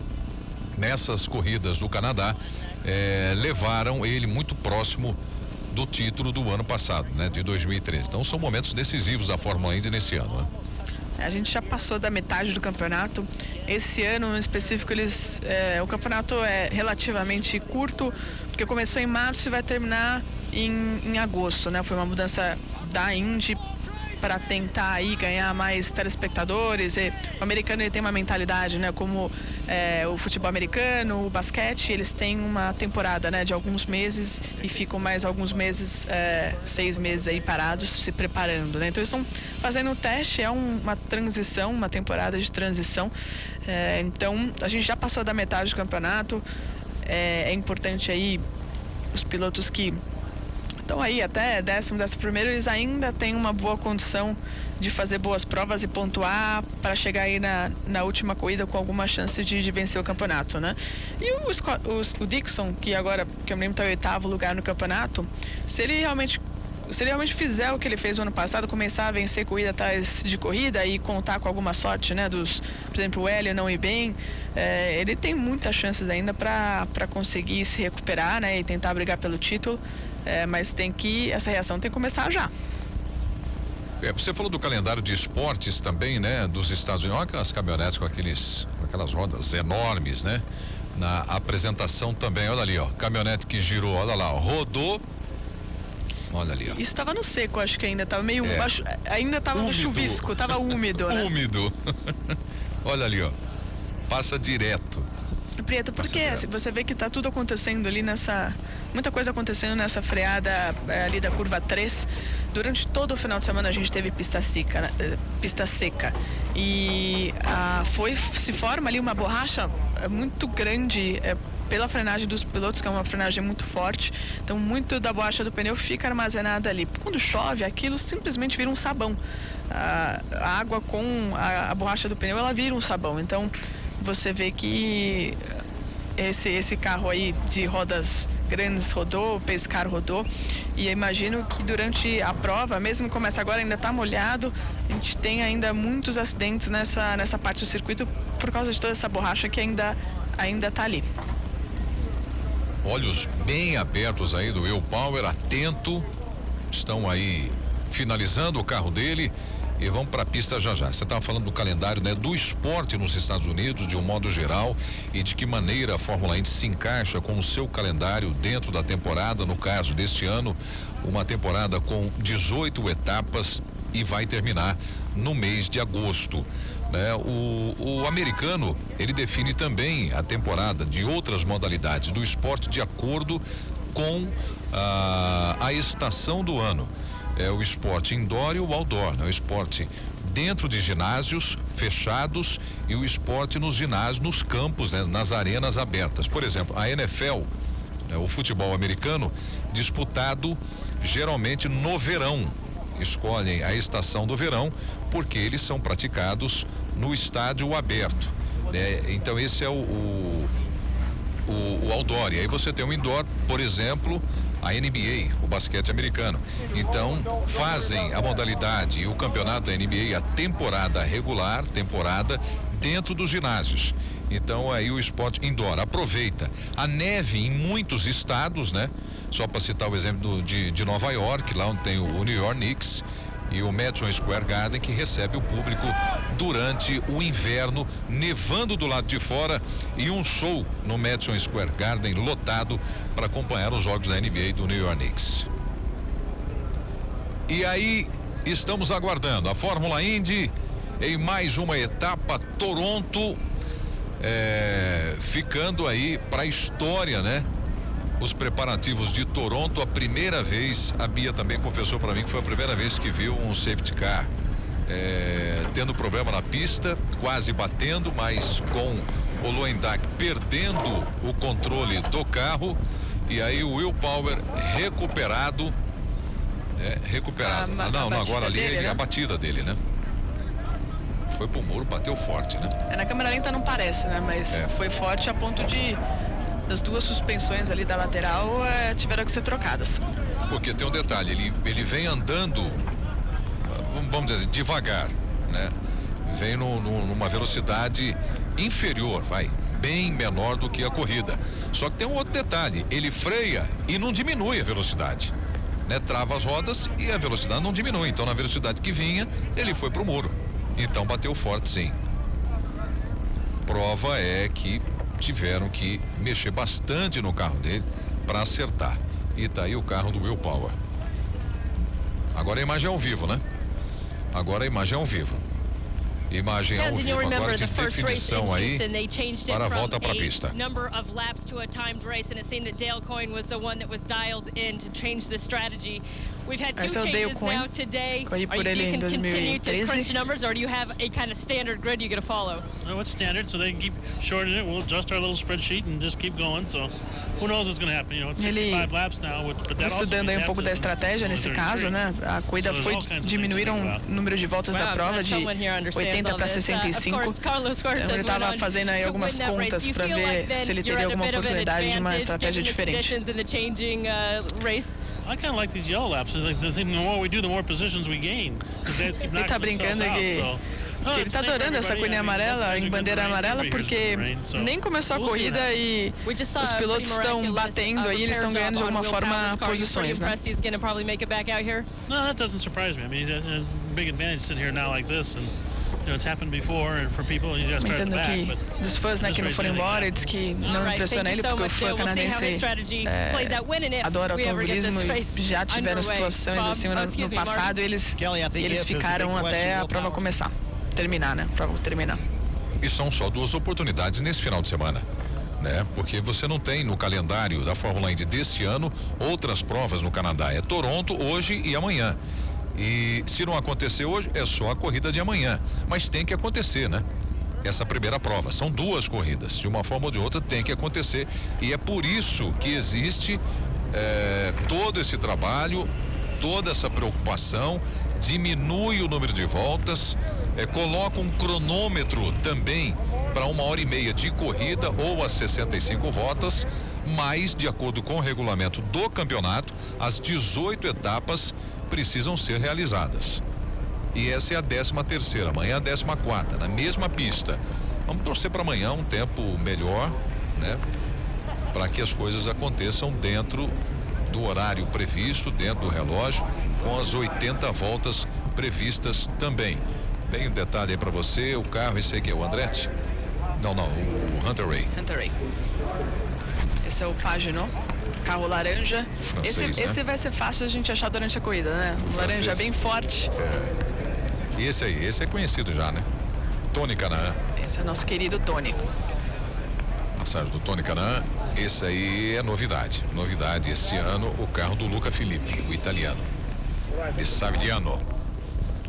nessas corridas do Canadá levaram ele muito próximo do título do ano passado, né, de 2013. Então são momentos decisivos da Fórmula Indy nesse ano, né? A gente já passou da metade do campeonato. Esse ano, em específico, o campeonato é relativamente curto, porque começou em março e vai terminar em agosto, né? Foi uma mudança da Indy para tentar aí ganhar mais telespectadores. E o americano ele tem uma mentalidade, né? Como o futebol americano, o basquete, eles têm uma temporada, né? De alguns meses e ficam mais alguns meses, 6 meses aí parados, se preparando, né? Então eles estão fazendo um teste, uma transição, uma temporada de transição. Então a gente já passou da metade do campeonato. É importante aí os pilotos que estão aí até 11º, eles ainda têm uma boa condição de fazer boas provas e pontuar para chegar aí na última corrida com alguma chance de vencer o campeonato, né? E o Dixon, que agora, que eu me lembro, está em 8º lugar no campeonato, se ele realmente fizer o que ele fez no ano passado, começar a vencer corrida atrás de corrida e contar com alguma sorte, né? Por exemplo, o Hélio não ir bem, ele tem muitas chances ainda para conseguir se recuperar, né? E tentar brigar pelo título. Mas essa reação tem que começar já. Você falou do calendário de esportes também, né? Dos Estados Unidos, olha aquelas caminhonetes com aquelas rodas enormes, né? Na apresentação também, olha ali, ó, caminhonete que girou, olha lá, ó, rodou. Olha ali, ó. Isso estava no seco, acho que ainda estava meio, ainda estava no chuvisco, estava úmido, né? Úmido. Olha ali, ó, passa direto. Prieto, porque você vê que está tudo acontecendo ali muita coisa acontecendo nessa freada ali da curva 3. Durante todo o final de semana a gente teve pista seca e se forma ali uma borracha muito grande pela frenagem dos pilotos, que é uma frenagem muito forte. Então muito da borracha do pneu fica armazenada ali. Quando chove, aquilo simplesmente vira um sabão. A água com a borracha do pneu, ela vira um sabão. Então você vê que esse carro aí de rodas grandes rodou, o Pescar rodou, e eu imagino que durante a prova, mesmo que comece agora, ainda está molhado, a gente tem ainda muitos acidentes nessa parte do circuito por causa de toda essa borracha que ainda está ali. Olhos bem abertos aí do Will Power, atento, estão aí finalizando o carro dele. E vamos para a pista já. Você estava falando do calendário, né, do esporte nos Estados Unidos, de um modo geral, e de que maneira a Fórmula Indy se encaixa com o seu calendário dentro da temporada. No caso deste ano, uma temporada com 18 etapas e vai terminar no mês de agosto, né? O americano, ele define também a temporada de outras modalidades do esporte de acordo com a estação do ano. É o esporte indoor e o outdoor, né? O esporte dentro de ginásios fechados e o esporte nos ginásios, nos campos, né? Nas arenas abertas. Por exemplo, a NFL, né? O futebol americano, disputado geralmente no verão. Escolhem a estação do verão porque eles são praticados no estádio aberto, né? Então esse é o outdoor. E aí você tem o indoor, por exemplo, a NBA, o basquete americano. Então, fazem a modalidade e o campeonato da NBA, a temporada regular, dentro dos ginásios. Então, aí o esporte indoor aproveita a neve em muitos estados, né? Só para citar o exemplo de Nova York, lá onde tem o New York Knicks, e o Madison Square Garden, que recebe o público durante o inverno, nevando do lado de fora, e um show no Madison Square Garden lotado para acompanhar os jogos da NBA e do New York Knicks. E aí estamos aguardando a Fórmula Indy em mais uma etapa, Toronto, ficando aí para a história, né? Os preparativos de Toronto, a primeira vez, a Bia também confessou para mim que foi a primeira vez que viu um safety car tendo problema na pista, quase batendo, mas com o Loendak perdendo o controle do carro, e aí o Will Power recuperado. Agora ali dele, né? A batida dele, né? Foi pro muro, bateu forte, né? Na câmera lenta não parece, né? Mas foi forte a ponto de das duas suspensões ali da lateral tiveram que ser trocadas. Porque tem um detalhe, ele vem andando, vamos dizer, devagar, né? Vem numa velocidade inferior, bem menor do que a corrida. Só que tem um outro detalhe, ele freia e não diminui a velocidade, né? Trava as rodas e a velocidade não diminui. Então, na velocidade que vinha, ele foi pro muro. Então bateu forte, sim. Prova é que tiveram que mexer bastante no carro dele para acertar. E tá aí o carro do Will Power. Agora a imagem é ao vivo, né? Agora a imagem é ao vivo. Imagem ao vivo agora de definição aí para a volta para a pista. Number of laps to a timed race, and it seemed that Dale Coyne was the one that was dialed in to change the strategy. We've had two changes now today. Are you can continue to crunch numbers, or do you have a kind of standard grid you're going to follow? No, it's standard, so they can keep shortening it. We'll adjust our little spreadsheet and just keep going. So who knows what's going to happen? You know, it's 65 laps now. But that estudando aí pouco da estratégia nesse caso, né? A corrida foi diminuíram o número de voltas da prova de 80 para 65. Então ele estava fazendo aí algumas contas para ver se ele teria alguma oportunidade de uma estratégia diferente. I kind of like these yellow laps. It's like the more we do, the more positions we gain. Ele tá brincando que ele tá adorando essa corrida amarela, em bandeira amarela, porque nem começou a corrida e os pilotos estão batendo aí, eles estão ganhando de alguma forma posições, né? No, that doesn't surprise me. I mean, he's a big advantage sitting here now like this, and you know, it's happened before, and for people, you just start at the back. But dos fãs, né, que não foram embora, diz que não impressiona ele porque o fã canadense adora automobilismo e já tiveram situações assim no passado e eles ficaram até a prova começar. Terminar, né? Prova terminar. E são só 2 oportunidades nesse final de semana, né? Porque você não tem no calendário da Fórmula Indy deste ano outras provas no Canadá. É Toronto hoje e amanhã. E se não acontecer hoje, é só a corrida de amanhã. Mas tem que acontecer, né? Essa primeira prova. São 2 corridas. De uma forma ou de outra tem que acontecer. E é por isso que existe todo esse trabalho, toda essa preocupação. Diminui o número de voltas, coloca um cronômetro também para 1h30 de corrida ou as 65 voltas, mas de acordo com o regulamento do campeonato, as 18 etapas precisam ser realizadas. E essa é a 13ª, amanhã a 14ª, na mesma pista. Vamos torcer para amanhã um tempo melhor, né? Para que as coisas aconteçam dentro do horário previsto, dentro do relógio, com as 80 voltas previstas também. Tem um detalhe aí para você, o carro, esse aqui é o Andretti? Não, o Hunter Ray. Hunter Ray. Esse é o Pagenaud, carro laranja. Francês, esse vai ser fácil a gente achar durante a corrida, né? Um laranja bem forte. E esse é conhecido já, né? Tony Kanaan. Esse é o nosso querido Tony. Passagem do Tony Kanaan. Esse aí é novidade. Novidade esse ano, o carro do Luca Filippi, o italiano. De Savigliano.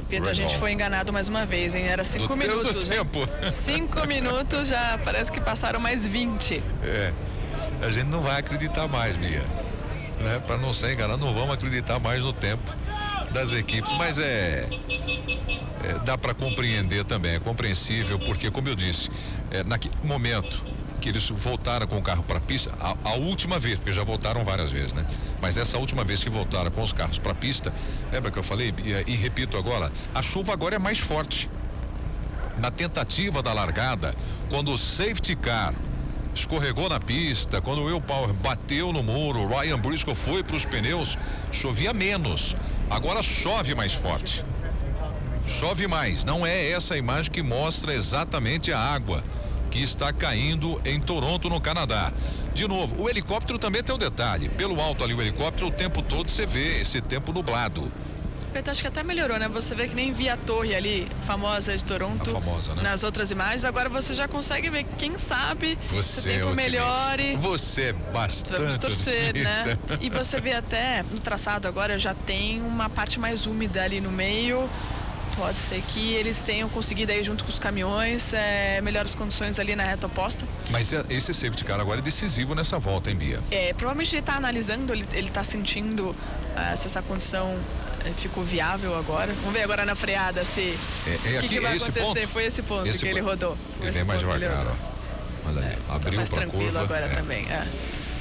Pieto, a gente foi enganado mais uma vez, hein? Era 5 minutos. Tempo. 5 minutos, já parece que passaram mais 20. A gente não vai acreditar mais, Mia. Né? Para não ser enganado, não vamos acreditar mais no tempo das equipes. Mas dá para compreender também, é compreensível, porque, como eu disse, naquele momento que eles voltaram com o carro para a pista, a última vez, porque já voltaram várias vezes, né? Mas essa última vez que voltaram com os carros para a pista, lembra que eu falei, e repito agora, a chuva agora é mais forte. Na tentativa da largada, quando o safety car escorregou na pista, quando o Will Power bateu no muro, o Ryan Briscoe foi para os pneus, chovia menos. Agora chove mais forte. Chove mais. Não é essa a imagem que mostra exatamente a água que está caindo em Toronto, no Canadá. De novo, o helicóptero também tem um detalhe. Pelo alto ali, o helicóptero, o tempo todo você vê esse tempo nublado. Pedro, acho que até melhorou, né? Você vê que nem via a torre ali, famosa de Toronto, famosa, né? Nas outras imagens. Agora você já consegue ver, quem sabe, você o tempo melhore. Você é bastante Vamos torcer, otimista, né? E você vê até no traçado agora já tem uma parte mais úmida ali no meio. Pode ser que eles tenham conseguido aí junto com os caminhões melhores condições ali na reta oposta. Mas esse safety car agora é decisivo nessa volta, hein, Bia? Provavelmente ele está analisando, ele está sentindo se essa condição ficou viável agora. Vamos ver agora na freada se o que vai acontecer. Ponto? Foi esse ponto que ele rodou. Ele vem mais devagar, ó. Olha ali, abriu mais tranquilo curva, agora também.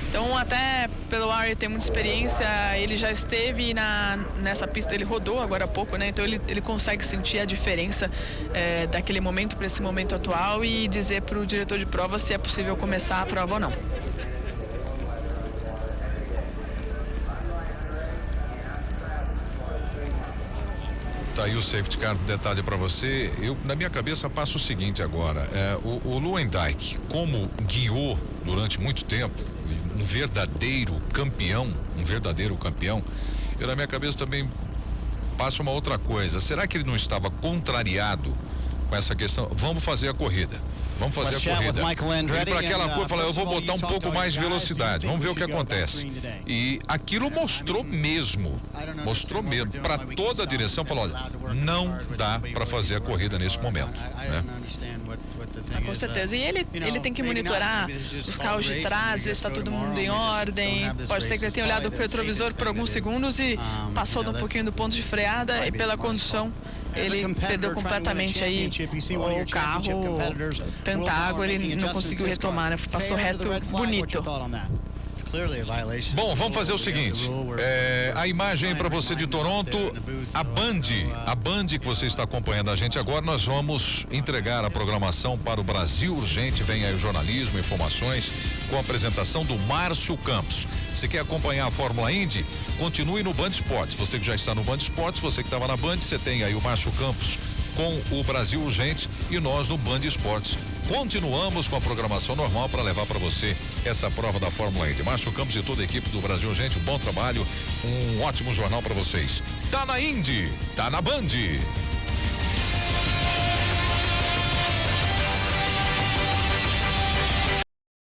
Então, até pelo Ari tem muita experiência, ele já esteve nessa pista, ele rodou agora há pouco, né? Então ele consegue sentir a diferença daquele momento para esse momento atual e dizer para o diretor de prova se é possível começar a prova ou não. Tá Tá aí o safety car, detalhe para você. Na minha cabeça passa o seguinte agora, o Lewandijk, como guiou durante muito tempo, um verdadeiro campeão, eu na minha cabeça também passa uma outra coisa. Será que ele não estava contrariado com essa questão? Vamos fazer a corrida. Vamos fazer a corrida. Ele para aquela coisa, falou, eu vou botar um pouco mais de velocidade. Vamos ver o que acontece. E aquilo mostrou mesmo. Para toda a direção, falou, olha, não dá para fazer a corrida nesse momento. Né? Com certeza. E ele tem que monitorar os carros de trás, ver se está todo mundo em ordem. Pode ser que ele tenha olhado o retrovisor por alguns segundos e passou um pouquinho do ponto de freada e pela condução ele perdeu completamente aí o carro, tanta água, ele não conseguiu retomar, né? Passou reto bonito. Bom, vamos fazer o seguinte, a imagem para você de Toronto, a Band que você está acompanhando a gente agora, nós vamos entregar a programação para o Brasil Urgente. Vem aí o jornalismo, informações com a apresentação do Márcio Campos. Você quer acompanhar a Fórmula Indy? Continue no Band Esportes. Você que já está no Band Esportes, você que estava na Band, você tem aí o Márcio Campos com o Brasil Urgente e nós no Band Esportes. Continuamos com a programação normal para levar para você essa prova da Fórmula Indy. Márcio Campos e toda a equipe do Brasil Urgente, bom trabalho, um ótimo jornal para vocês. Tá na Indy, tá na Band.